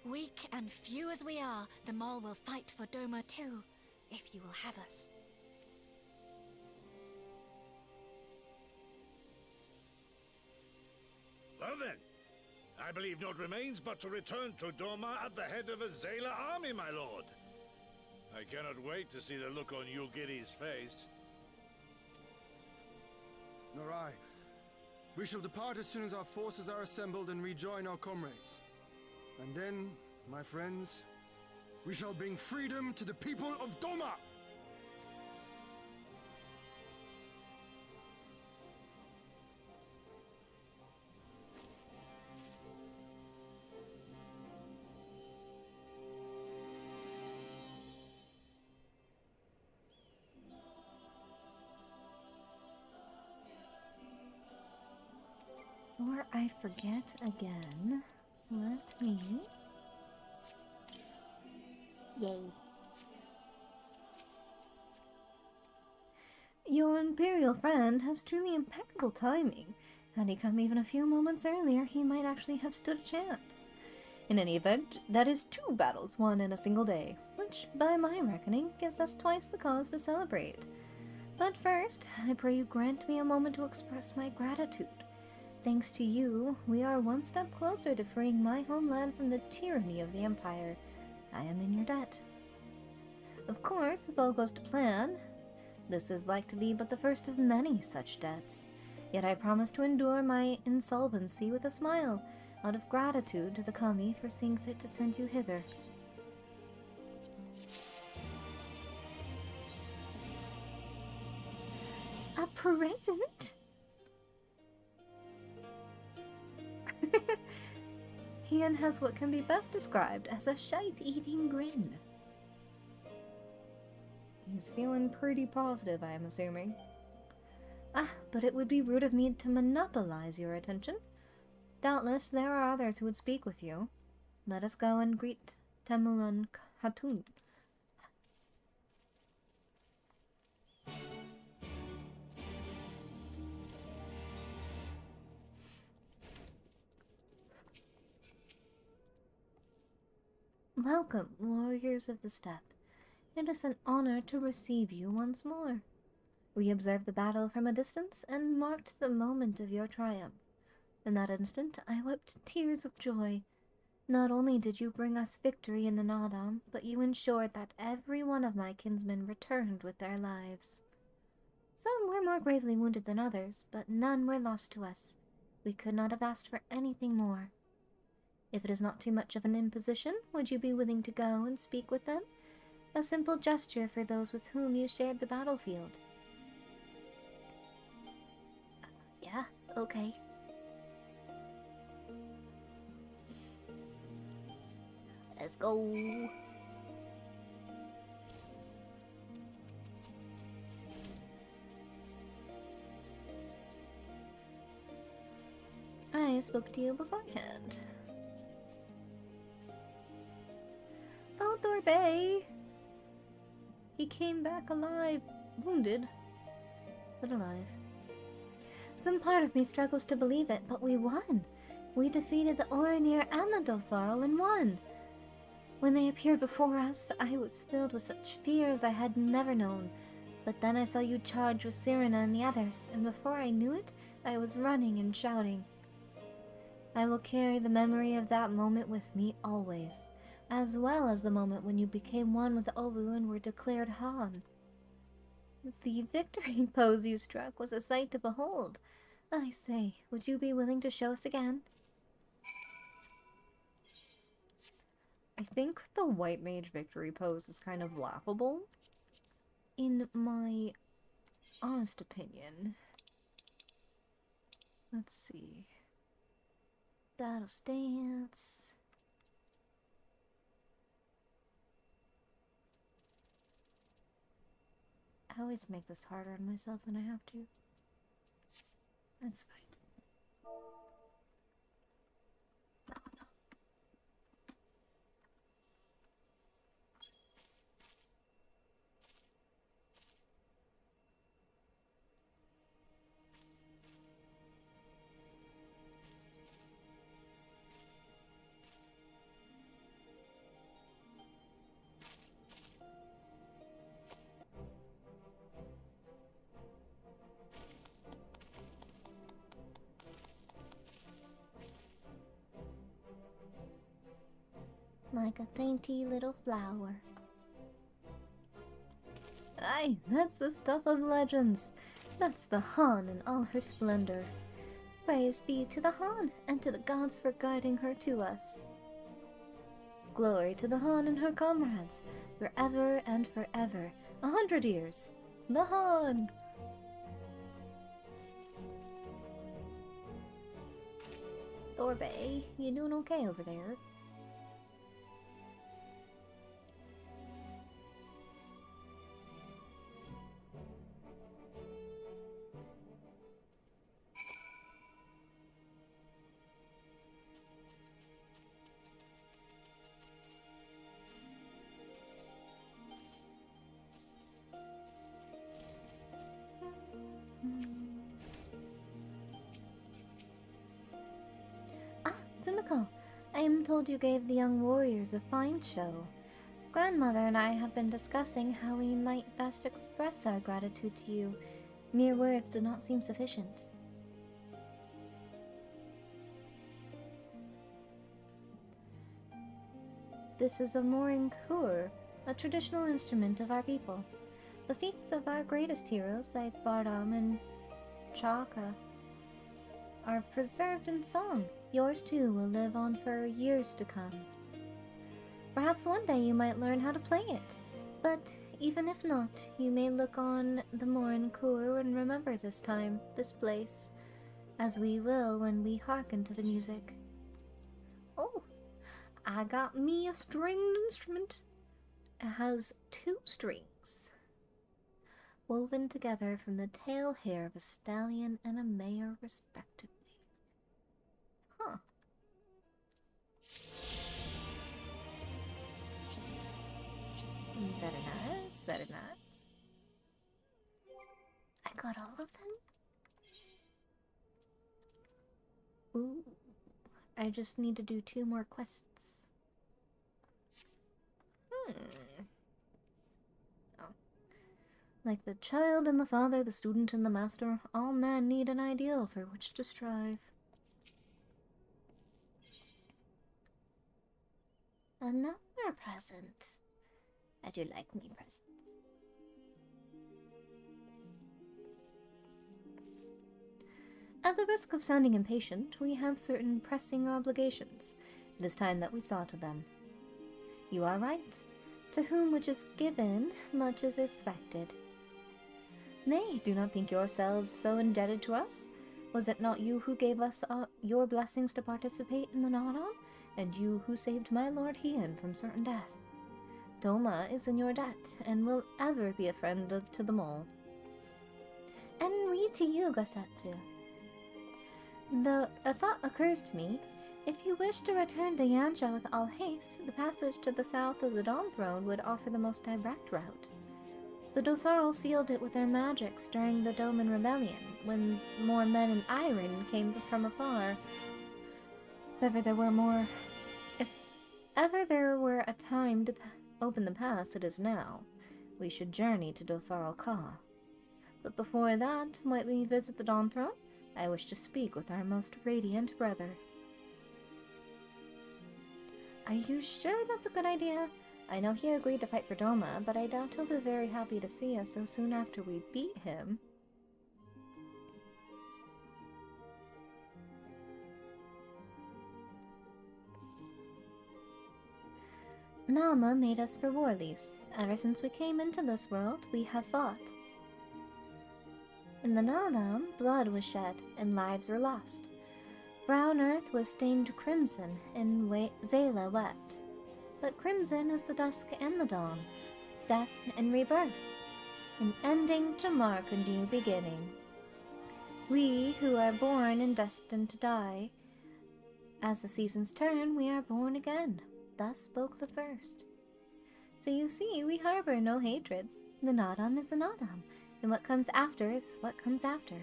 Weak and few as we are, the Mole will fight for Doma too, if you will have us. Well then, I believe naught remains but to return to Doma at the head of a Zayla army, my lord. I cannot wait to see the look on Yugiri's face. Nor I. We shall depart as soon as our forces are assembled and rejoin our comrades. And then, my friends, we shall bring freedom to the people of Doma! Or I forget again. Let me... Yay. Your Imperial friend has truly impeccable timing. Had he come even a few moments earlier, he might actually have stood a chance. In any event, that is 2 battles won in a single day, which, by my reckoning, gives us twice the cause to celebrate. But first, I pray you grant me a moment to express my gratitude. Thanks to you, we are one step closer to freeing my homeland from the tyranny of the Empire. I am in your debt. Of course, if all goes to plan, this is like to be but the first of many such debts. Yet I promise to endure my insolvency with a smile, out of gratitude to the Kami for seeing fit to send you hither. A present? Ian has what can be best described as a shite-eating grin. He's feeling pretty positive, I am assuming. Ah, but it would be rude of me to monopolize your attention. Doubtless there are others who would speak with you. Let us go and greet Temulan Hatun. Welcome, warriors of the steppe. It is an honor to receive you once more. We observed the battle from a distance and marked the moment of your triumph. In that instant, I wept tears of joy. Not only did you bring us victory in Anadam, but you ensured that every one of my kinsmen returned with their lives. Some were more gravely wounded than others, but none were lost to us. We could not have asked for anything more. If it is not too much of an imposition, would you be willing to go and speak with them? A simple gesture for those with whom you shared the battlefield. Yeah, okay. Let's go. I spoke to you beforehand. Oh, Dorbay! He came back alive. Wounded, but alive. Some part of me struggles to believe it, but we won. We defeated the Orinir and the Dotharl and won. When they appeared before us, I was filled with such fears I had never known. But then I saw you charge with Cyrena and the others, and before I knew it, I was running and shouting. I will carry the memory of that moment with me always, as well as the moment when you became one with Obu and were declared Han. The victory pose you struck was a sight to behold. I say, would you be willing to show us again? I think the white mage victory pose is kind of laughable, in my honest opinion. Let's see. Battle stance. I always make this harder on myself than I have to. That's fine. Oh no. Like a dainty little flower. Aye, that's the stuff of legends. That's the Han in all her splendor. Praise be to the Han and to the gods for guiding her to us. Glory to the Han and her comrades, forever and forever. 100 years. The Han! Thorbay, you doing okay over there? Sumiko, I am told you gave the young warriors a fine show. Grandmother and I have been discussing how we might best express our gratitude to you. Mere words do not seem sufficient. This is a mooring kur, a traditional instrument of our people. The feats of our greatest heroes like Bardam and Chaka are preserved in song. Yours too will live on for years to come. Perhaps one day you might learn how to play it, but even if not, you may look on the Morin Kur and remember this time, this place, as we will when we hearken to the music. Oh, I got me a stringed instrument. It has 2 strings, woven together from the tail hair of a stallion and a mare respectively. Huh. Very nice, very nice. I got all of them? Ooh. I just need to do 2 more quests. Oh. Like the child and the father, the student and the master, all men need an ideal for which to strive. Another present. I do like me presents. At the risk of sounding impatient, we have certain pressing obligations. It is time that we saw to them. You are right. To whom which is given, much is expected. Nay, do not think yourselves so indebted to us. Was it not you who gave us your blessings to participate in the Nadam, and you who saved my lord Hien from certain death? Doma is in your debt, and will ever be a friend to them all. And we to you, Gosetsu. Though a thought occurs to me, if you wish to return to Yansha with all haste, the passage to the south of the Dawn Throne would offer the most direct route. The Dothraki sealed it with their magics during the Doman Rebellion, when more men in iron came from afar. If ever there were a time to open the pass, it is now. We should journey to Dothral Ka. But before that, might we visit the Dawn Throne? I wish to speak with our most radiant brother. Are you sure that's a good idea? I know he agreed to fight for Doma, but I doubt he'll be very happy to see us so soon after we beat him. Nama made us for war lease. Ever since we came into this world, we have fought. In the Nadam, blood was shed, and lives were lost. Brown earth was stained crimson, and Zayla wept. But crimson is the dusk and the dawn, death and rebirth, an ending to mark a new beginning. We, who are born and destined to die, as the seasons turn, we are born again. Thus spoke the first. So you see, we harbor no hatreds. The Nadam is the Nadam, and what comes after is what comes after.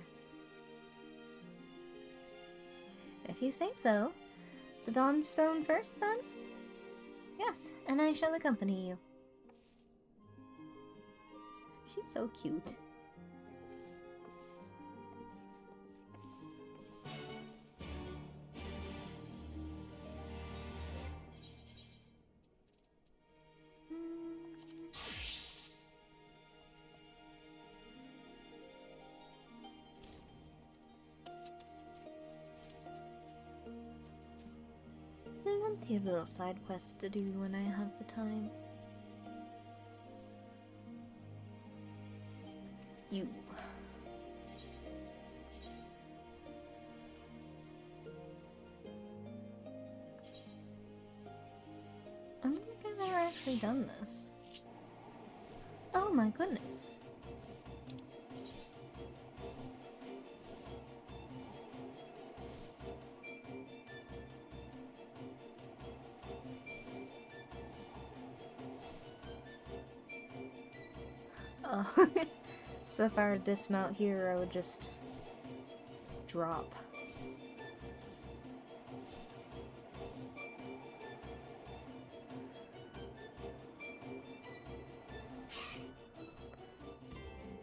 If you say so. The Dawn Throne first, then? Yes, and I shall accompany you. She's so cute. Plenty of little side quests to do when I have the time. You. I don't think I've ever actually done this. Oh my goodness. Oh. So if I were to dismount here, I would just drop.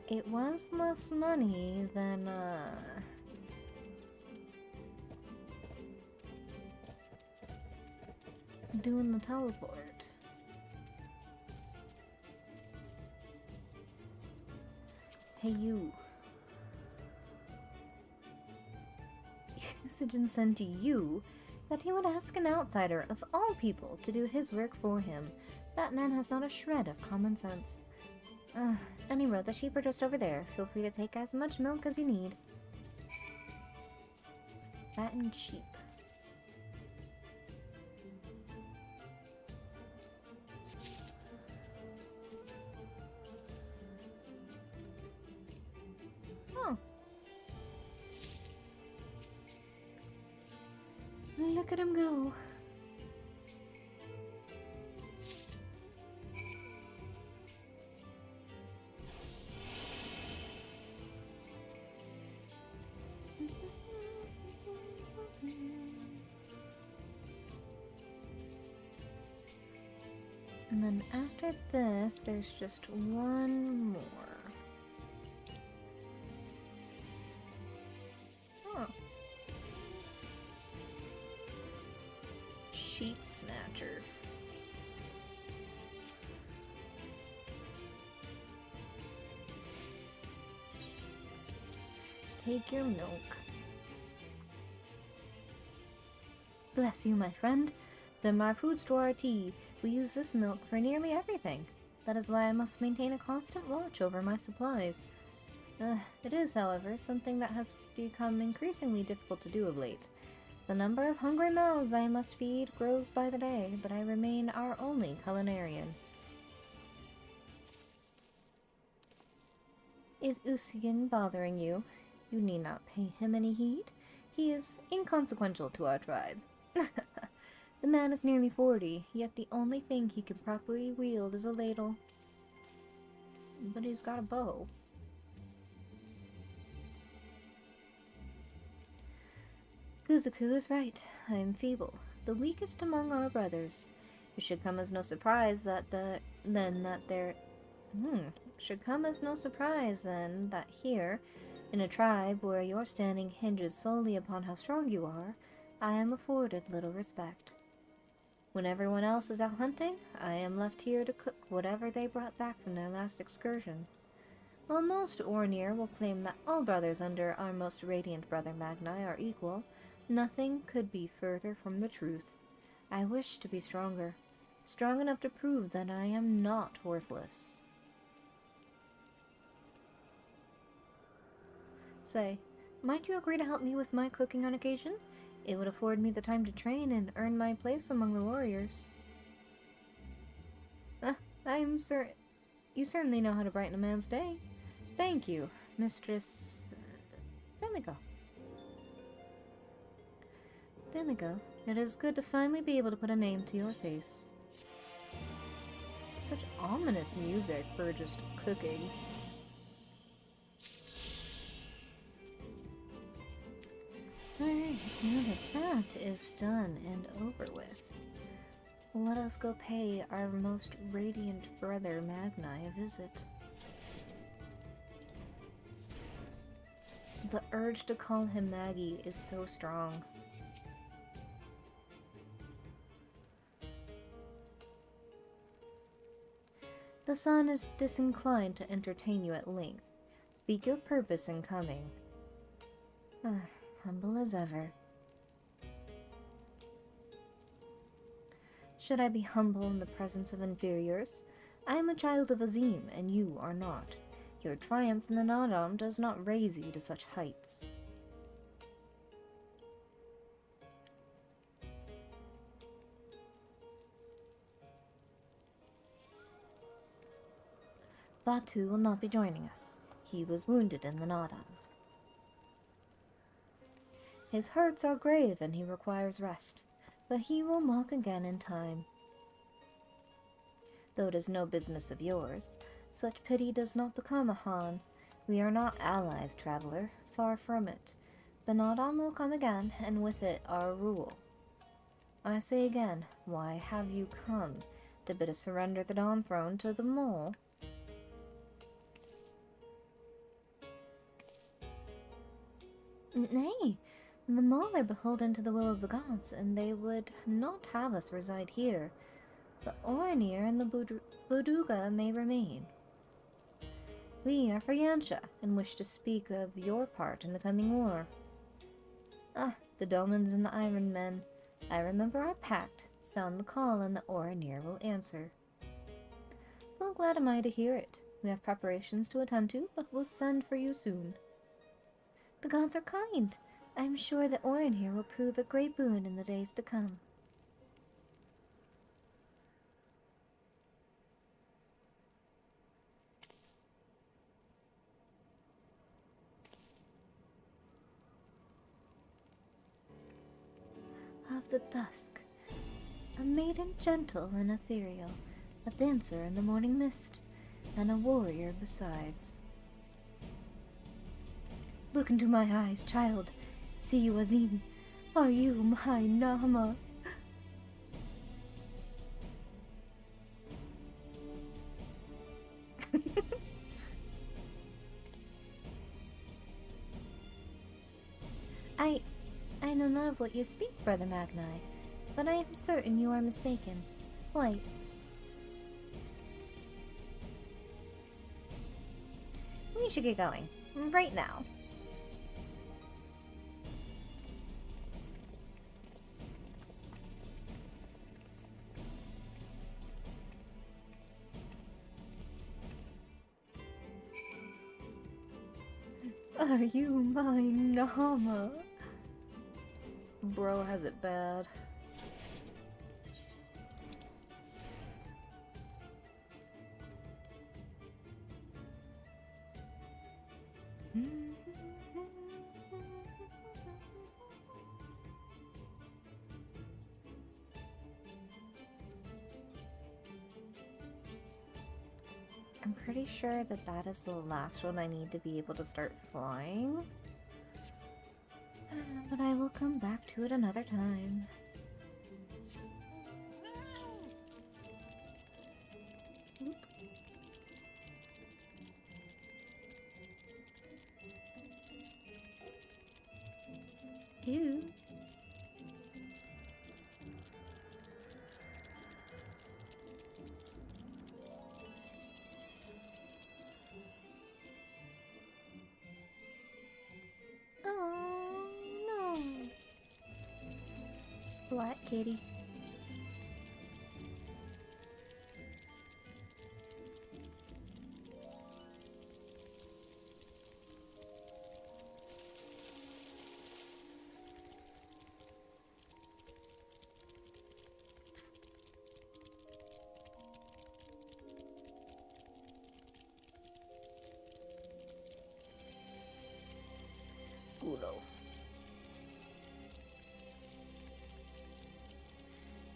It was less money than, doing the teleport. Hey, you. Usagin said to you that he would ask an outsider of all people to do his work for him. That man has not a shred of common sense. Anyway, the sheep are just over there. Feel free to take as much milk as you need. Fattened sheep. Oh. Look at him go. And then after this, there's just one more. Oh. Sheep snatcher. Take your milk. Bless you, my friend. From our food to our tea, we use this milk for nearly everything. That is why I must maintain a constant watch over my supplies. It is, however, something that has become increasingly difficult to do of late. The number of hungry mouths I must feed grows by the day, but I remain our only culinarian. Is Usian bothering you? You need not pay him any heed. He is inconsequential to our tribe. The man is nearly 40, yet the only thing he can properly wield is a ladle. But he's got a bow. Kuzuku is right. I am feeble, the weakest among our brothers. It should come as no surprise that here, in a tribe where your standing hinges solely upon how strong you are, I am afforded little respect. When everyone else is out hunting, I am left here to cook whatever they brought back from their last excursion. While most Ornir will claim that all brothers under our most radiant brother Magni are equal, nothing could be further from the truth. I wish to be stronger, strong enough to prove that I am not worthless. Say, might you agree to help me with my cooking on occasion? It would afford me the time to train and earn my place among the warriors. I'm certain you certainly know how to brighten a man's day. Thank you, Mistress Demigo. Demigo, it is good to finally be able to put a name to your face. Such ominous music for just cooking. Alright, now that that is done and over with, let us go pay our most radiant brother Magni a visit. The urge to call him Maggie is so strong. The sun is disinclined to entertain you at length. Speak your purpose in coming. Humble as ever. Should I be humble in the presence of inferiors? I am a child of Azim, and you are not. Your triumph in the Nadam does not raise you to such heights. Batu will not be joining us. He was wounded in the Nadam. His hurts are grave and he requires rest, but he will walk again in time. Though it is no business of yours, such pity does not become a Han. We are not allies, traveler, far from it. The Nadam will come again, and with it our rule. I say again, why have you come? To bid us surrender the Dawn Throne to the mole? Nay, the Maul are beholden to the will of the gods, and they would not have us reside here. The Oranir and the Boduga may remain. We are for Yansha, and wish to speak of your part in the coming war. Ah, the Domans and the Iron Men. I remember our pact. Sound the call, and the Oranir will answer. Well, glad am I to hear it. We have preparations to attend to, but we'll send for you soon. The gods are kind. I am sure that Oranir will prove a great boon in the days to come. Of the dusk, a maiden gentle and ethereal, a dancer in the morning mist, and a warrior besides. Look into my eyes, child. See you, Azim. Are you my Nama? I know none of what you speak, Brother Magni, but I am certain you are mistaken. Why? We should get going. Right now. Are you my Nama? Bro has it bad. I'm pretty sure that that is the last one I need to be able to start flying. But I will come back to it another time. Oop. Ew. Oh no. Splat kitty. Gulo.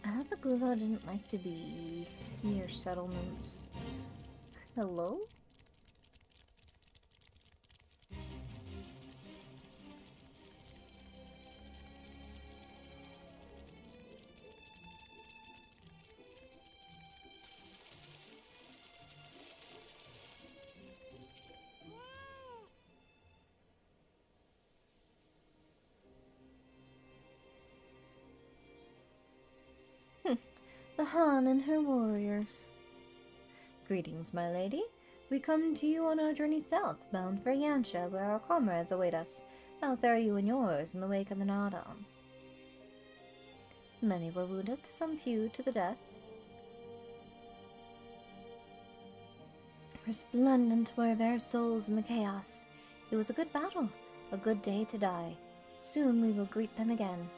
I thought the Gulo didn't like to be near settlements. Hello? The Han and her warriors. Greetings, my lady. We come to you on our journey south, bound for Yansha, where our comrades await us. I'll ferry you and yours in the wake of the Nadam. Many were wounded, some few to the death. Resplendent were their souls in the chaos. It was a good battle, a good day to die. Soon we will greet them again.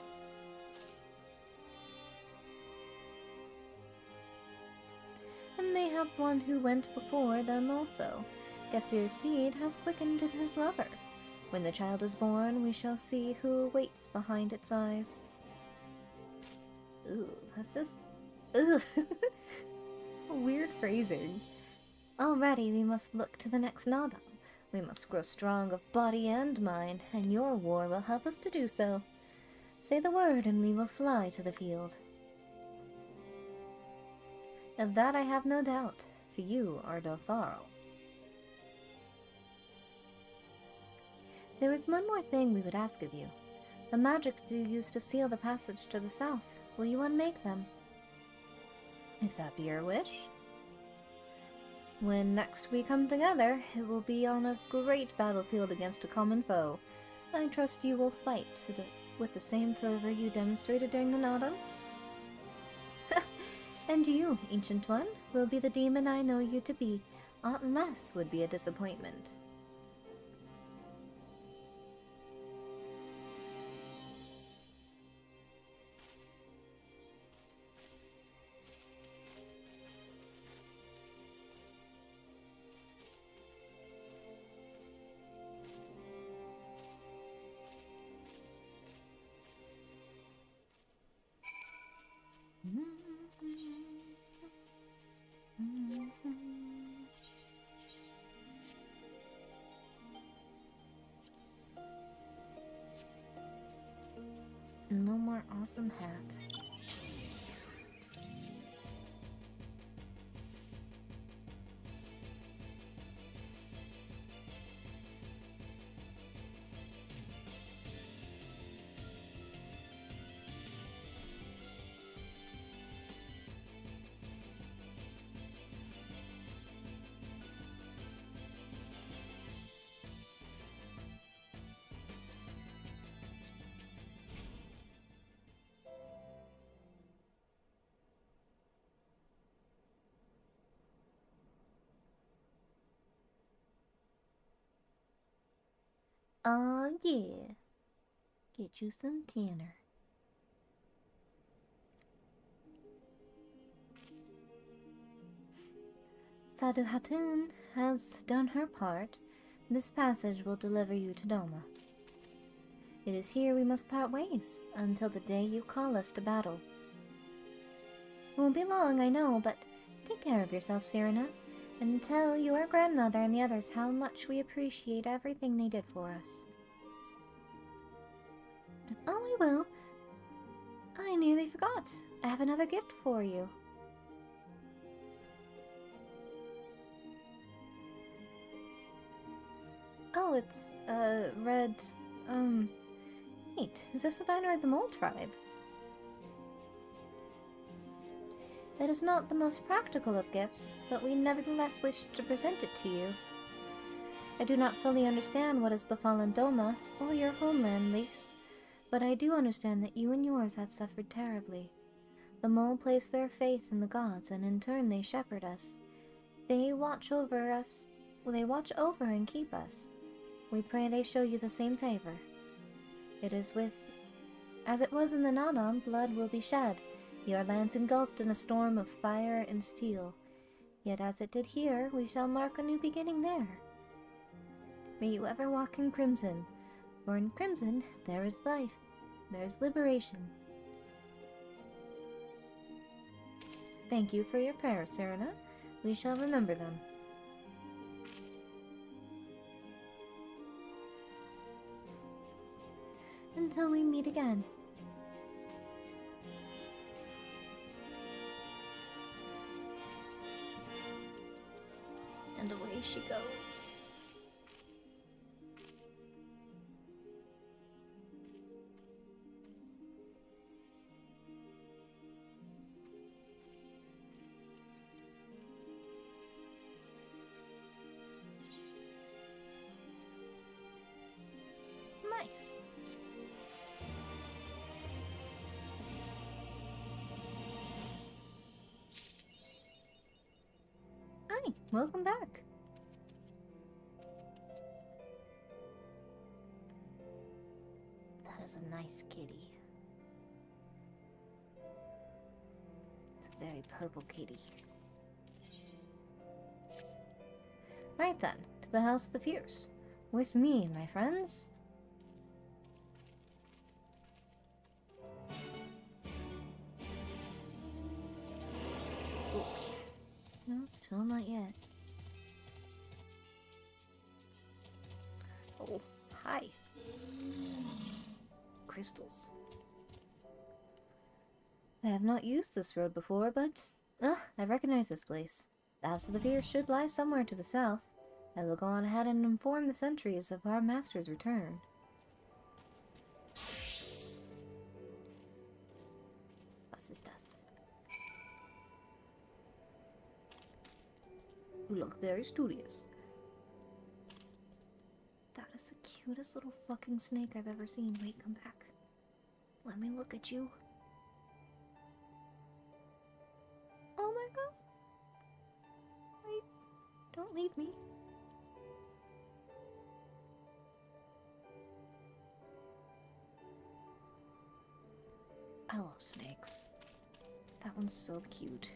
And mayhap one who went before them also. Gessir's seed has quickened in his lover. When the child is born, we shall see who waits behind its eyes. Ooh, that's just... Ugh. Weird phrasing. Already we must look to the next Nadam. We must grow strong of body and mind, and your war will help us to do so. Say the word and we will fly to the field. Of that I have no doubt, for you are Dotharo. There is one more thing we would ask of you. The magics you used to seal the passage to the south, will you unmake them? If that be your wish. When next we come together, it will be on a great battlefield against a common foe. I trust you will fight with the same fervor you demonstrated during the Nadam. And you, Ancient One, will be the demon I know you to be. Aught less would be a disappointment. No more awesome hat. Oh yeah. Get you some tanner. Sadhu Hatun has done her part. This passage will deliver you to Doma. It is here we must part ways, until the day you call us to battle. Won't be long, I know, but take care of yourself, Serena, and tell your grandmother and the others how much we appreciate everything they did for us. Oh, I will. I nearly forgot. I have another gift for you. Oh, it's, red, wait, is this the banner of the Mole Tribe? It is not the most practical of gifts, but we nevertheless wish to present it to you. I do not fully understand what has befallen Doma, or your homeland, Lys, but I do understand that you and yours have suffered terribly. The Mole place their faith in the gods, and in turn they shepherd us. They watch over us, they watch over and keep us. We pray they show you the same favor. It is as it was in the Nadam, blood will be shed, your lands engulfed in a storm of fire and steel. Yet as it did here, we shall mark a new beginning there. May you ever walk in crimson, for in crimson there is life, there is liberation. Thank you for your prayers, Serena. We shall remember them. Until we meet again. And away she goes. Nice. Welcome back. That is a nice kitty. It's a very purple kitty. Right then, to the House of the Fierce. With me, my friends. No, still not yet. Oh, hi. Crystals. I have not used this road before, but I recognize this place. The House of the Fierce should lie somewhere to the south. I will go on ahead and inform the sentries of our master's return. Was ist das? You look very studious. That is the cutest little fucking snake I've ever seen. Wait, come back. Let me look at you. Oh my god. Wait, don't leave me. I love snakes. That one's so cute.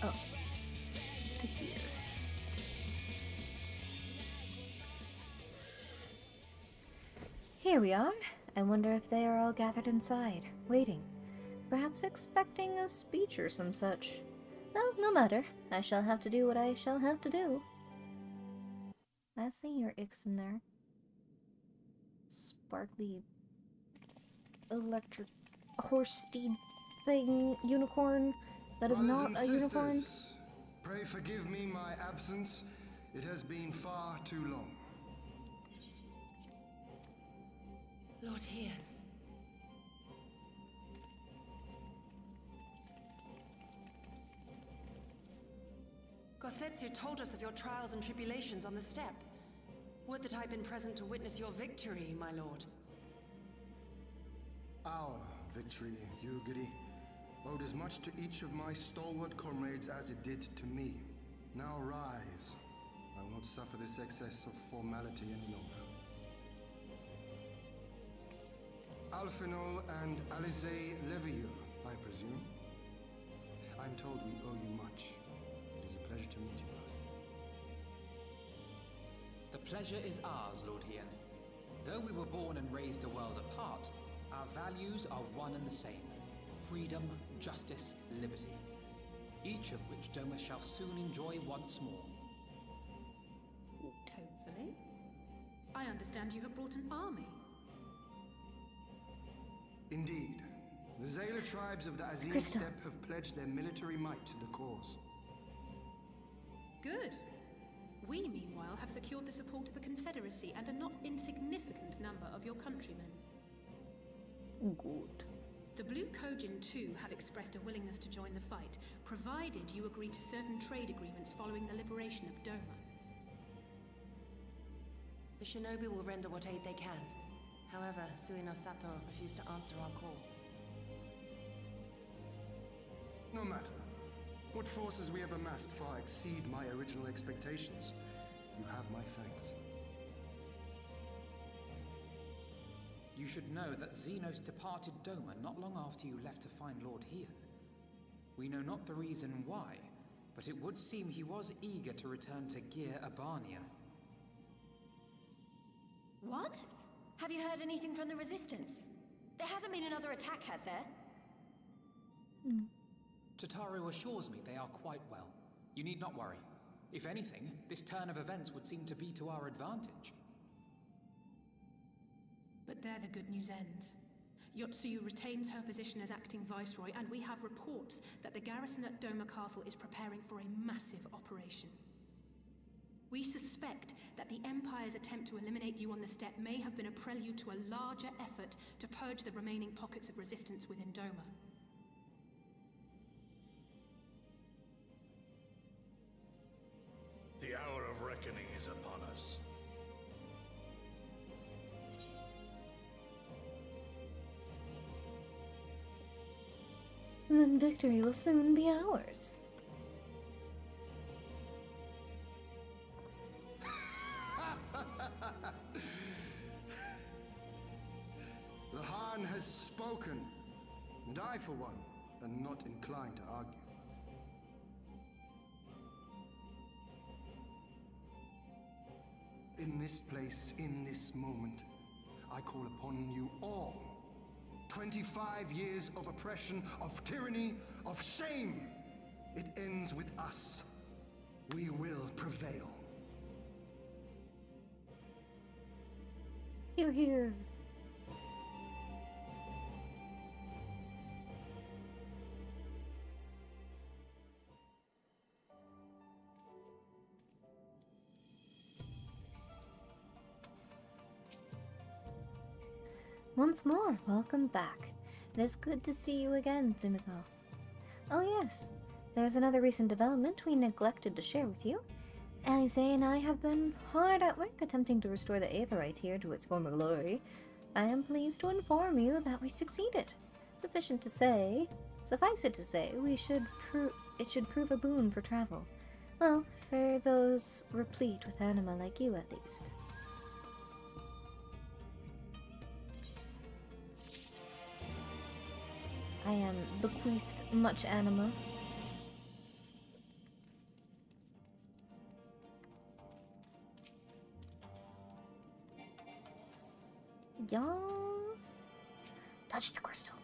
Oh, to here. Here we are. I wonder if they are all gathered inside, waiting, perhaps expecting a speech or some such. Well, no matter. I shall have to do what I shall have to do. I see your Ix in there. Sparkly electric horse steed thing, unicorn that is Brothers not and a unicorn. sisters, pray forgive me my absence. It has been far too long. Lord Ian. Gosetsu told us of your trials and tribulations on the steppe. Would that I'd been present to witness your victory, my lord. Our victory, Yugiri, owed as much to each of my stalwart comrades as it did to me. Now rise. I will not suffer this excess of formality any longer. Alphino and Alizé Levieux, I presume. I'm told we owe you much. It is a pleasure to meet you both. The pleasure is ours, Lord Ian. Though we were born and raised a world apart, our values are one and the same. Freedom, justice, liberty. Each of which Doma shall soon enjoy once more. Hopefully. I understand you have brought an army. Indeed. The Zayla tribes of the Azim Crystal. Steppe have pledged their military might to the cause. Good. We, meanwhile, have secured the support of the Confederacy and a not insignificant number of your countrymen. Good. The Blue Kojin, too, have expressed a willingness to join the fight, provided you agree to certain trade agreements following the liberation of Doma. The shinobi will render what aid they can. However, Suino Sato refused to answer our call. No matter. What forces we have amassed far exceed my original expectations. You have my thanks. You should know that Xenos departed Doma not long after you left to find Lord Ian. We know not the reason why, but it would seem he was eager to return to Gir Abania. What? Have you heard anything from the Resistance? There hasn't been another attack, has there? Tataru assures me they are quite well. You need not worry. If anything, this turn of events would seem to be to our advantage. But there the good news ends. Yotsuyu retains her position as acting viceroy, and we have reports that the garrison at Doma Castle is preparing for a massive operation. We suspect that the Empire's attempt to eliminate you on the steppe may have been a prelude to a larger effort to purge the remaining pockets of resistance within Doma. The hour of reckoning is upon us. And then victory will soon be ours. The Han has spoken, and I, for one, am not inclined to argue. In this place, in this moment, I call upon you all. 25 years of oppression, of tyranny, of shame. It ends with us. We will prevail. Hear, hear. Once more, welcome back. It is good to see you again, Simiko. Oh yes, there's another recent development we neglected to share with you. Alize and I have been hard at work attempting to restore the Aetherite here to its former glory. I am pleased to inform you that we succeeded. Suffice it to say, it should prove a boon for travel. Well, for those replete with anima like you at least. I am bequeathed much anima. Yes. Touch the crystal.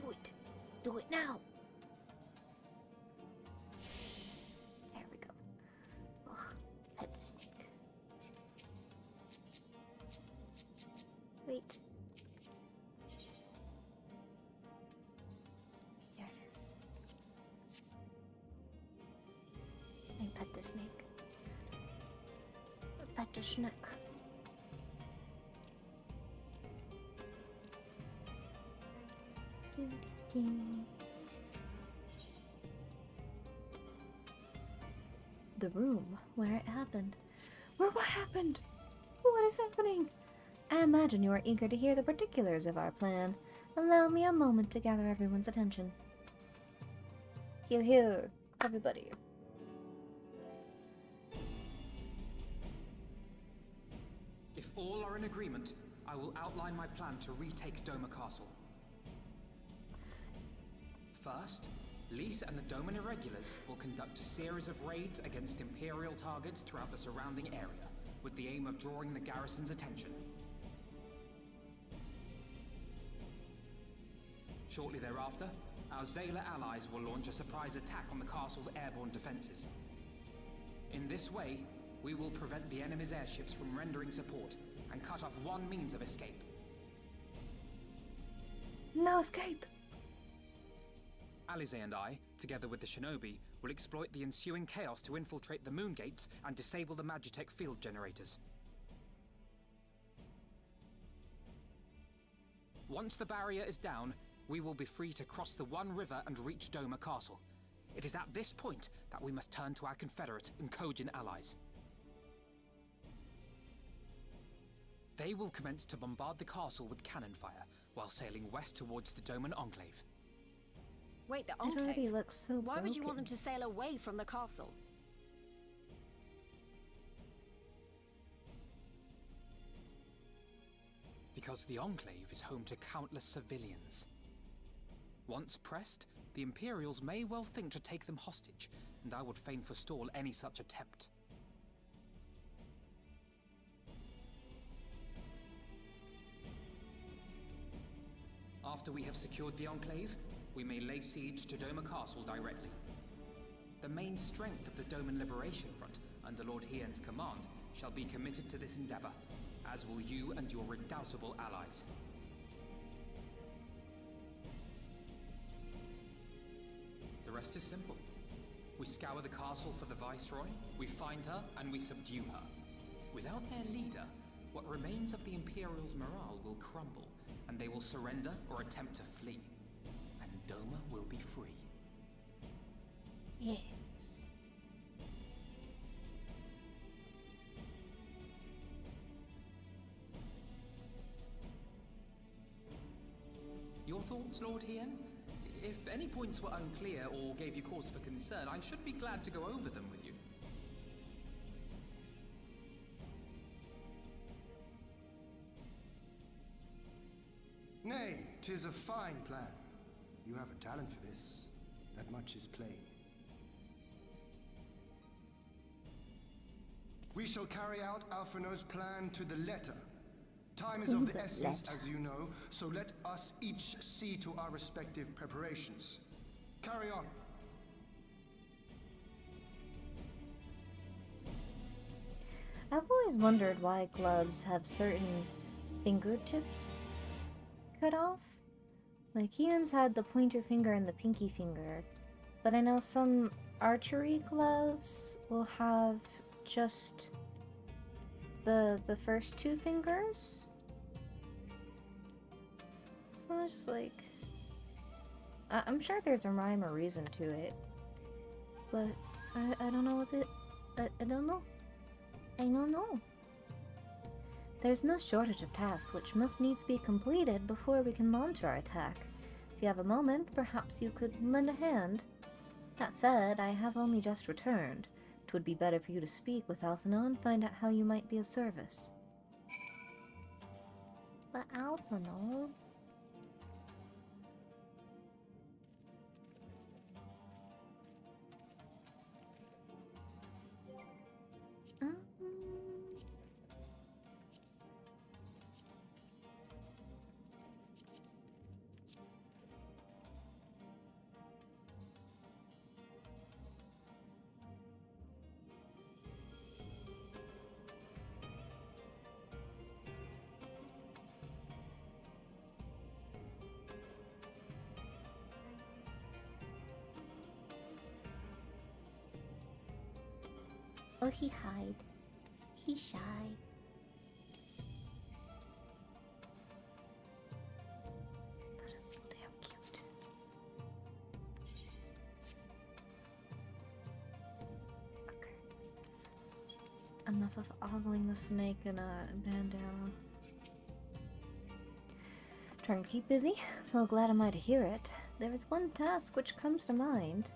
Do it. Do it now. There we go. Ugh, pet the snake. Wait. Here it is. I pet the snake. Pet the snake. The room where it happened. Where what happened? What is happening? I imagine you are eager to hear the particulars of our plan. Allow me a moment to gather everyone's attention. Here, everybody. If all are in agreement, I will outline my plan to retake Doma Castle. First, Lys and the Doman Irregulars will conduct a series of raids against Imperial targets throughout the surrounding area, with the aim of drawing the garrison's attention. Shortly thereafter, our Zayla allies will launch a surprise attack on the castle's airborne defenses. In this way, we will prevent the enemy's airships from rendering support and cut off one means of escape. No escape! Alize and I, together with the shinobi, will exploit the ensuing chaos to infiltrate the moon gates and disable the Magitech field generators. Once the barrier is down, we will be free to cross the One River and reach Doma Castle. It is at this point that we must turn to our Confederate and Kojin allies. They will commence to bombard the castle with cannon fire, while sailing west towards the Doman Enclave. Wait, the It already Enclave? looks so Why would you want broken. them to sail away from the castle? Because the Enclave is home to countless civilians. Once pressed, the Imperials may well think to take them hostage, and I would fain forestall any such attempt. After we have secured the Enclave, we may lay siege to Doma Castle directly. The main strength of the Doman Liberation Front, under Lord Hien's command, shall be committed to this endeavor, as will you and your redoubtable allies. The rest is simple. We scour the castle for the Viceroy, we find her, and we subdue her. Without their leader, what remains of the Imperials' morale will crumble, and they will surrender or attempt to flee. And Doma will be free. Yes. your thoughts, Lord Hien? If any points were unclear or gave you cause for concern, I should be glad to go over them with you. Nay, 'tis a fine plan. You have a talent for this. That much is plain. We shall carry out Alphinaud's plan to the letter. Time is of the essence, as you know, so let us each see to our respective preparations. Carry on. I've always wondered why gloves have certain fingertips cut off. Like, Hien's had the pointer finger and the pinky finger, but I know some archery gloves will have just the first two fingers. So it's just like, I'm sure there's a rhyme or reason to it, but I don't know what it. I don't know. I don't know. There's no shortage of tasks which must needs be completed before we can launch our attack. If you have a moment, perhaps you could lend a hand. That said, I have only just returned. It would be better for you to speak with Alphinaud and find out how you might be of service. But Alphinaud... Oh, he hide. He's shy. That is so damn cute. Okay. Enough of ogling the snake in a bandana. Trying to keep busy. Feel glad am I to hear it. There is one task which comes to mind.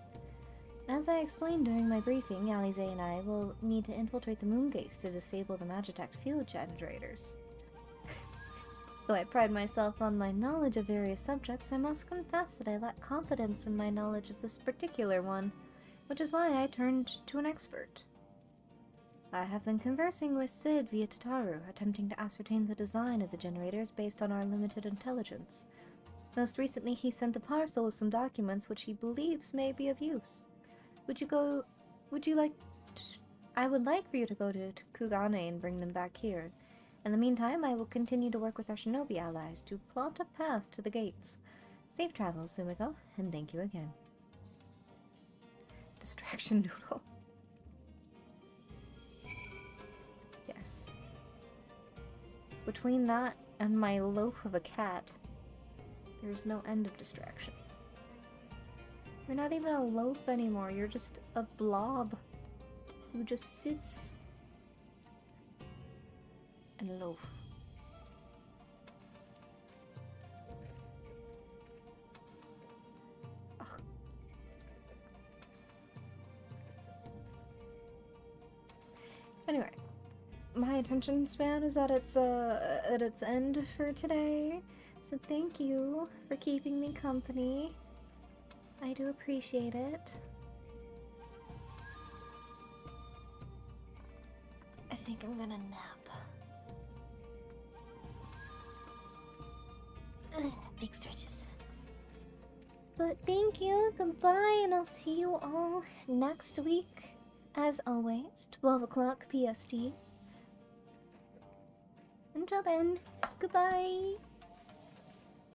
As I explained during my briefing, Alize and I will need to infiltrate the Moongates to disable the Magitech field generators. Though I pride myself on my knowledge of various subjects, I must confess that I lack confidence in my knowledge of this particular one, which is why I turned to an expert. I have been conversing with Sid via Tataru, attempting to ascertain the design of the generators based on our limited intelligence. Most recently, he sent a parcel with some documents which he believes may be of use. I would like for you to go to Kugane and bring them back here. In the meantime, I will continue to work with our shinobi allies to plot a path to the gates. Safe travels, Sumiko, and thank you again. Distraction noodle. Yes. Between that and my loaf of a cat, there's no end of distractions. You're not even a loaf anymore, you're just a blob who just sits and loaf. Ugh. Anyway, my attention span is at its end for today, so thank you for keeping me company. I do appreciate it. I think I'm gonna nap. Big stretches. But thank you, goodbye, and I'll see you all next week. As always, 12 o'clock PST. Until then, goodbye!